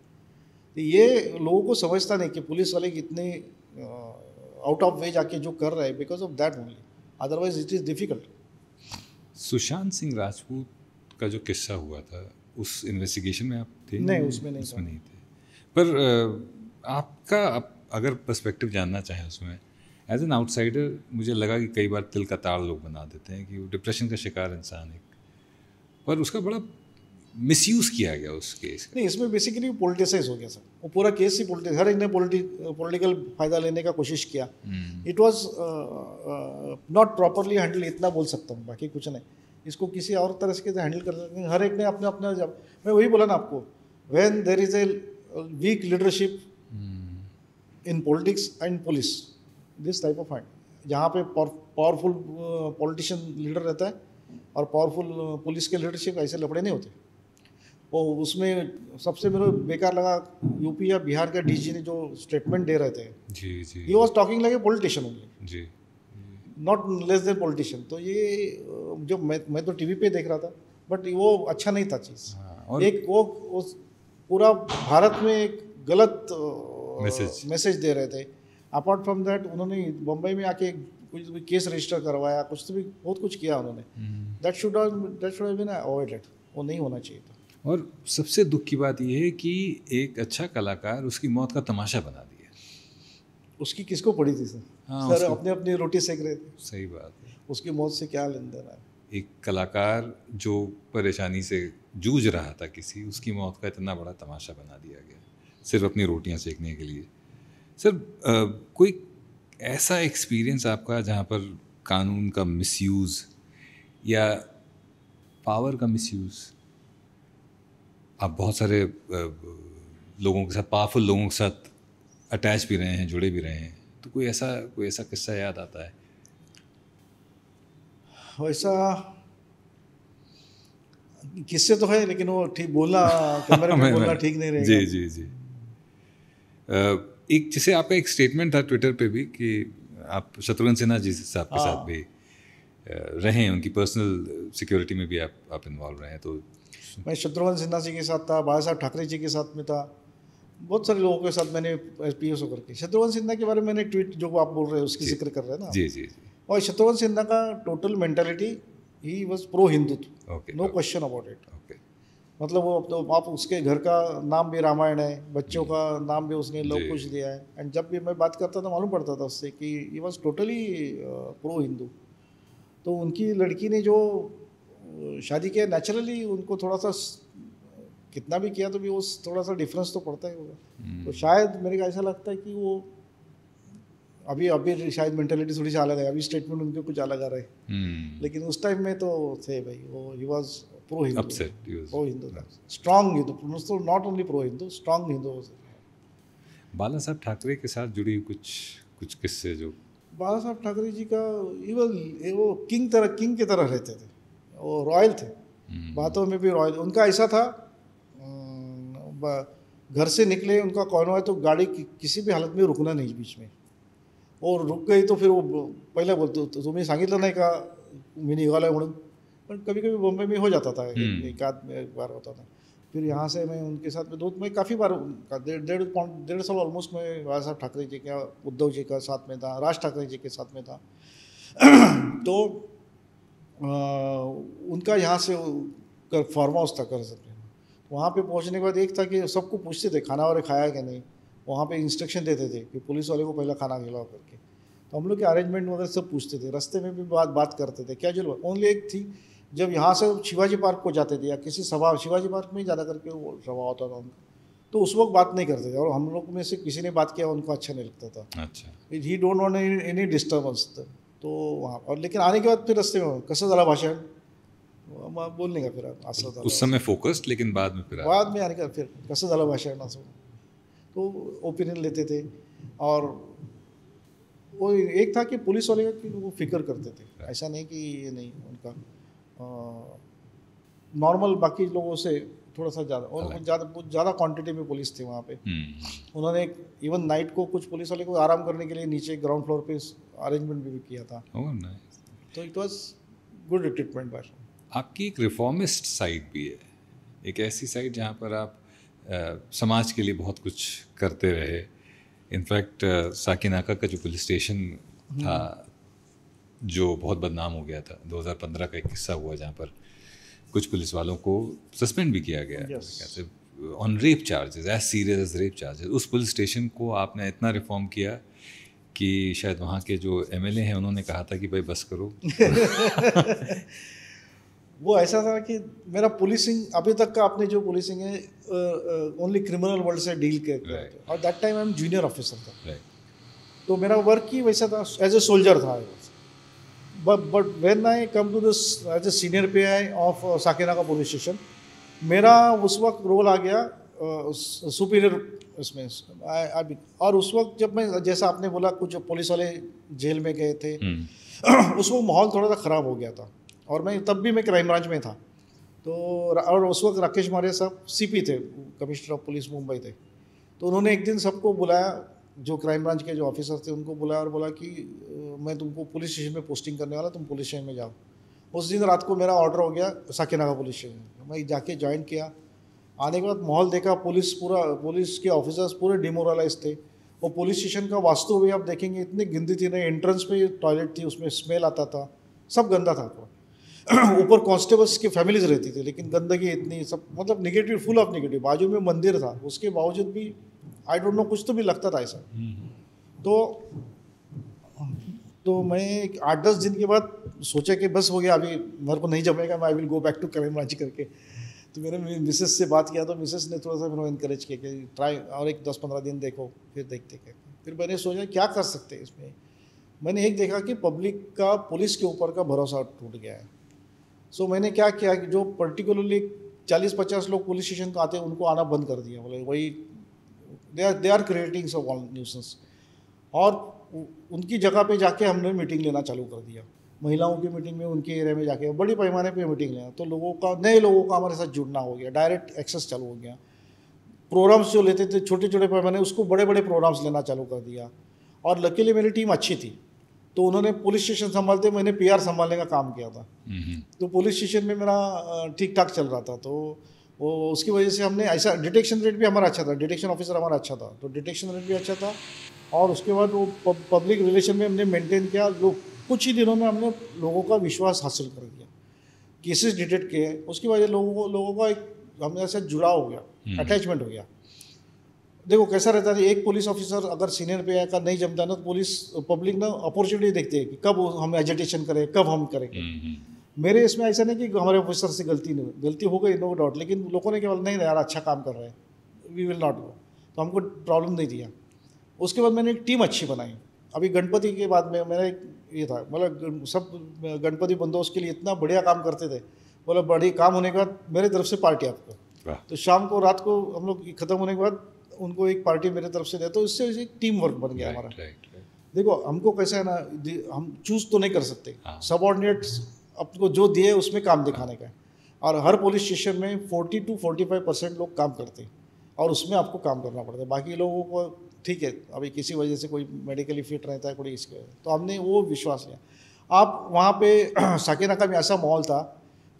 तो ये लोगों को समझता नहीं कि पुलिस वाले कितने आउट ऑफ वे जाके जो कर रहे हैं, because of that only, otherwise it is difficult. Sushant Singh Rajput का जो किस्सा हुआ था, उस इन्वेस्टिगेशन में आप थे? नहीं, उसमें नहीं उसमें नहीं थे। पर आपका अगर पर्सपेक्टिव जानना चाहें उसमें, एज एन आउटसाइडर मुझे लगा कि कई बार तिल का ताड़ लोग बना देते हैं कि वो डिप्रेशन का शिकार इंसान है, पर उसका बड़ा मिसयूज़ किया गया उस केस का। नहीं, इसमें बेसिकली पॉलिटिसाइज हो गया सर, वो पूरा केस ही पॉलिटिक्स, हर एक ने पॉलिटिकल फ़ायदा लेने का कोशिश किया। It was not properly handle, इतना बोल सकता हूँ, बाकी कुछ नहीं। इसको किसी और तरह से हैंडल कर सकते हैं, हर एक ने अपने अपना, जब मैं वही बोला ना आपको, when there is a weak leadership in politics and police, this type of hand, जहाँ पे पावरफुल पॉलिटिशियन लीडर रहता है और पावरफुल पुलिस के लीडरशिप, ऐसे लफड़े नहीं होते। और उसमें सबसे मेरे बेकार लगा यूपी या बिहार के डीजी ने जो स्टेटमेंट दे रहे थे, जी जी, he was talking like a politician only, जी, नॉट लेस देन पॉलिटिशियन। तो ये जो मैं तो टीवी पे देख रहा था, बट वो अच्छा नहीं था चीज़। और एक वो पूरा भारत में एक गलत मैसेज दे रहे थे। अपार्ट फ्रॉम दैट, उन्होंने बम्बई में आके कुछ भी केस रजिस्टर करवाया, कुछ तो भी बहुत कुछ किया उन्होंने। That should have been avoided, वो नहीं होना चाहिए था। और सबसे दुख की बात यह है कि एक अच्छा कलाकार उसकी मौत का तमाशा बना दिया। उसकी किसको पड़ी थी सर? हाँ, सर अपने अपनी रोटी सेक रहे थे। सही बात है। उसकी मौत से क्या लेन देन है? एक कलाकार जो परेशानी से जूझ रहा था किसी, उसकी मौत का इतना बड़ा तमाशा बना दिया गया सिर्फ अपनी रोटियां सेकने के लिए। सर कोई ऐसा एक्सपीरियंस आपका जहाँ पर कानून का मिसयूज़ या पावर का मिसयूज़, आप बहुत सारे लोगों के साथ, पावरफुल लोगों के साथ अटैच भी रहे हैं, जुड़े भी रहे हैं, तो कोई ऐसा किस्सा याद आता है? वैसा किस्से तो है, लेकिन वो ठीक बोलना कैमरे में बोलना ठीक नहीं रहेगा। जी जी जी। एक जैसे आपका एक स्टेटमेंट था ट्विटर पे भी कि आप शत्रुघ्न सिन्हा जी साहब के साथ भी रहे हैं, उनकी पर्सनल सिक्योरिटी में भी आप इन्वॉल्व रहे हैं। तो मैं शत्रुघ्न सिन्हा जी के साथ था, बाला साहब ठाकरे जी के साथ में था, बहुत सारे लोगों के साथ मैंने पीएसओ करके। शत्रुघ्न सिन्हा के बारे में मैंने ट्वीट जो आप बोल रहे हैं उसकी जिक्र कर रहे हैं ना। जी जी जी। और शत्रुघ्न सिन्हा का total mentality, he was pro Hindutva, no question about it. मतलब वो तो आप उसके घर का नाम भी रामायण है, बच्चों का नाम भी उसने लव कुश दिया है। एंड जब भी मैं बात करता था मालूम पड़ता था उससे कि he was totally pro Hindu. तो उनकी लड़की ने जो शादी किया, नेचुरली उनको थोड़ा सा, कितना भी किया तो भी वो थोड़ा सा डिफरेंस तो पड़ता ही होगा। तो शायद मेरे को ऐसा लगता है कि वो अभी शायद मेंटालिटी थोड़ी सी अलग है, अभी स्टेटमेंट उनके कुछ अलग आ रहे हैं। लेकिन उस टाइम में तो थे भाई, वो he was pro Hindu, pro Hindu था, strong Hindu, not only pro Hindu, strong Hindu. Bala Saheb Thackeray के साथ जुड़ी कुछ किस्से जो, बाला साहब ठाकरे जी का, वो किंग की तरह रहते थे, वो रॉयल थे, बातों में भी रॉयल। उनका ऐसा था, घर से निकले, उनका कॉन्वॉय तो गाड़ी किसी भी हालत में रुकना नहीं बीच में, और रुक गई तो फिर वो पहले बोलते, तुम्हें सांगितलं नाही का मी निघालोय म्हणून। पण कभी कभी बॉम्बे में हो जाता था, एक बार होता था। फिर यहाँ से मैं उनके साथ में मैं काफ़ी बार, 1.5 साल ऑलमोस्ट मैं बाला साहब ठाकरे जी का, उद्धव जी का साथ में था, राज ठाकरे जी के साथ में था। तो उनका यहाँ से फार्म हाउस था कर सकते, वहाँ पे पहुँचने के बाद एक था कि सबको पूछते थे खाना वाले खाया क्या नहीं, वहाँ पे इंस्ट्रक्शन देते थे कि पुलिस वाले को पहला खाना खिलाओ करके। तो हम लोग के अरेंजमेंट वगैरह सब पूछते थे, रास्ते में भी बात करते थे। कैजुअल ओनली एक थी, जब यहाँ से शिवाजी पार्क को जाते थे या किसी सभा, शिवाजी पार्क में ही ज़्यादा करके वो सभा होता था उनका, तो उस वक्त बात नहीं करते थे, और हम लोग में से किसी ने बात किया उनको अच्छा नहीं लगता था। अच्छा, ही डोंट वांट एनी डिस्टर्बेंस। तो वहाँ, और लेकिन आने के बाद फिर रास्ते में कसं झालं भाषण बोलने का, फिर असं झालं उस समय फोकस्ड, लेकिन बाद में आने का फिर कसं झालं भाषण असं, तो ओपिनियन लेते थे। और वो एक था कि पुलिस वाले की वो फिक्र करते थे, ऐसा नहीं कि ये नहीं, उनका नॉर्मल बाकी लोगों से थोड़ा सा ज़्यादा, और ज़्यादा क्वांटिटी में पुलिस थे वहाँ पे। उन्होंने इवन नाइट को कुछ पुलिस वाले को आराम करने के लिए नीचे ग्राउंड फ्लोर पे अरेंजमेंट भी किया था। तो it was good treatment bye. आपकी एक रिफॉर्मिस्ट साइड भी है, एक ऐसी साइड जहाँ पर आप समाज के लिए बहुत कुछ करते रहे। इनफैक्ट साकिनाका का जो पुलिस स्टेशन था जो बहुत बदनाम हो गया था, 2015 का एक किस्सा हुआ जहाँ पर कुछ पुलिस वालों को सस्पेंड भी किया गया Yes. कैसे on rape charges, as serious as rape charges. उस पुलिस स्टेशन को आपने इतना रिफॉर्म किया कि शायद वहाँ के जो एमएलए हैं उन्होंने कहा था कि भाई बस करो। वो ऐसा था कि मेरा पुलिसिंग अभी तक का आपने जो पुलिसिंग है ओनली क्रिमिनल वर्ल्ड से डील के Right. और that time I am junior officer था, राइट। तो मेरा वर्क ही वैसा था, एज ए सोल्जर था। But when I come to this as a senior PI of Sakinaka police station, मेरा उस वक्त रोल आ गया सुपीरियर इसमें। और उस वक्त जब मैं, जैसा आपने बोला, कुछ पुलिस वाले जेल में गए थे, उस वक्त माहौल थोड़ा सा ख़राब हो गया था, और मैं तब भी मैं क्राइम ब्रांच में था। तो और उस वक्त राकेश मारिया साहब सीपी थे, कमिश्नर ऑफ पुलिस मुंबई थे। तो उन्होंने एक दिन सबको बुलाया, जो क्राइम ब्रांच के जो ऑफिसर थे उनको बुलाया और बोला कि मैं तुमको पुलिस स्टेशन में पोस्टिंग करने वाला, तुम पुलिस स्टेशन में जाओ। उस दिन रात को मेरा ऑर्डर हो गया साकेनाका पुलिस स्टेशन। मैं जाके ज्वाइन किया। आने के बाद माहौल देखा, पुलिस के ऑफिसर्स पूरे डिमोरलाइज थे। और पुलिस स्टेशन का वास्तु भी आप देखेंगे इतनी गंदी थी ना, एंट्रेंस पे टॉयलेट थी, उसमें स्मेल आता था, सब गंदा था। ऊपर कांस्टेबल्स की फैमिलीज रहती थी, लेकिन गंदगी इतनी, सब मतलब निगेटिव, फुल ऑफ निगेटिव। बाजू में मंदिर था, उसके बावजूद भी आई डोंट नो, कुछ तो भी लगता था ऐसा। तो मैं 8-10 दिन के बाद सोचा कि बस हो गया, अभी मेरे को नहीं जमेगा, मैं I will go back to crime branch करके। तो मैंने मिसेस से बात किया, तो मिसेस ने थोड़ा सा मेरे को इनकरेज किया कि ट्राई और एक 10-15 दिन देखो, फिर देखते क्या। फिर मैंने सोचा क्या कर सकते हैं इसमें। मैंने एक देखा कि पब्लिक का पुलिस के ऊपर का भरोसा टूट गया है। सो मैंने क्या किया कि जो पर्टिकुलरली 40-50 लोग पुलिस स्टेशन को आते हैं उनको आना बंद कर दिया। बोले वही they are creating some nuisance. और उनकी जगह पे जाके हमने मीटिंग लेना चालू कर दिया। महिलाओं की मीटिंग में उनके एरिया में जाके बड़ी पैमाने पे मीटिंग लेना, तो नए लोगों का हमारे साथ जुड़ना हो गया, डायरेक्ट एक्सेस चालू हो गया। प्रोग्राम्स जो लेते थे छोटे छोटे पैमाने, उसको बड़े बड़े प्रोग्राम्स लेना चालू कर दिया। और लकीली मेरी टीम अच्छी थी, तो उन्होंने पुलिस स्टेशन संभालते, मैंने पीआर संभालने का काम किया था। तो पुलिस स्टेशन में मेरा ठीक ठाक चल रहा था। तो वो उसकी वजह से हमने ऐसा, डिटेक्शन रेट भी हमारा अच्छा था, डिटेक्शन ऑफिसर हमारा अच्छा था, तो डिटेक्शन रेट भी अच्छा था। और उसके बाद वो पब्लिक रिलेशन में हमने मेंटेन किया। कुछ ही दिनों में हमने लोगों का विश्वास हासिल कर दिया, केसेस डिटेक्ट किए। उसकी वजह लोगों का एक हमारे साथ जुड़ाव हो गया, अटैचमेंट हो गया। देखो कैसा रहता है, एक पुलिस ऑफिसर अगर सीनियर पे का नहीं जमता ना, तो पब्लिक ना अपॉर्चुनिटी देखते हैं कि कब हम एजिटेशन करें, कब हम करेंगे। मेरे इसमें ऐसा नहीं कि हमारे ऑफिसर से गलती हो गई, नो डाउट, लेकिन लोगों ने केवल नहीं यार अच्छा काम कर रहे हैं, वी विल नॉट गो, तो हमको प्रॉब्लम नहीं दिया। उसके बाद मैंने एक टीम अच्छी बनाई। अभी गणपति के बाद में मेरा एक ये था, मतलब सब गणपति बंदोबस्त के लिए इतना बढ़िया काम करते थे। बोला बड़ी काम होने के बाद मेरे तरफ से पार्टी आपको, तो शाम को रात को हम लोग खत्म होने के बाद उनको एक पार्टी मेरे तरफ से दे, तो इससे एक टीम वर्क बन गया हमारा। देखो हमको कैसा है ना, हम चूज तो नहीं कर सकते, सबऑर्डिनेट्स आपको जो दिए उसमें काम दिखाने का है। और हर पुलिस स्टेशन में 40 to 45% लोग काम करते हैं, और उसमें आपको काम करना पड़ता है। बाकी लोगों को ठीक है, अभी किसी वजह से कोई मेडिकली फिट रहता है, कोई इसके, तो हमने वो विश्वास लिया। आप वहाँ पे साकेनाका में ऐसा माहौल था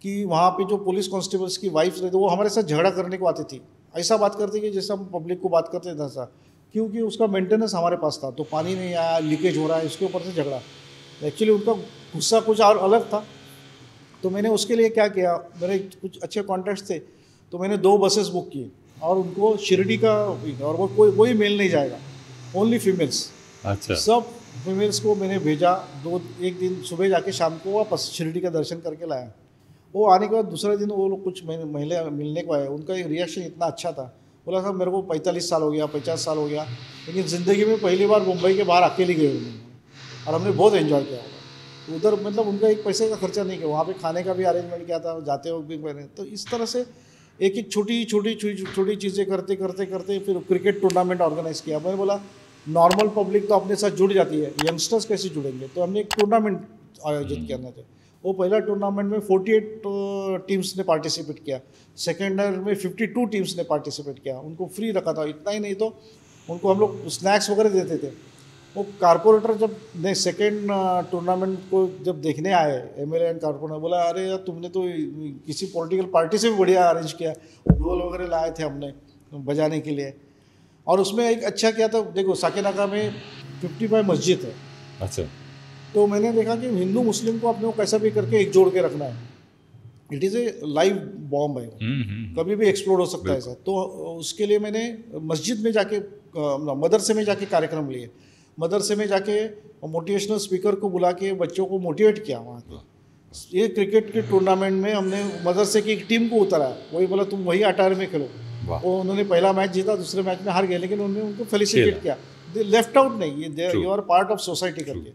कि वहाँ पे जो पुलिस कांस्टेबल्स की वाइफ रहती, वो हमारे साथ झगड़ा करने को आती थी। ऐसा बात करती कि जैसे हम पब्लिक को बात करते थे ऐसा, क्योंकि उसका मेंटेनेंस हमारे पास था, तो पानी नहीं आया, लीकेज हो रहा है, उसके ऊपर से झगड़ा। एक्चुअली उनका गुस्सा कुछ और अलग था। तो मैंने उसके लिए क्या किया, मेरे कुछ अच्छे कॉन्टैक्ट्स थे, तो मैंने 2 बसेस बुक की और उनको शिरडी का, और वो कोई मेल नहीं जाएगा, ओनली फीमेल्स। अच्छा, सब फीमेल्स को मैंने भेजा। एक दिन सुबह जाके शाम को वापस शिरडी का दर्शन करके लाया। वो आने के बाद दूसरे दिन वो लोग कुछ महिला मिलने को आए, उनका रिएक्शन इतना अच्छा था। बोला साहब मेरे को 45 साल हो गया, 50 साल हो गया, लेकिन ज़िंदगी में पहली बार मुंबई के बाहर अकेले गए उन्होंने, और हमने बहुत एंजॉय किया होगा उधर। मतलब उनका एक पैसे का खर्चा नहीं किया, वहाँ पे खाने का भी अरेंजमेंट किया था, जाते वक्त भी मैंने। तो इस तरह से एक एक छोटी चीज़ें करते करते फिर क्रिकेट टूर्नामेंट ऑर्गेनाइज़ किया। मैंने बोला नॉर्मल पब्लिक तो अपने साथ जुड़ जाती है, यंगस्टर्स कैसे जुड़ेंगे, तो हमने एक टूर्नामेंट आयोजित करना था। वो पहला टूर्नामेंट में 48 टीम्स ने पार्टिसिपेट किया, सेकेंड में 52 टीम्स ने पार्टिसिपेट किया। उनको फ्री रखा था, इतना ही नहीं तो उनको हम लोग स्नैक्स वगैरह देते थे। वो कारपोरेटर जब सेकेंड टूर्नामेंट को जब देखने आए, एमएलए एंड कारपोरेटर, बोला अरे यार तुमने तो किसी पॉलिटिकल पार्टी से भी बढ़िया अरेंज किया, ढोल वगैरह लाए थे हमने बजाने के लिए। और उसमें एक अच्छा क्या था, देखो साकेनाका में 55 मस्जिद है। अच्छा, तो मैंने देखा कि हिंदू मुस्लिम को अपने को कैसा भी करके एक जोड़ के रखना है। It is a live bomb है वो, कभी भी एक्सप्लोड हो सकता है ऐसा। तो उसके लिए मैंने मस्जिद में जाके मदरसे में जाके कार्यक्रम लिए, मदरसे में जाके मोटिवेशनल स्पीकर को बुला के बच्चों को मोटिवेट किया वहाँ के। ये क्रिकेट के टूर्नामेंट में हमने मदरसे की एक टीम को उतारा, वही बोला तुम वही अटायर में खेलो। वो उन्होंने पहला मैच जीता, दूसरे मैच में हार गए, लेकिन उन्होंने उनको फेलिसिटेट किया, लेफ्ट आउट नहीं, ये you are part of society करके।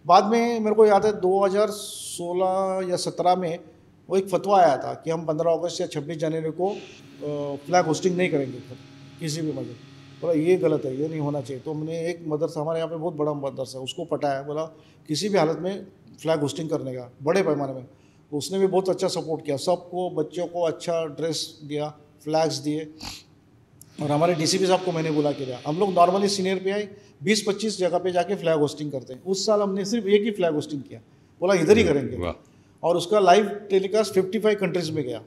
बाद में मेरे को याद है 2016 या 17 में वो एक फतवा आया था कि हम 15 अगस्त या 26 जनवरी को फ्लैग होस्टिंग नहीं करेंगे किसी भी मस्जिद। बोला ये गलत है, ये नहीं होना चाहिए। तो हमने एक मदरसा, हमारे यहाँ पे बहुत बड़ा मदरसा है, उसको पटाया, बोला किसी भी हालत में फ्लैग होस्टिंग करने का बड़े पैमाने में। तो उसने भी बहुत अच्छा सपोर्ट किया, सबको बच्चों को अच्छा ड्रेस दिया, फ्लैग्स दिए। और हमारे डीसीपी साहब को मैंने बुला के दिया। हम लोग नॉर्मली सीनियर पे आए 20-25 जगह पे जाके फ्लैग होस्टिंग करते हैं। उस साल हमने सिर्फ एक ही फ्लैग होस्टिंग किया, बोला इधर ही करेंगे, और उसका लाइव टेलीकास्ट 55 कंट्रीज में गया।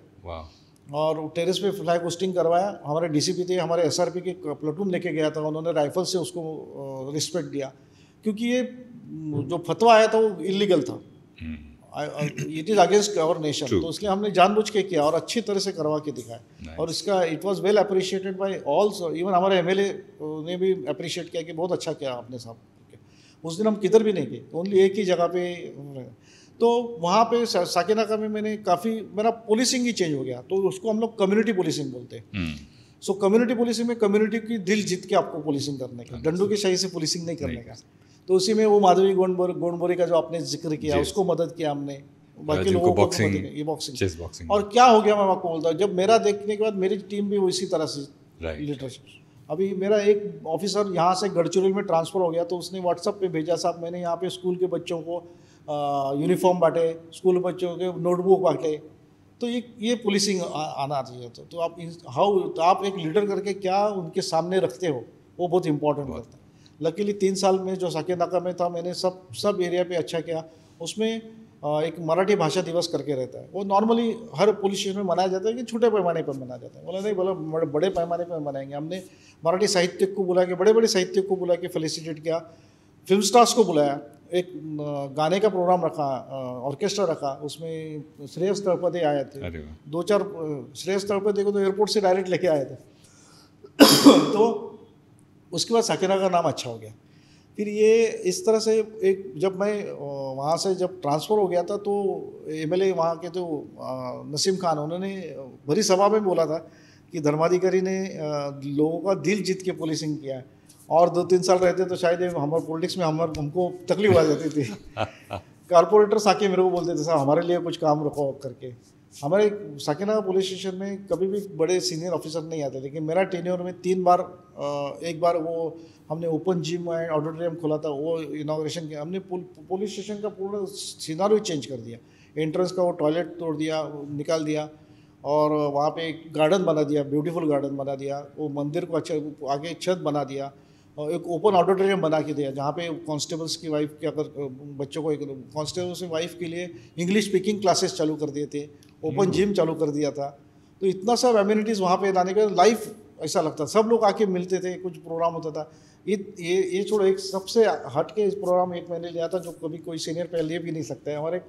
और टेरेस पे फ्लैग होस्टिंग करवाया। हमारे डीसीपी थे, हमारे एसआरपी के प्लेटून लेके गया था, उन्होंने राइफल से उसको रिस्पेक्ट दिया, क्योंकि ये जो फतवा आया था वो इलीगल था, it is against our nation. तो इसलिए हमने जानबूझ के किया और अच्छी तरह से करवा के दिखाया। और इसका it was well appreciated by all, even हमारे एमएलए ने भी अप्रिशिएट किया कि बहुत अच्छा किया आपने साहब। उस दिन हम किधर भी नहीं गए, ओनली एक ही जगह पे। तो वहाँ पे साकिनाका में मैंने काफ़ी, मेरा पुलिसिंग ही चेंज हो गया। तो उसको हम लोग कम्युनिटी पुलिसिंग बोलते हैं। सो कम्युनिटी पुलिसिंग में कम्युनिटी की दिल जीत के आपको पुलिसिंग करने का, डंडू की शाही से पुलिसिंग नहीं करने का। तो उसी में वो माधवी गोंडबोरी का जो आपने जिक्र किया, उसको मदद किया हमने, बाकी लोगों को मदद की, ये बॉक्सिंग। और क्या हो गया मैं आपको बोलता हूँ, जब मेरा देखने के बाद मेरी टीम भी इसी तरह से लीडरशिप। अभी मेरा एक ऑफिसर यहाँ से गढ़चिरौली में ट्रांसफ़र हो गया, तो उसने व्हाट्सएप पे भेजा, साहब मैंने यहाँ पे स्कूल के बच्चों को यूनिफॉर्म बांटे, स्कूल बच्चों के नोटबुक बांटे। तो ये पुलिसिंग आना चाहिए। तो आप तो आप एक लीडर करके क्या उनके सामने रखते हो, वो बहुत इंपॉर्टेंट करता है। लकीली 3 साल में जो साकिनाका में था, मैंने सब एरिया पे अच्छा किया। उसमें एक मराठी भाषा दिवस करके रहता है, वो नॉर्मली हर पुलिस स्टेशन में मनाया जाता है कि छोटे पैमाने पर मनाया जाता है। बोला नहीं, बोला बड़े पैमाने पर मनाएंगे। हमने मराठी साहित्यिक को बुला के, बड़े बड़े साहित्यिक को बुला के फेलिसिटेट किया, फिल्म स्टार्स को बुलाया, एक गाने का प्रोग्राम रखा, ऑर्केस्ट्रा रखा, उसमें श्रेयस तळपदे आए थे, 2-4 श्रेयस तळपदे को तो एयरपोर्ट से डायरेक्ट लेके आए थे। तो उसके बाद साकिनाका का नाम अच्छा हो गया। फिर ये इस तरह से एक, जब मैं वहाँ से जब ट्रांसफ़र हो गया था, तो एमएलए वहाँ के तो नसीम खान, उन्होंने भरी सभा में बोला था कि धर्माधिकारी ने लोगों का दिल जीत के पुलिसिंग किया है, और 2-3 साल रहते तो शायद हमारे पॉलिटिक्स में हमको तकलीफ आ जाती थी। कारपोरेटर साके मेरे को बोलते थे, साहब हमारे लिए कुछ काम रखो करके। हमारे साकिनाका पुलिस स्टेशन में कभी भी बड़े सीनियर ऑफिसर नहीं आते, लेकिन मेरा टेन्योर में 3 बार, एक बार वो हमने ओपन जिम एंड ऑडिटोरियम खोला था, वो इनाग्रेशन किया हमने। पुलिस स्टेशन का पूरा सिनारियो चेंज कर दिया, एंट्रेंस का वो टॉयलेट तोड़ दिया, निकाल दिया, और वहाँ पे एक गार्डन बना दिया, ब्यूटीफुल गार्डन बना दिया, वो मंदिर को अच्छा आगे छत बना दिया, और एक ओपन ऑडिटोरियम बना के दिया, जहाँ पे कांस्टेबल्स की वाइफ के, अगर बच्चों को, कांस्टेबल्स की वाइफ के लिए इंग्लिश स्पीकिंग क्लासेस चालू कर दिए थे, ओपन जिम चालू कर दिया था। तो इतना सब एम्यूनिटीज़ वहाँ पे लाने के बाद लाइफ ऐसा लगता, सब लोग आके मिलते थे, कुछ प्रोग्राम होता था। ये छोड़ो, एक सबसे हट के प्रोग्राम एक मैंने लिया था जो कभी कोई सीनियर पे ले भी नहीं सकता है। हमारे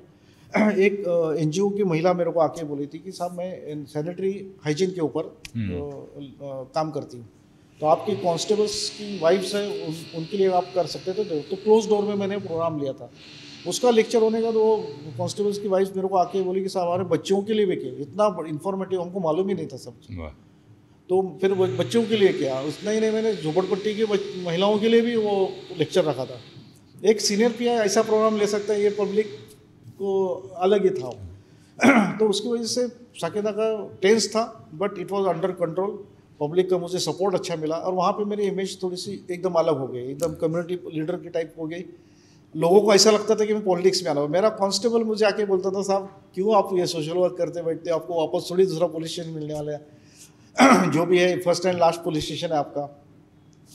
एक एनजीओ की महिला मेरे को आके बोली थी कि साहब मैं सैनिटरी हाइजीन के ऊपर काम करती हूँ, तो आपकी कांस्टेबल्स की वाइफ्स हैं, उनके लिए आप कर सकते थे। तो क्लोज डोर में मैंने प्रोग्राम लिया था। उसका लेक्चर होने का तो कांस्टेबल्स की वाइफ मेरे को आके बोली कि साहब हमारे बच्चों के लिए भी किया, इतना इन्फॉर्मेटिव हमको मालूम ही नहीं था सब। तो फिर बच्चों के लिए किया, उतना ही नहीं, मैंने झोपड़पट्टी की महिलाओं के लिए भी वो लेक्चर रखा था। एक सीनियर पीआई ऐसा प्रोग्राम ले सकता है, ये पब्लिक को अलग ही था। तो उसकी वजह से साकिनाका टेंस था, but it was under control. Public का मुझे सपोर्ट अच्छा मिला, और वहाँ पे मेरी इमेज थोड़ी सी एकदम अलग हो गई, एकदम कम्युनिटी लीडर की टाइप हो गई। लोगों को ऐसा लगता था कि मैं पॉलिटिक्स में आना हूँ। मेरा कांस्टेबल मुझे आके बोलता था, साहब क्यों आप ये सोशल वर्क करते बैठते, आपको वापस थोड़ी दूसरा पुलिस स्टेशन मिलने वाला है, जो भी है first and last police station है आपका।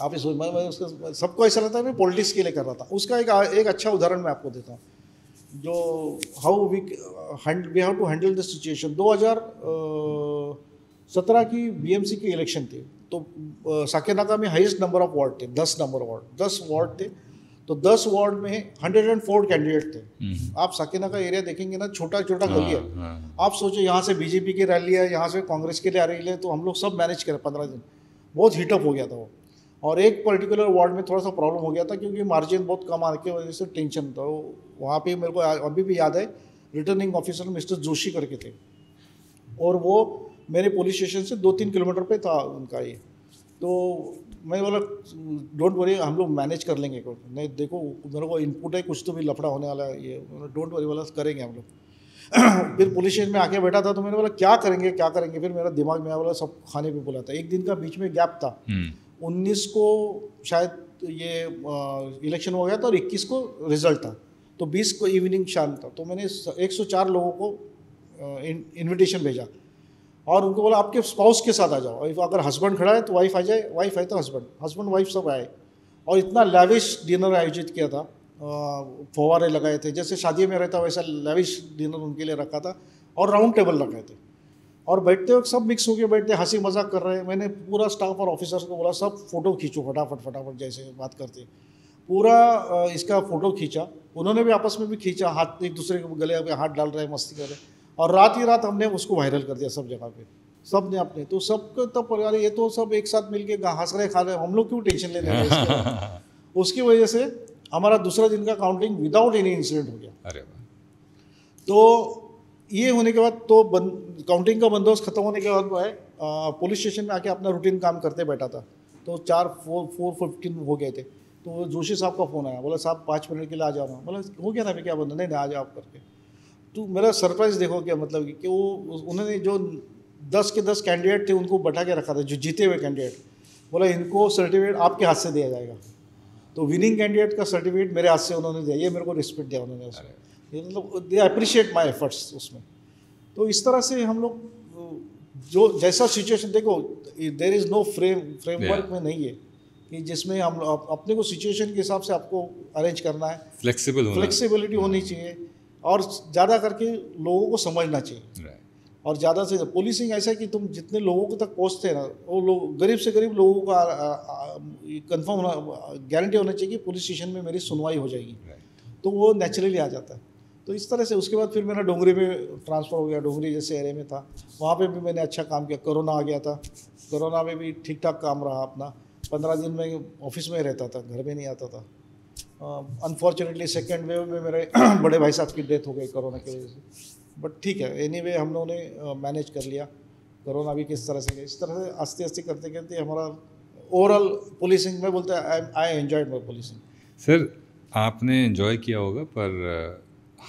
आप ये सोच, मैं उसका सबको ऐसा लगता है मैं पॉलिटिक्स के लिए कर रहा था। उसका एक अच्छा उदाहरण मैं आपको देता हूँ, जो how we have to handle the situation. 2017 की बीएमसी की इलेक्शन थी, तो साकिनाका में हाईएस्ट नंबर ऑफ वार्ड थे, 10 वार्ड थे। तो 10 वार्ड में 104 कैंडिडेट थे। आप साकिना का एरिया देखेंगे ना, छोटा छोटा गली है। आप सोचो यहाँ से बीजेपी की रैली है, यहाँ से कांग्रेस के लिए आ रही है, तो हम लोग सब मैनेज करें 15 दिन। बहुत हीटअप हो गया था वो। और एक पर्टिकुलर वार्ड में थोड़ा सा प्रॉब्लम हो गया था क्योंकि मार्जिन बहुत कम आने की वजह से टेंशन था। वहाँ पे मेरे को अभी भी याद है, रिटर्निंग ऑफिसर मिस्टर जोशी करके थे, और वो मेरे पुलिस स्टेशन से 2-3 किलोमीटर पे था उनका ये। तो मैं बोला डोंट वरी, हम लोग मैनेज कर लेंगे। नहीं देखो मेरे को इनपुट है, कुछ तो भी लफड़ा होने वाला है, ये डोंट वरी वाला करेंगे हम लोग। फिर पुलिस स्टेशन में आके बैठा था तो मैंने बोला क्या करेंगे क्या करेंगे। फिर मेरा दिमाग में आया, बोला सब खाने पे बुलाता। एक दिन का बीच में गैप था, 19 को शायद ये इलेक्शन हो गया था और 21 को रिजल्ट था, तो 20 को इवनिंग शाम था। तो मैंने 104 लोगों को इनविटेशन भेजा और उनको बोला आपके स्पाउस के साथ आ जाओ, अगर हस्बैंड खड़ा है तो वाइफ आ जाए, वाइफ है तो हस्बैंड वाइफ सब आए। और इतना लैविश डिनर आयोजित किया था, फव्वारे लगाए थे, जैसे शादी में रहता वैसा लैविश डिनर उनके लिए रखा था, और राउंड टेबल रखे थे। और बैठते वक्त सब मिक्स होकर बैठते, हंसी मजाक कर रहे हैं। मैंने पूरा स्टाफ और ऑफिसर्स को बोला सब फोटो खींचो फटाफट, जैसे बात करते पूरा इसका फ़ोटो खींचा। उन्होंने भी आपस में भी खींचा, हाथ एक दूसरे के गले पे हाथ डाल रहे हैं, मस्ती कर रहे हैं। और रात ही रात हमने उसको वायरल कर दिया सब जगह पे, सब ने अपने। तो सबको तब परिवार ये तो सब एक साथ मिलके हंस रहे खा रहे, हम लोग क्यों टेंशन ले रहे हैं। उसकी वजह से हमारा दूसरा दिन का काउंटिंग विदाउट एनी इंसिडेंट हो गया। अरे तो ये होने के बाद तो काउंटिंग का बंदोबस्त खत्म होने के बाद वो है पुलिस स्टेशन में आके अपना रूटीन काम करते बैठा था। तो 4:15 हो गए थे, तो जोशी साहब का फ़ोन आया, बोला साहब 5 मिनट के लिए आ जाओ ना। बोला हो गया था मैं क्या बंदा, नहीं आ जाओ आप करके। तो मेरा सरप्राइज़ देखो क्या मतलब कि वो उन्होंने जो 10 के 10 कैंडिडेट थे उनको बैठा के रखा था, जो जीते हुए कैंडिडेट। बोला इनको सर्टिफिकेट आपके हाथ से दिया जाएगा। तो विनिंग कैंडिडेट का सर्टिफिकेट मेरे हाथ से उन्होंने दिया, ये मेरे को रिस्पेक्ट दिया उन्होंने उसमें, मतलब दे अप्रिशिएट माई एफर्ट्स उसमें। तो इस तरह से हम लोग जो जैसा सिचुएशन देखो, देयर इज़ नो फ्रेमवर्क में नहीं है कि जिसमें हम अपने को सिचुएशन के हिसाब से आपको अरेंज करना है। फ्लेक्सिबिलिटी होनी चाहिए और ज़्यादा करके लोगों को समझना चाहिए। और ज़्यादा से पुलिसिंग ऐसा है कि तुम जितने लोगों तक पहुँचते हैं ना, वो लोग गरीब से गरीब लोगों का कंफर्म होना, गारंटी होना चाहिए कि पुलिस स्टेशन में मेरी सुनवाई हो जाएगी, तो वो नेचुरली आ जाता है। तो इस तरह से उसके बाद फिर मेरा डोंगरी में ट्रांसफ़र हो गया। डोंगरी जैसे एरिया में था वहाँ पे भी मैंने अच्छा काम किया। कोरोना आ गया था, कोरोना में भी ठीक ठाक काम रहा अपना। 15 दिन में ऑफिस में रहता था, घर में नहीं आता था। अनफॉर्चुनेटली सेकेंड वेव में मेरे बड़े भाई साहब की डेथ हो गई कोरोना की वजह से, बट ठीक है, एनीवे हम लोगों ने मैनेज कर लिया। कोरोना भी किस तरह से गई, इस तरह से आस्ते आस्ते करते करते हमारा ओवरऑल पुलिसिंग में बोलते हैं I enjoyed my policing. Sir आपने एंजॉय किया होगा, पर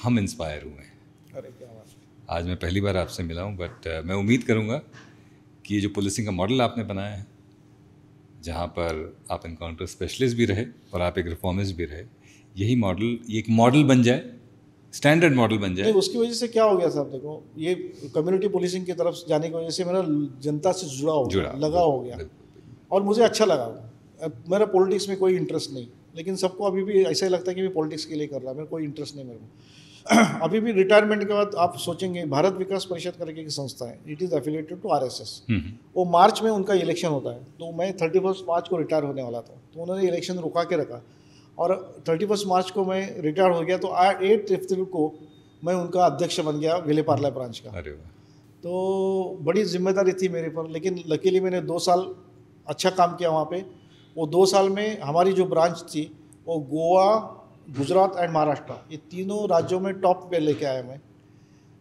हम इंस्पायर हुए हैं। अरे क्या बात है। आज मैं पहली बार आपसे मिला हूँ, बट मैं उम्मीद करूँगा कि ये जो पुलिसिंग का मॉडल आपने बनाया है, जहाँ पर आप इनकाउंटर स्पेशलिस्ट भी रहे और आप एक रिफॉर्मिस्ट भी रहे, यही मॉडल एक मॉडल बन जाए, स्टैंडर्ड मॉडल बन जाए। उसकी वजह से क्या हो गया साहब, देखो ये कम्युनिटी पुलिसिंग की तरफ जाने की वजह से मेरा जनता से लगा हो गया और मुझे अच्छा लगा। मेरा पॉलिटिक्स में कोई इंटरेस्ट नहीं, लेकिन सबको अभी भी ऐसा ही लगता है कि मैं पॉलिटिक्स के लिए कर रहा है, मेरा कोई इंटरेस्ट नहीं मेरे को। अभी भी रिटायरमेंट के बाद आप सोचेंगे, भारत विकास परिषद करके की संस्था है, it is affiliated to RSS। वो मार्च में उनका इलेक्शन होता है, तो मैं 31 मार्च को रिटायर होने वाला था, तो उन्होंने इलेक्शन रुका के रखा और 31 मार्च को मैं रिटायर हो गया। तो 8 अप्रैल को मैं उनका अध्यक्ष बन गया विलेपार्ले ब्रांच का। अरे वाह। तो बड़ी जिम्मेदारी थी मेरे पर, लेकिन लकीली मैंने 2 साल अच्छा काम किया वहाँ पे। वो 2 साल में हमारी जो ब्रांच थी वो गोवा, गुजरात एंड महाराष्ट्र, ये तीनों राज्यों में टॉप पे लेके आया मैं।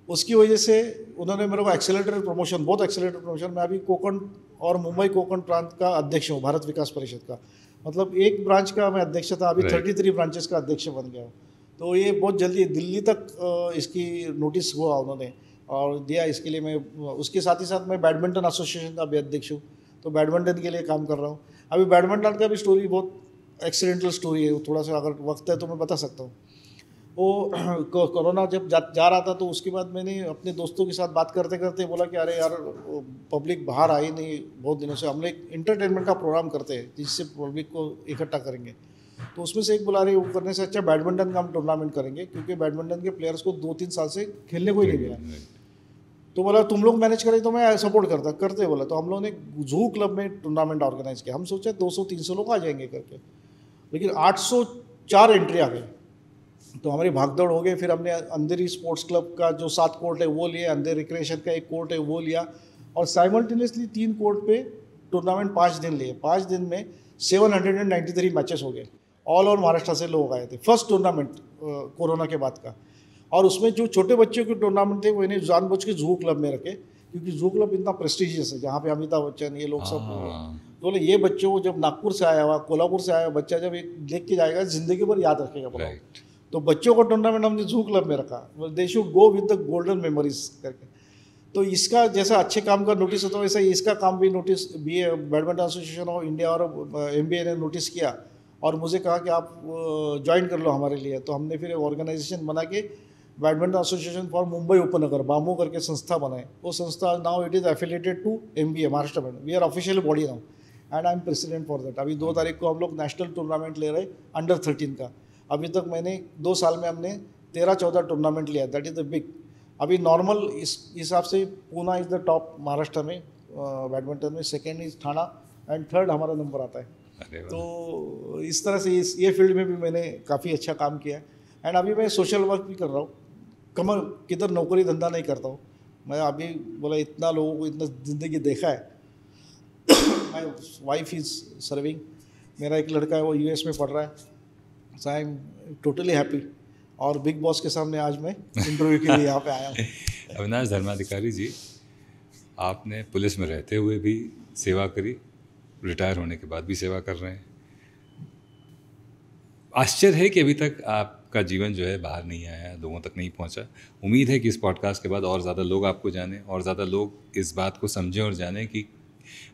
उसकी वजह से उन्होंने मेरे को एक्सेलरेटेड प्रमोशन, बहुत एक्सेलरेटेड प्रमोशन। मैं अभी कोंकण और मुंबई कोंकण प्रांत का अध्यक्ष हूँ भारत विकास परिषद का, मतलब एक ब्रांच का मैं अध्यक्ष था, अभी 33 ब्रांचेस का अध्यक्ष बन गया हूँ। तो ये बहुत जल्दी दिल्ली तक इसकी नोटिस हुआ उन्होंने और दिया, इसके लिए मैं उसके साथ ही साथ मैं बैडमिंटन एसोसिएशन का भी अध्यक्ष हूँ, तो बैडमिंटन के लिए काम कर रहा हूँ। अभी बैडमिंटन का भी स्टोरी बहुत एक्सीडेंटल स्टोरी है, थोड़ा सा अगर वक्त है तो मैं बता सकता हूँ। वो कोरोना जब जा रहा था तो उसके बाद मैंने अपने दोस्तों के साथ बात करते करते बोला कि अरे यार पब्लिक बाहर आई नहीं बहुत दिनों से, हम लोग एक इंटरटेनमेंट का प्रोग्राम करते हैं जिससे पब्लिक को इकट्ठा करेंगे। तो उसमें से एक बोला रहे वो करने से अच्छा बैडमिंटन का हम टूर्नामेंट करेंगे, क्योंकि बैडमिंटन के प्लेयर्स को 2-3 साल से खेलने को ही नहीं मिला। तो बोला तुम लोग मैनेज करें तो मैं सपोर्ट करते बोला। तो हम लोगों ने जूहू क्लब में टूर्नामेंट ऑर्गेनाइज किया। हम सोचे 200-300 लोग आ जाएंगे करके, लेकिन 800 4 एंट्री आ गई, तो हमारी भागदौड़ हो गई। फिर हमने अंधेरी स्पोर्ट्स क्लब का जो 7 कोर्ट है वो लिया, अंधेरी रिक्रिएशन का 1 कोर्ट है वो लिया, और साइमल्टेनियसली 3 कोर्ट पे टूर्नामेंट 5 दिन लिए। 5 दिन में 793 मैचेस हो गए। ऑल ओवर महाराष्ट्र से लोग आए थे, फर्स्ट टूर्नामेंट कोरोना के बाद का। और उसमें जो छोटे बच्चों के टूर्नामेंट थे वो इन्हें जानबूझ के जू क्लब में रखे, क्योंकि जू क्लब इतना प्रेस्टिजियस है, जहाँ पे अमिताभ बच्चन ये लोग सब बोले ये बच्चों को, जब नागपुर से आया हुआ, कोल्हापुर से आया हुआ बच्चा जब एक देख के जाएगा जिंदगी भर याद रखेगा बोला। तो बच्चों का टूर्नामेंट हमने जू क्लब में रखा, they should go with the golden memories करके। तो इसका जैसा अच्छे काम का नोटिस होता है वैसा इसका काम भी notice badminton association of India और MBA ने नोटिस किया और मुझे कहा कि आप ज्वाइन कर लो हमारे लिए। तो हमने फिर ऑर्गेनाइजेशन बना के बैडमिंटन एसोसिएशन फॉर मुंबई उपनगर, बामू करके संस्था बनाए। वो संस्था now it is affiliated to MBA Maharashtra में, we are official body now and I am president for that. अभी 2 तारीख को हम लोग नेशनल टूर्नामेंट ले रहे अंडर 13 का। अभी तक मैंने 2 साल में हमने 13-14 टूर्नामेंट लिया, दैट इज़ द बिग। अभी नॉर्मल इस हिसाब से Poona is the top Maharashtra में बैडमिंटन में, second is Thane and third हमारा नंबर आता है। तो इस तरह से ये फील्ड में भी मैंने काफ़ी अच्छा काम किया है। एंड अभी मैं सोशल वर्क भी कर रहा हूँ, किधर नौकरी धंधा नहीं करता हूँ मैं। अभी बोला इतना लोगों को इतना ज़िंदगी देखा है। माई वाइफ इज़ सर्विंग, मेरा एक लड़का है वो US में पढ़ रहा है, सो आई एम टोटली हैप्पी। और बिग बॉस के सामने आज मैं इंटरव्यू के लिए यहाँ पे आया हूँ। अविनाश धर्माधिकारी जी, आपने पुलिस में रहते हुए भी सेवा करी, रिटायर होने के बाद भी सेवा कर रहे हैं। आश्चर्य है कि अभी तक आपका जीवन जो है बाहर नहीं आया, लोगों तक नहीं पहुंचा। उम्मीद है कि इस पॉडकास्ट के बाद और ज़्यादा लोग आपको जानें और ज़्यादा लोग इस बात को समझें और जानें कि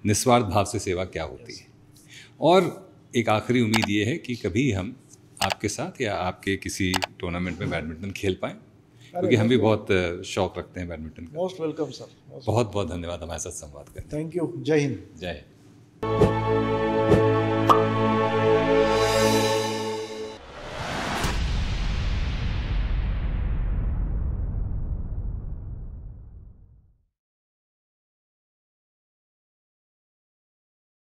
निस्वार्थ भाव से सेवा क्या होती है। और एक आखिरी उम्मीद ये है कि कभी हम आपके साथ या आपके किसी टूर्नामेंट में बैडमिंटन खेल पाएँ, क्योंकि हम भी बहुत शौक रखते हैं बैडमिंटन का। Most welcome sir. बहुत बहुत धन्यवाद हमारे साथ संवाद करने। Thank you. जय हिंद। जय हिंद।